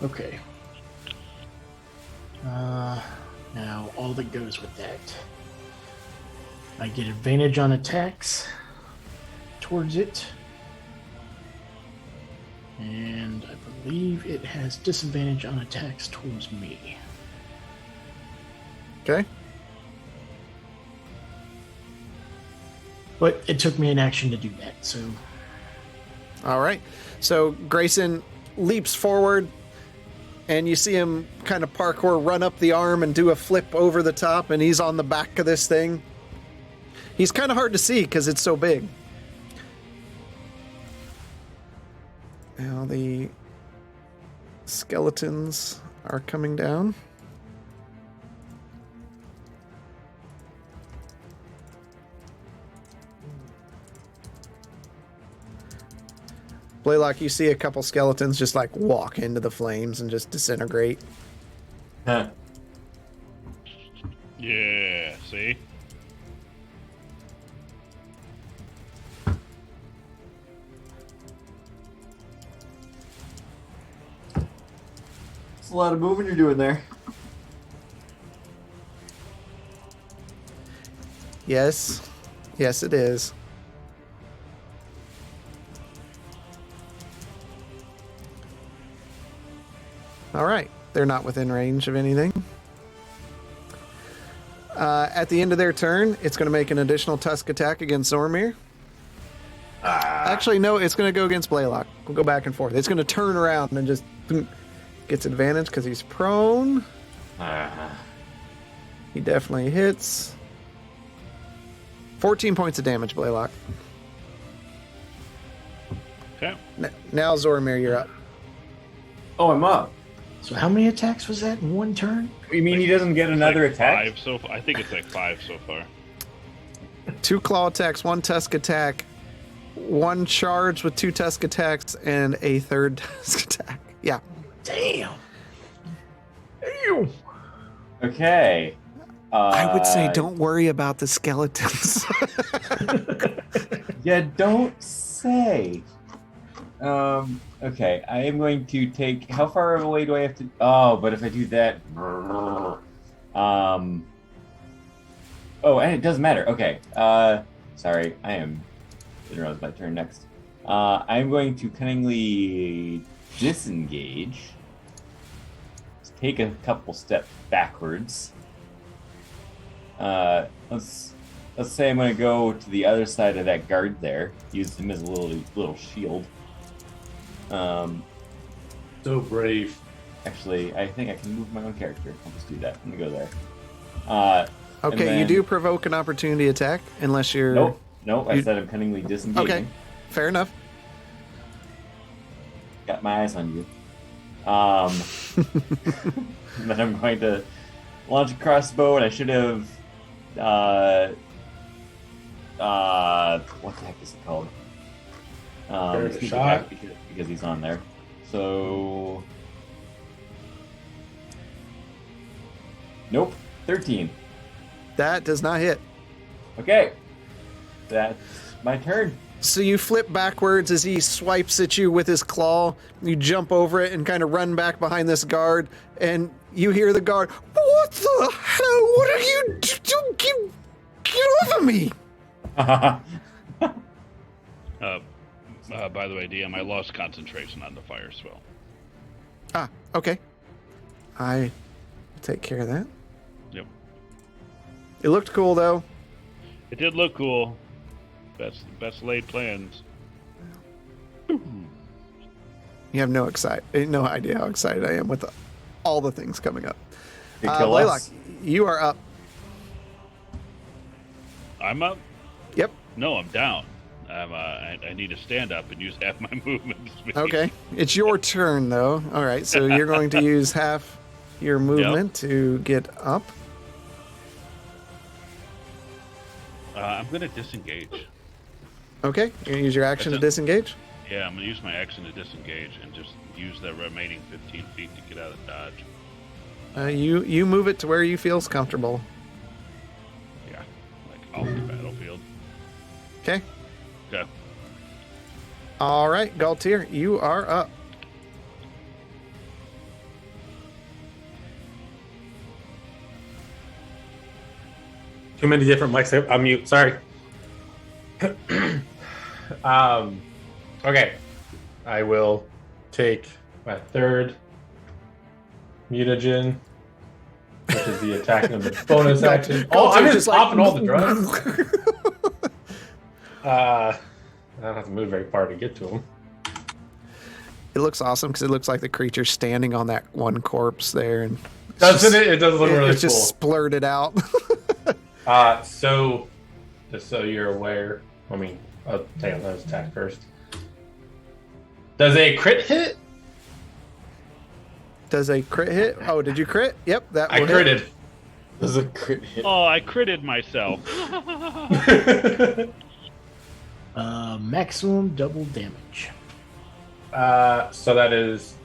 Okay. Now, all that goes with that. I get advantage on attacks towards it. And I believe it has disadvantage on attacks towards me. Okay. But it took me an action to do that, so... All right. So Grayson leaps forward, and you see him kind of parkour, run up the arm, and do a flip over the top, and he's on the back of this thing. He's kind of hard to see because it's so big. Now the skeletons are coming down. Blaylock, you see a couple skeletons just like walk into the flames and just disintegrate. Huh. Yeah, see? It's a lot of moving you're doing there. Yes. Yes, it is. All right. They're not within range of anything. At the end of their turn, it's going to make an additional tusk attack against Zoramir. Actually, no, it's going to go against Blaylock. We'll go back and forth. It's going to turn around and just gets advantage because he's prone. He definitely hits. 14 points of damage, Blaylock. Okay. Now, Zoramir, you're up. Oh, I'm up. So how many attacks was that in one turn? You mean he doesn't get another Like attack? 5 so far. I think it's like 5 so far. 2 claw attacks, 1 tusk attack, 1 charge with 2 tusk attacks, and a 3rd tusk attack. Yeah. Damn. Okay. I would say don't worry about the skeletons. Yeah, don't say. Okay, I am going to take... How far away do I have to... Oh, but if I do that... Oh, and it doesn't matter. Okay. Sorry, I am... I didn't realize my turn next. I'm going to cunningly disengage. Just take a couple steps backwards. Let's say I'm going to go to the other side of that guard there. Use him as a little shield. So brave. Actually, I think I can move my own character. I'll just do that. Let me go there. Okay, then- you do provoke an opportunity attack, unless you're... Nope. I You- said I'm cunningly disengaging. Okay, fair enough. Got my eyes on you. And then I'm going to launch a crossbow, and I should have... what the heck is it called? There's a sneak shot. attack because he's on there. So... Nope. 13. That does not hit. Okay. That's my turn. So you flip backwards as he swipes at you with his claw. You jump over it and kind of run back behind this guard, and you hear the guard, "What the hell? What are you doing? Get off of me!" By the way, DM, I lost concentration on the fire spell. Ah, okay. I take care of that. Yep. It looked cool, though. It did look cool. Best laid plans. You have no idea how excited I am with all the things coming up. You kill Blaylock, us. you are up. I'm up? Yep. No, I'm down. I need to stand up and use half my movement speed. Okay. It's your turn, though. All right. So you're going to use half your movement to get up. I'm going to disengage. Okay. You're going to use your action to That's disengage? Yeah, I'm going to use my action to disengage and just use the remaining 15 feet to get out of dodge. You move it to where you feels comfortable. Yeah, like off the battlefield. Okay. Okay. All right, Galtier, you are up. Too many different mics. I'm mute. Sorry. Okay. I will take my third mutagen, which is the attacking of the bonus action. Oh, I'm just popping all the drugs. I don't have to move very far to get to him. It looks awesome because it looks like the creature's standing on that one corpse there, and Doesn't it? It does look really it's cool. just splurted out. So just so you're aware, I mean, I'll take another attack first. Does a crit hit? Does a crit hit? Oh, did you crit? Yep, that I will hit. critted. Does a crit hit? Oh, I critted myself. Maximum double damage. So that is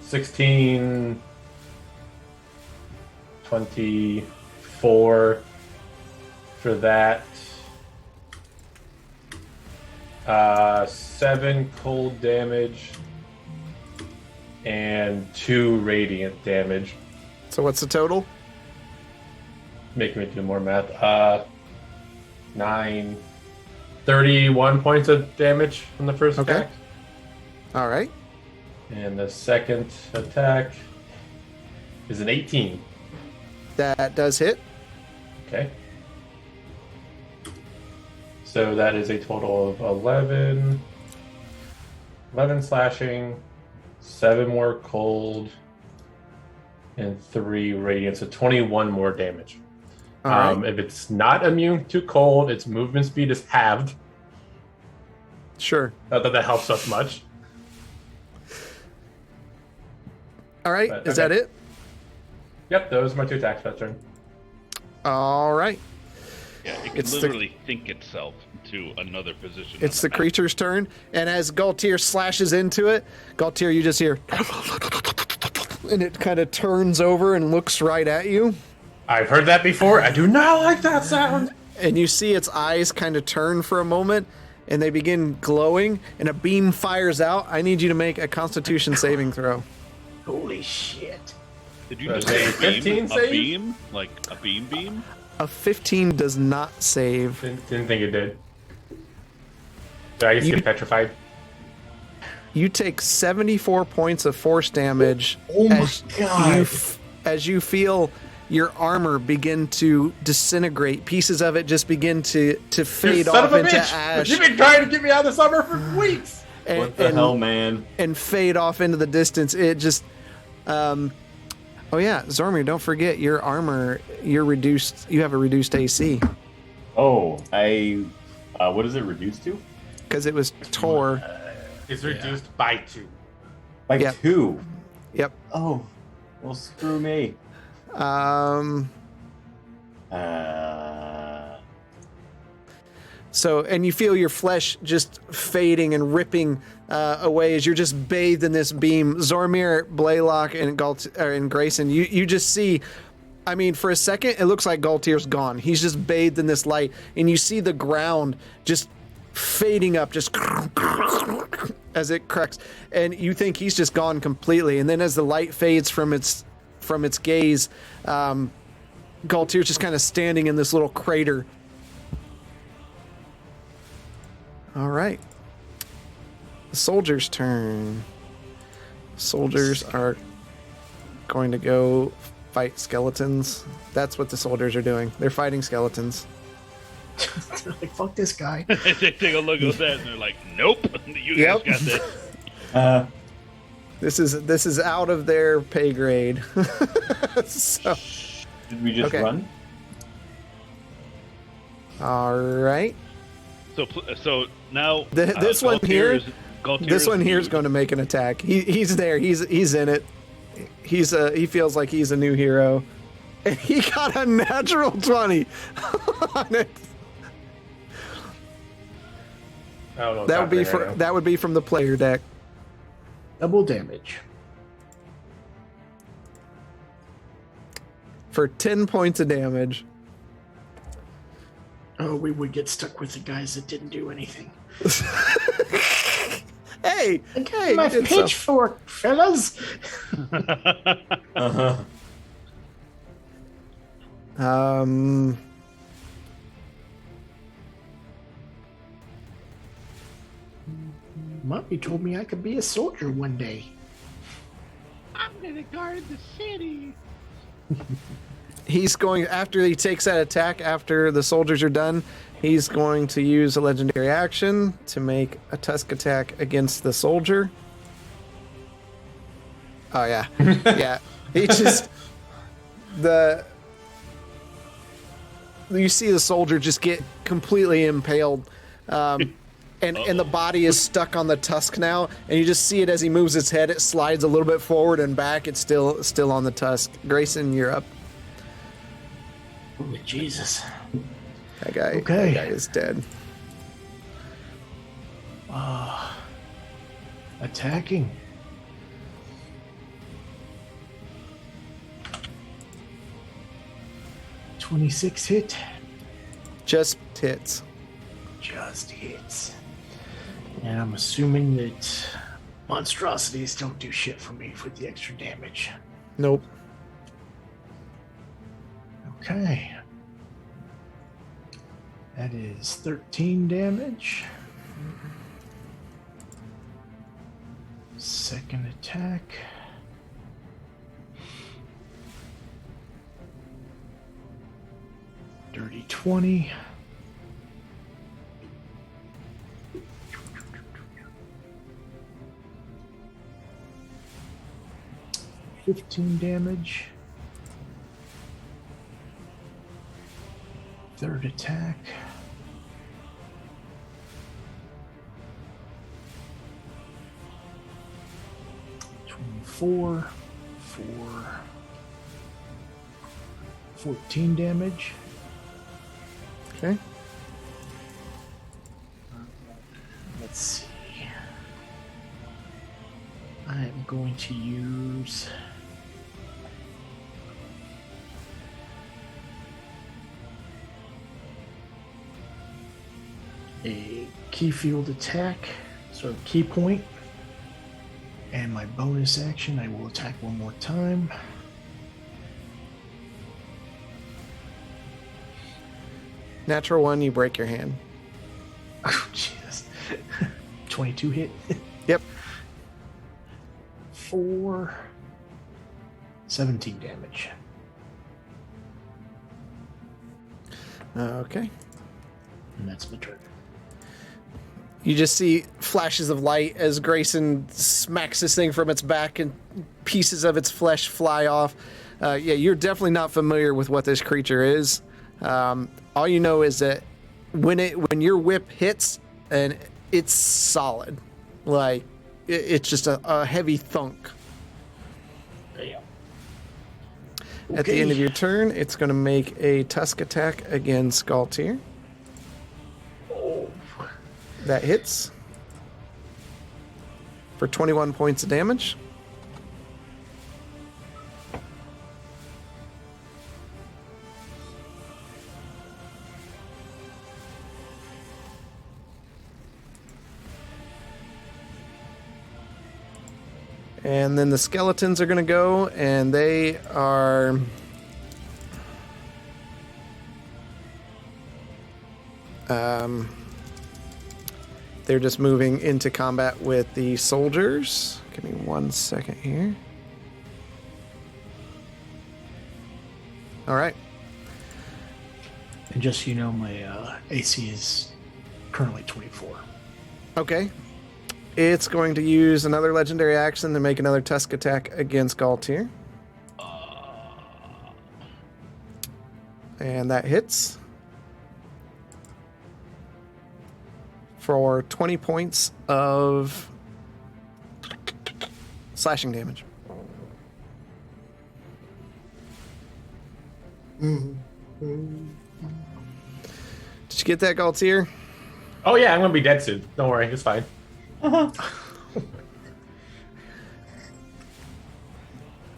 16, 24 for that. 7 cold damage and 2 radiant damage. So what's the total? Make me do more math. 31 points of damage from the first Okay. attack. All right. And the second attack is an 18. That does hit. Okay. So that is a total of 11 slashing, 7 more cold, and 3 radiant. So 21 more damage. All right. If it's not immune to cold, its movement speed is halved. Sure. Not that that helps us much. All right. But, Is okay. that it? Yep, those are my 2 attacks that turn. All right. Yeah, it can It's the- literally think itself to another position. It's on the map. creature's turn, and as Galtier slashes into it, Galtier, you just hear, and it kind of turns over and looks right at you, I've heard that before. I do not like that sound. and you see its eyes kind of turn for a moment, and they begin glowing, and a beam fires out. I need you to make a Constitution saving throw. Holy shit. Did you Was just say it 15 a save? beam? Like a beam? A 15 does not save. Didn't think it did. Did I just You- get petrified? You take 74 points of force damage. Oh my God. As you feel your armor begin to disintegrate. Pieces of it just begin to fade Son off of a into bitch! ash. You've been trying to get me out of the summer for weeks. What the hell, man? And fade off into the distance. It just, oh yeah, Zoramir, don't forget your armor. You're reduced. You have a reduced AC Oh, what is it reduced to? because it was Tor. It's reduced by 2. By Yep. 2. Yep. Oh, well, screw me. So, and you feel your flesh just fading and ripping away as you're just bathed in this beam. Zoramir, Blaylock, and Grayson, you just see. I mean, for a second, it looks like Galtier's gone. He's just bathed in this light, and you see the ground just fading up, just as it cracks, and you think he's just gone completely. And then as the light fades from its gaze, Galtier's just kind of standing in this little crater. All right. The soldiers' turn. Soldiers are going to go fight skeletons. That's what the soldiers are doing. They're fighting skeletons. Like, fuck this guy. They take a look at that and they're like, "Nope, you Yep. guys got this." This is out of their pay grade. So, Did we just Okay. run? all right. So now This one Galtier here- is- Galtier This one here is nude. going to make an attack. He's there. He's in it. He feels like he's a new hero. And he got a natural 20 on it. I don't know what's That would be happening right now. that would be from the player deck. Double damage. For 10 points of damage. Oh, we would get stuck with the guys that didn't do anything. Hey, hey, My you did so- pitchfork, fellas. Uh-huh. Mommy told me I could be a soldier one day. I'm gonna guard the city. He's going, after he takes that attack, after the soldiers are done, he's going to use a legendary action to make a tusk attack against the soldier. Oh, yeah. Yeah. He just... You see the soldier just get completely impaled. And the body is stuck on the tusk now, and you just see it as he moves its head. It slides a little bit forward and back. It's still on the tusk. Grayson, you're up. Oh, Jesus. That guy is dead. Attacking. .26 hit. Just hits. Just hits. And I'm assuming that monstrosities don't do shit for me with the extra damage. Nope. Okay. That is 13 damage. Second attack. Dirty 20. $15 damage. Third attack. $24 for 14 damage. Okay. Let's see. I am going to use a key field attack, so key point, and my bonus action, I will attack one more time. Natural one, you break your hand. Oh, Jesus. 22 hit. Yep. 4, 17 damage. Okay. And that's my turn. You just see flashes of light as Grayson smacks this thing from its back and pieces of its flesh fly off. Yeah, you're definitely not familiar with what this creature is. All you know is that when your whip hits, and it's solid, like it's just a heavy thunk. Yeah. At the end of your turn, it's going to make a tusk attack against Galtier. Oh. That hits for 21 points of damage. And then the skeletons are going to go, and they are... they're just moving into combat with the soldiers. Give me 1 second here. All right. And just so you know, my AC is currently 24. Okay. It's going to use another legendary action to make another tusk attack against Galtier. And that hits for 20 points of slashing damage. Did you get that, Galtier? Oh yeah, I'm gonna be dead soon. Don't worry, it's fine.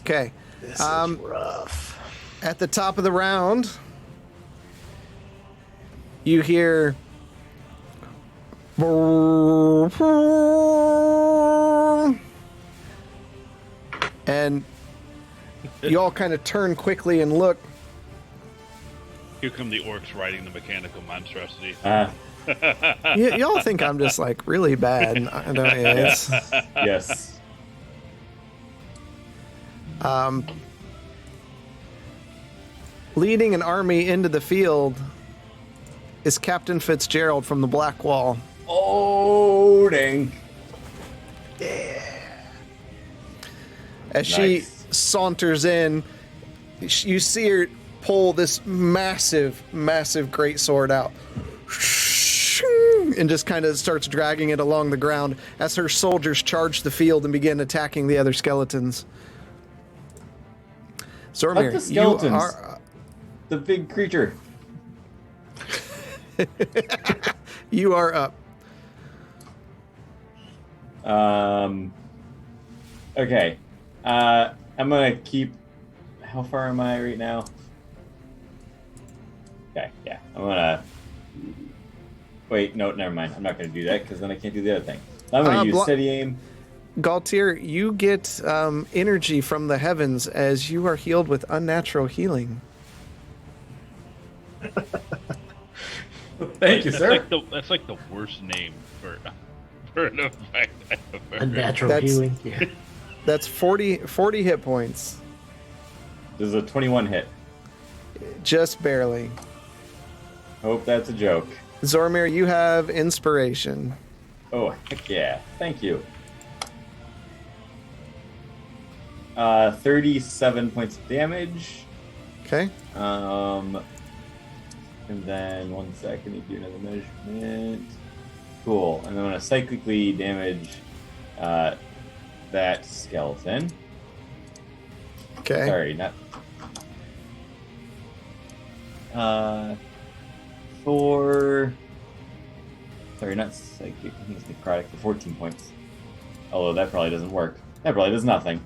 Okay. This is rough. At the top of the round, you hear... And you all kind of turn quickly and look. Here come the orcs riding the mechanical monstrosity. Y'all think I'm just like really bad, don't you? It's, Yes. leading an army into the field is Captain Fitzgerald from the Black Wall. Oh, dang. As she Nice. saunters in, you see her pull this massive, massive greatsword out. And just kind of starts dragging it along the ground as her soldiers charge the field and begin attacking the other skeletons. Zoramir, Fuck the skeletons. you are... The big creature. You are up. Okay. I'm gonna keep. How far am I right now? Okay, yeah. I'm gonna. Wait, no, never mind. I'm not gonna do that because then I can't do the other thing. I'm gonna use steady aim. Galtier, you get energy from the heavens as you are healed with unnatural healing. Thank you, sir. That's like the worst name for an effect I've ever A heard. natural healing. Yeah. That's 40 hit points. This is a 21 hit. Just barely. Hope that's a joke. Zoramir, you have inspiration. Oh, heck yeah. Thank you. 37 points of damage. Okay. And then, one sec, I need to do another measurement. Cool. And then I'm going to psychically damage that skeleton. Okay. Sorry, not... Sorry, not psychic. I think it's necrotic for 14 points. Although that probably doesn't work. That probably does nothing.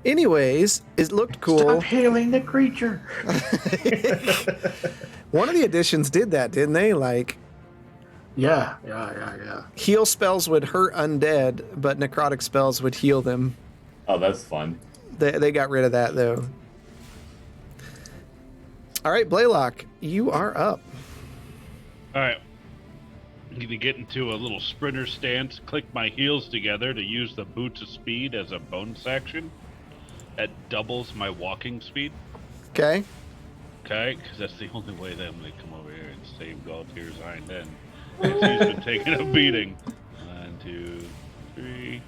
Anyways, it looked cool. Stop healing the creature. One of the editions did that, didn't they? Like, Yeah. heal spells would hurt undead, but necrotic spells would heal them. Oh, that's fun. They got rid of that, though. All right, Blaylock, you are up. All right. I'm going to get into a little sprinter stance, click my heels together to use the boots of speed as a bonus action. That doubles my walking speed. Okay. Okay, because that's the only way that I'm going to come over here and save Galtier's hind end. Because he's been taking a beating. 1, 2, 3.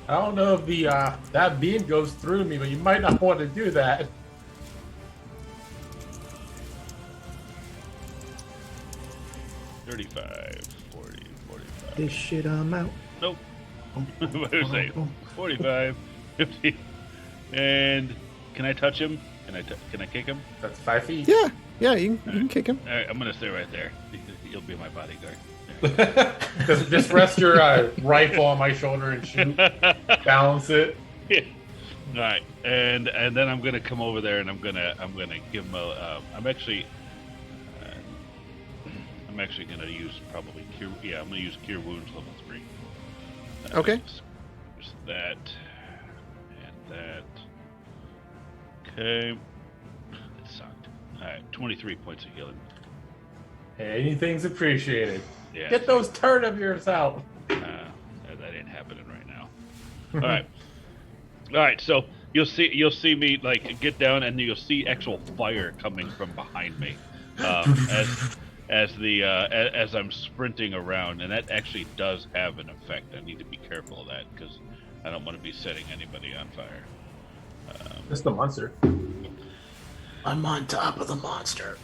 I don't know if the that beam goes through me, but you might not want to do that. $35, 40, 45. This shit, I'm out. Nope. What did I say? 45, 50. And can I touch him? Can I kick him? That's 5 feet. Yeah, you can kick him. All right, I'm going to stay right there. He'll be my bodyguard. just rest your rifle on my shoulder and shoot. Balance it. Yeah. All right, and then I'm gonna come over there and I'm gonna give him a. I'm actually gonna use probably cure. Yeah, I'm gonna use cure wounds level 3. Okay. Just that and that. Okay. It sucked. All right, 23 points of healing. Anything's appreciated. Yeah. Get those turd of yours out. That ain't happening right now. All right. So you'll see me like get down, and you'll see actual fire coming from behind me as I'm sprinting around, and that actually does have an effect. I need to be careful of that because I don't want to be setting anybody on fire. It's the monster. I'm on top of the monster.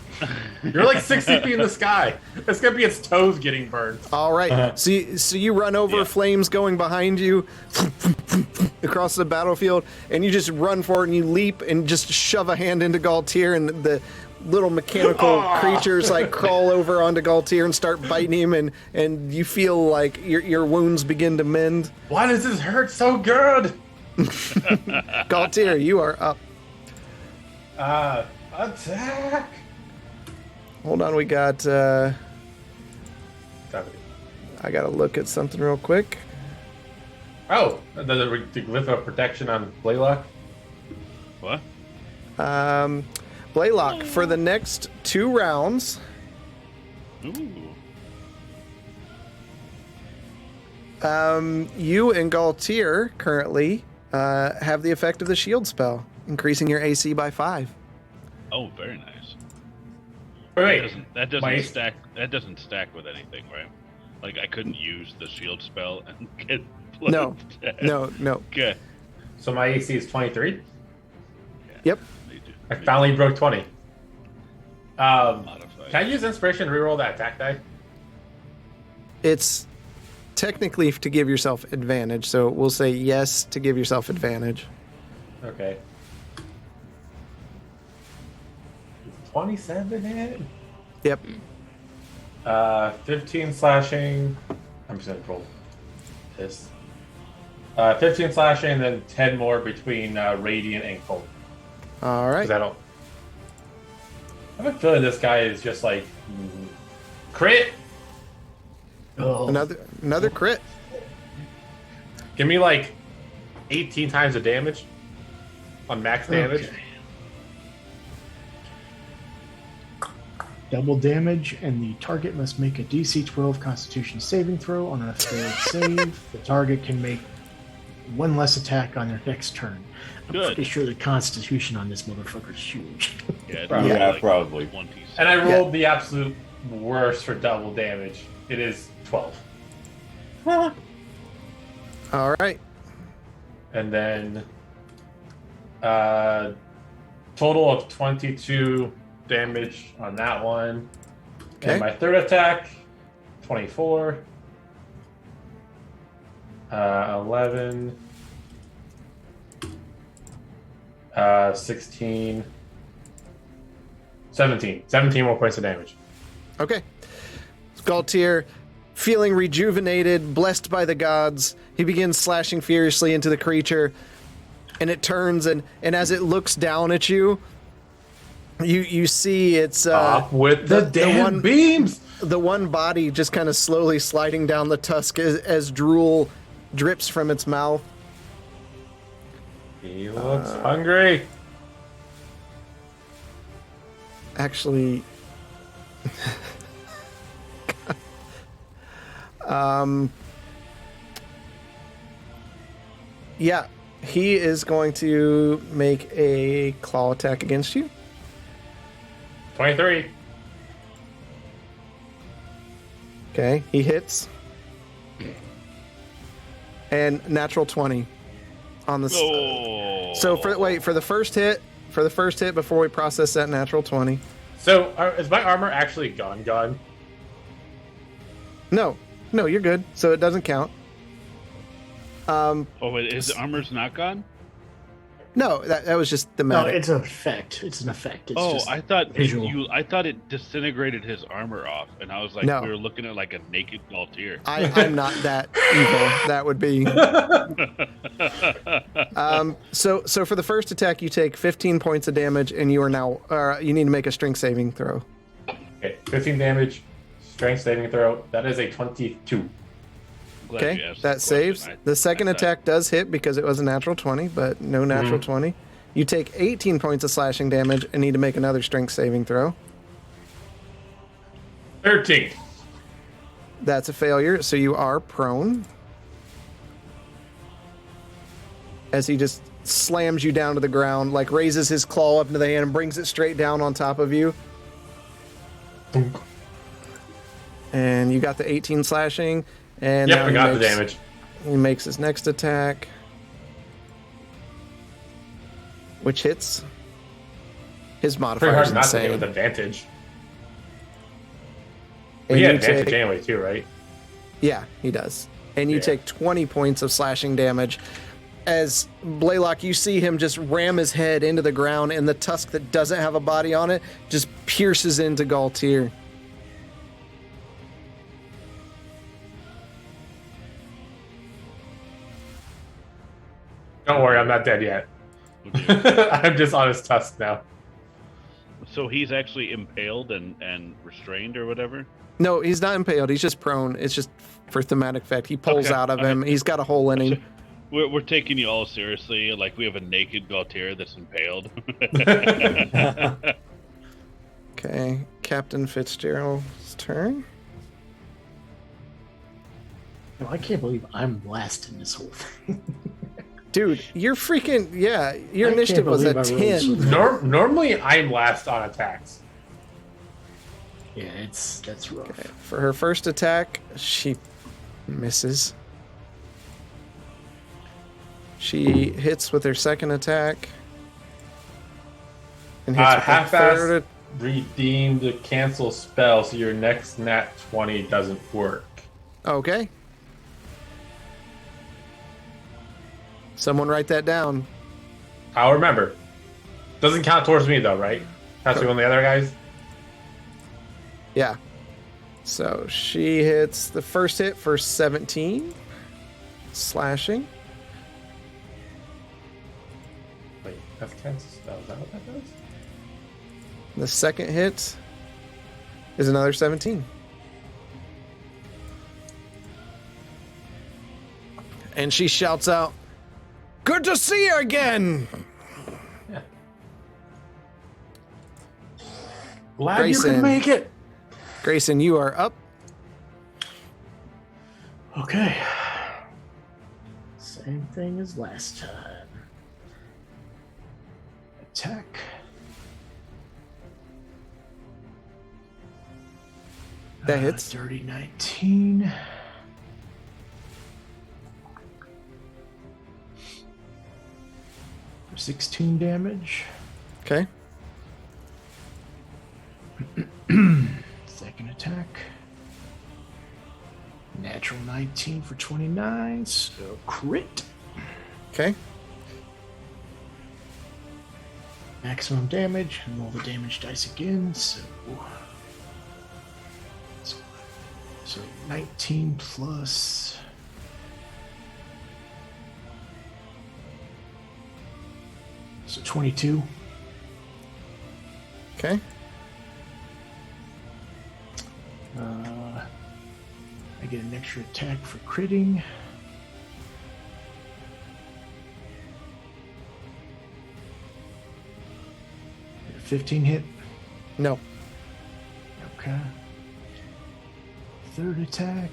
You're like 60 feet in the sky. It's gonna be its toes getting burned. All right. So you run over, flames going behind you across the battlefield, and you just run forward and you leap and just shove a hand into Galtier, and the little mechanical creatures like crawl over onto Galtier and start biting him, and you feel like your wounds begin to mend. Why does this hurt so good? Galtier, you are up. Attack! Hold on, we got. I gotta look at something real quick. Oh, the glyph of protection on Blaylock. What? Blaylock, for the next 2 rounds, Ooh. You and Galtier currently have the effect of the shield spell, increasing your AC by 5. Oh, very nice. Wait, That doesn't my- stack. That doesn't stack with anything, right? Like I couldn't use the shield spell and get No, dead. no. Okay. So my AC is 23. Yep. Me too. I finally broke 20. Modified. Can I use inspiration to reroll that attack die? It's technically to give yourself advantage, so we'll say yes to give yourself advantage. Okay. 27 hit? Yep. 15 slashing. I'm just gonna roll this. 15 slashing, and then 10 more between radiant and cold. All right. 'Cause I don't. I have a feeling this guy is just like crit. Oh, Another crit. Give me like 18 times the damage on max damage. okay. Double damage, and the target must make a DC 12 Constitution saving throw. On a failed save, the target can make one less attack on their next turn. I'm Good. pretty sure the Constitution on this motherfucker is huge. Yeah, it's Probably. Yeah, probably. 26. And I rolled the absolute worst for double damage. It is 12. All right. And then total of 22 damage on that one. Okay. And my third attack, 24. 11. 16. 17. 17 more points of damage. Okay. Galtier, feeling rejuvenated, blessed by the gods, he begins slashing furiously into the creature, and it turns, and as it looks down at you, you see it's Up with the damn one beams! the one body just kind of slowly sliding down the tusk as drool drips from its mouth. He looks hungry. Actually, yeah, he is going to make a claw attack against you. 23. Okay, he hits. And natural 20 on the Oh. So for the first hit, before we process that natural 20. So, is my armor actually gone? No, you're good. So it doesn't count. Oh, wait, his armor's not gone? No, that was just the No, magic. it's an effect. It's an effect. It's Oh, just I thought visual. I thought it disintegrated his armor off, and I was like, No. we were looking at like a naked Galtier. I'm not that evil. That would be. So for the first attack, you take 15 points of damage, and you are now. You need to make a strength saving throw. Okay, 15 damage, strength saving throw. That is a 22. Glad you Okay, asked that the saves. question. The second I thought- attack does hit because it was a natural 20, but no natural 20. You take 18 points of slashing damage and need to make another strength saving throw. 13. That's a failure, so you are prone. As he just slams you down to the ground, like raises his claw up into the hand and brings it straight down on top of you. And you got the 18 slashing. And Yep, now I got the damage. He makes his next attack, which hits. His Pretty modifier hard is not to hit insane. with advantage. And But he had you advantage take- anyway, too, right? Yeah, he does. And you Yeah. take 20 points of slashing damage. As Blaylock, you see him just ram his head into the ground, and the tusk that doesn't have a body on it just pierces into Galtier. Don't worry, I'm not dead yet. I'm just on his tusk now. So he's actually impaled and restrained or whatever? No, he's not impaled. He's just prone. It's just for thematic effect. He pulls Okay, out of all him. He's got a hole in him. We're taking you all seriously. Like we have a naked Galtier that's impaled. Okay, Captain Fitzgerald's turn. No, I can't believe I'm last in this whole thing. Dude, you're freaking, your I initiative can't was at believe I rolled 10. so- Normally, I'm last on attacks. Yeah, that's rough. Okay, for her first attack, she misses. She hits with her second attack. And hits with her Half-ass third. redeem the cancel spell so your next nat 20 doesn't work. Okay. Someone write that down. I'll remember. Doesn't count towards me though, right? Has to be one of the other guys. Yeah. So she hits the first hit for 17. Slashing. Wait, that's cancel spell. Is that what that does? The second hit is another 17. And she shouts out, "Good to see you again!" Yeah. Glad you Grayson. could make it. Grayson, you are up. Okay. Same thing as last time. Attack. That hits. Dirty 19. For 16 damage. Okay. Second attack. Natural 19 for 29, so crit. Okay. Maximum damage, and roll the damage dice again, so 19 plus... So 22. Okay. I get an extra attack for critting. Did a 15 hit. No. Okay. Third attack.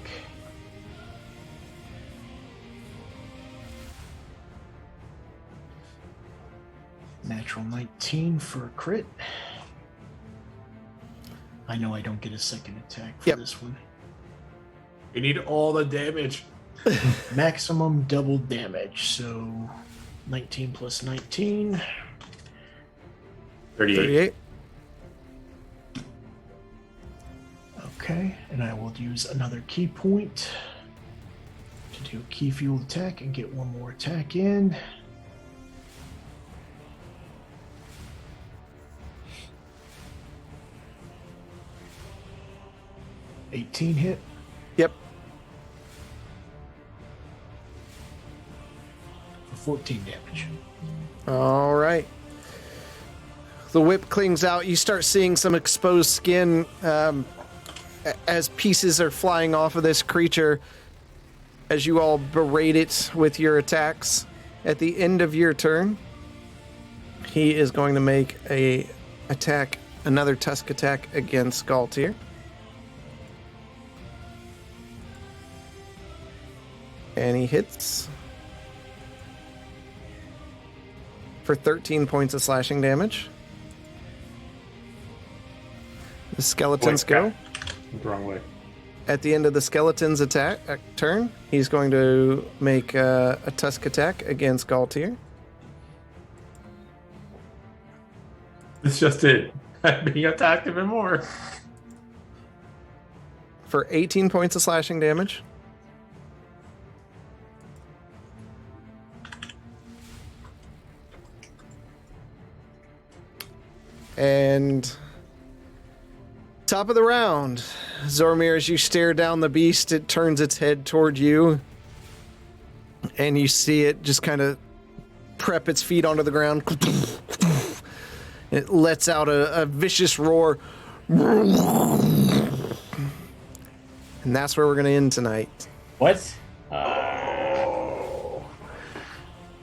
Natural 19 for a crit. I know I don't get a second attack for this one. You need all the damage. Maximum double damage, so 19 plus 19. 38. Okay, and I will use another key point to do a key fuel attack and get one more attack in. $18 hit. Yep. For 14 damage. All right. The whip clings out. You start seeing some exposed skin as pieces are flying off of this creature as you all berate it with your attacks. At the end of your turn, he is going to make another tusk attack against Galtier. And he hits for 13 points of slashing damage. The skeletons go. The wrong way. At the end of the skeleton's turn, he's going to make a tusk attack against Galtier. It's just it. Being attacked even more. For 18 points of slashing damage. And top of the round, Zoramir, as you stare down the beast, it turns its head toward you. And you see it just kind of prep its feet onto the ground. It lets out a vicious roar. And that's where we're going to end tonight. What?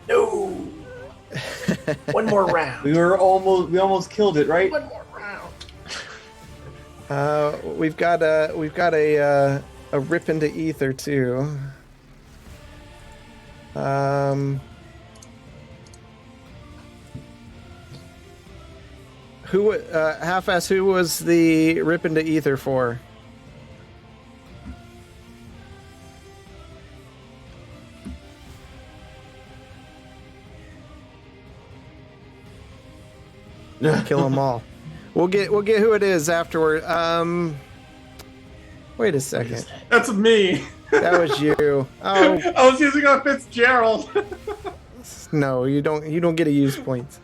No! One more round. We almost killed it, right? One more round. We've got a rip into ether too. Who half-ass? Who was the rip into ether for? Kill them all. We'll get who it is afterward. Wait a second. That's me. That was you. Oh, I was using a Fitzgerald. no, you don't get to use points.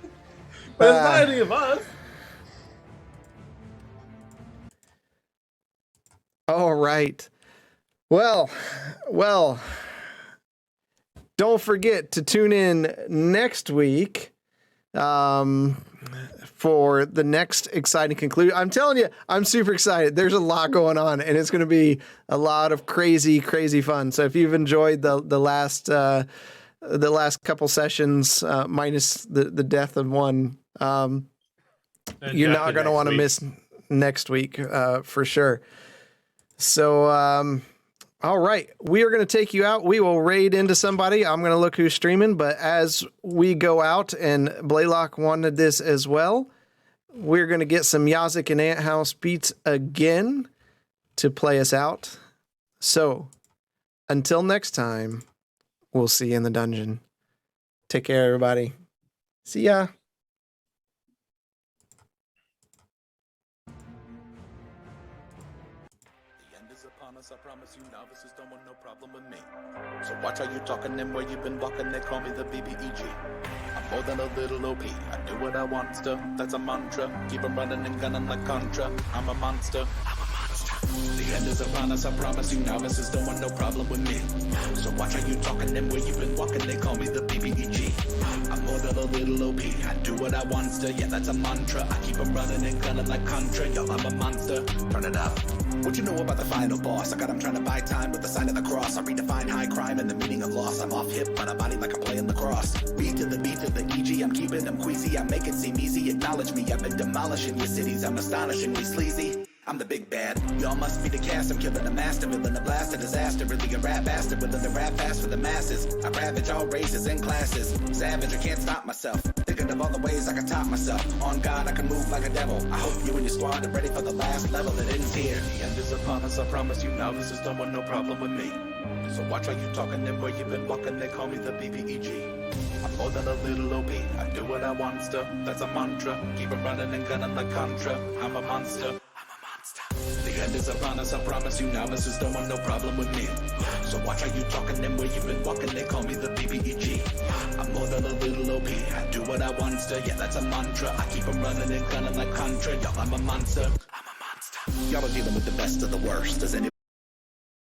But it's not any of us. All right. Well. Don't forget to tune in next week. For the next exciting conclusion. I'm telling you, I'm super excited. There's a lot going on, and it's going to be a lot of crazy fun. So if you've enjoyed the last couple sessions, minus the death of one, you're not going to want to miss next week for sure. So, all right, we are going to take you out. We will raid into somebody. I'm going to look who's streaming, but as we go out, and Blaylock wanted this as well, we're going to get some Yazik and Ant House beats again to play us out. So, until next time, we'll see you in the dungeon. Take care, everybody. See ya. I promise you novices don't want no problem with me. So watch how you talking and where you been walking, they call me the BBEG. I'm more than a little OP, I do what I want to, that's a mantra. Keep 'em running and gunning like Contra, I'm a monster. The end is upon us, I promise you novices don't want no problem with me. So watch how you talking and where you been walking, they call me the BBEG. I'm more than a little OP, I do what I want to, yeah that's a mantra. I keep 'em running and gunning like Contra, yo I'm a monster. Turn it up. What you know about the final boss? I got him trying to buy time with the sign of the cross. I redefine high crime and the meaning of loss. I'm off hip on a body like I'm playing lacrosse. Beat to the EG, I'm keeping them queasy. I make it seem easy, acknowledge me. I've been demolishing your cities, I'm astonishingly sleazy. I'm the big bad, y'all must be the cast. I'm killing a master, villain, a blast, a disaster. Really a rap bastard, willing to rap fast for the masses. I ravage all races and classes. Savage, I can't stop myself. Thinking of all the ways I can top myself. On God, I can move like a devil. I hope you and your squad are ready for the last level. It ends here. The end is upon us, I promise you novices don't want no problem with me. So watch how you talking and where you been walking, they call me the BBEG. I'm more than a little OP, I do what I want to, that's a mantra. Keep it running and gunning like Contra, I'm a monster. The end is upon us, I promise you novices don't want no problem with me. So watch how you talking and where you been walking, they call me the BBEG. I'm more than a little OP, I do what I want to, yeah that's a mantra. I keep 'em running and gunning like Contra, y'all I'm a monster. Y'all are dealing with the best of the worst, does any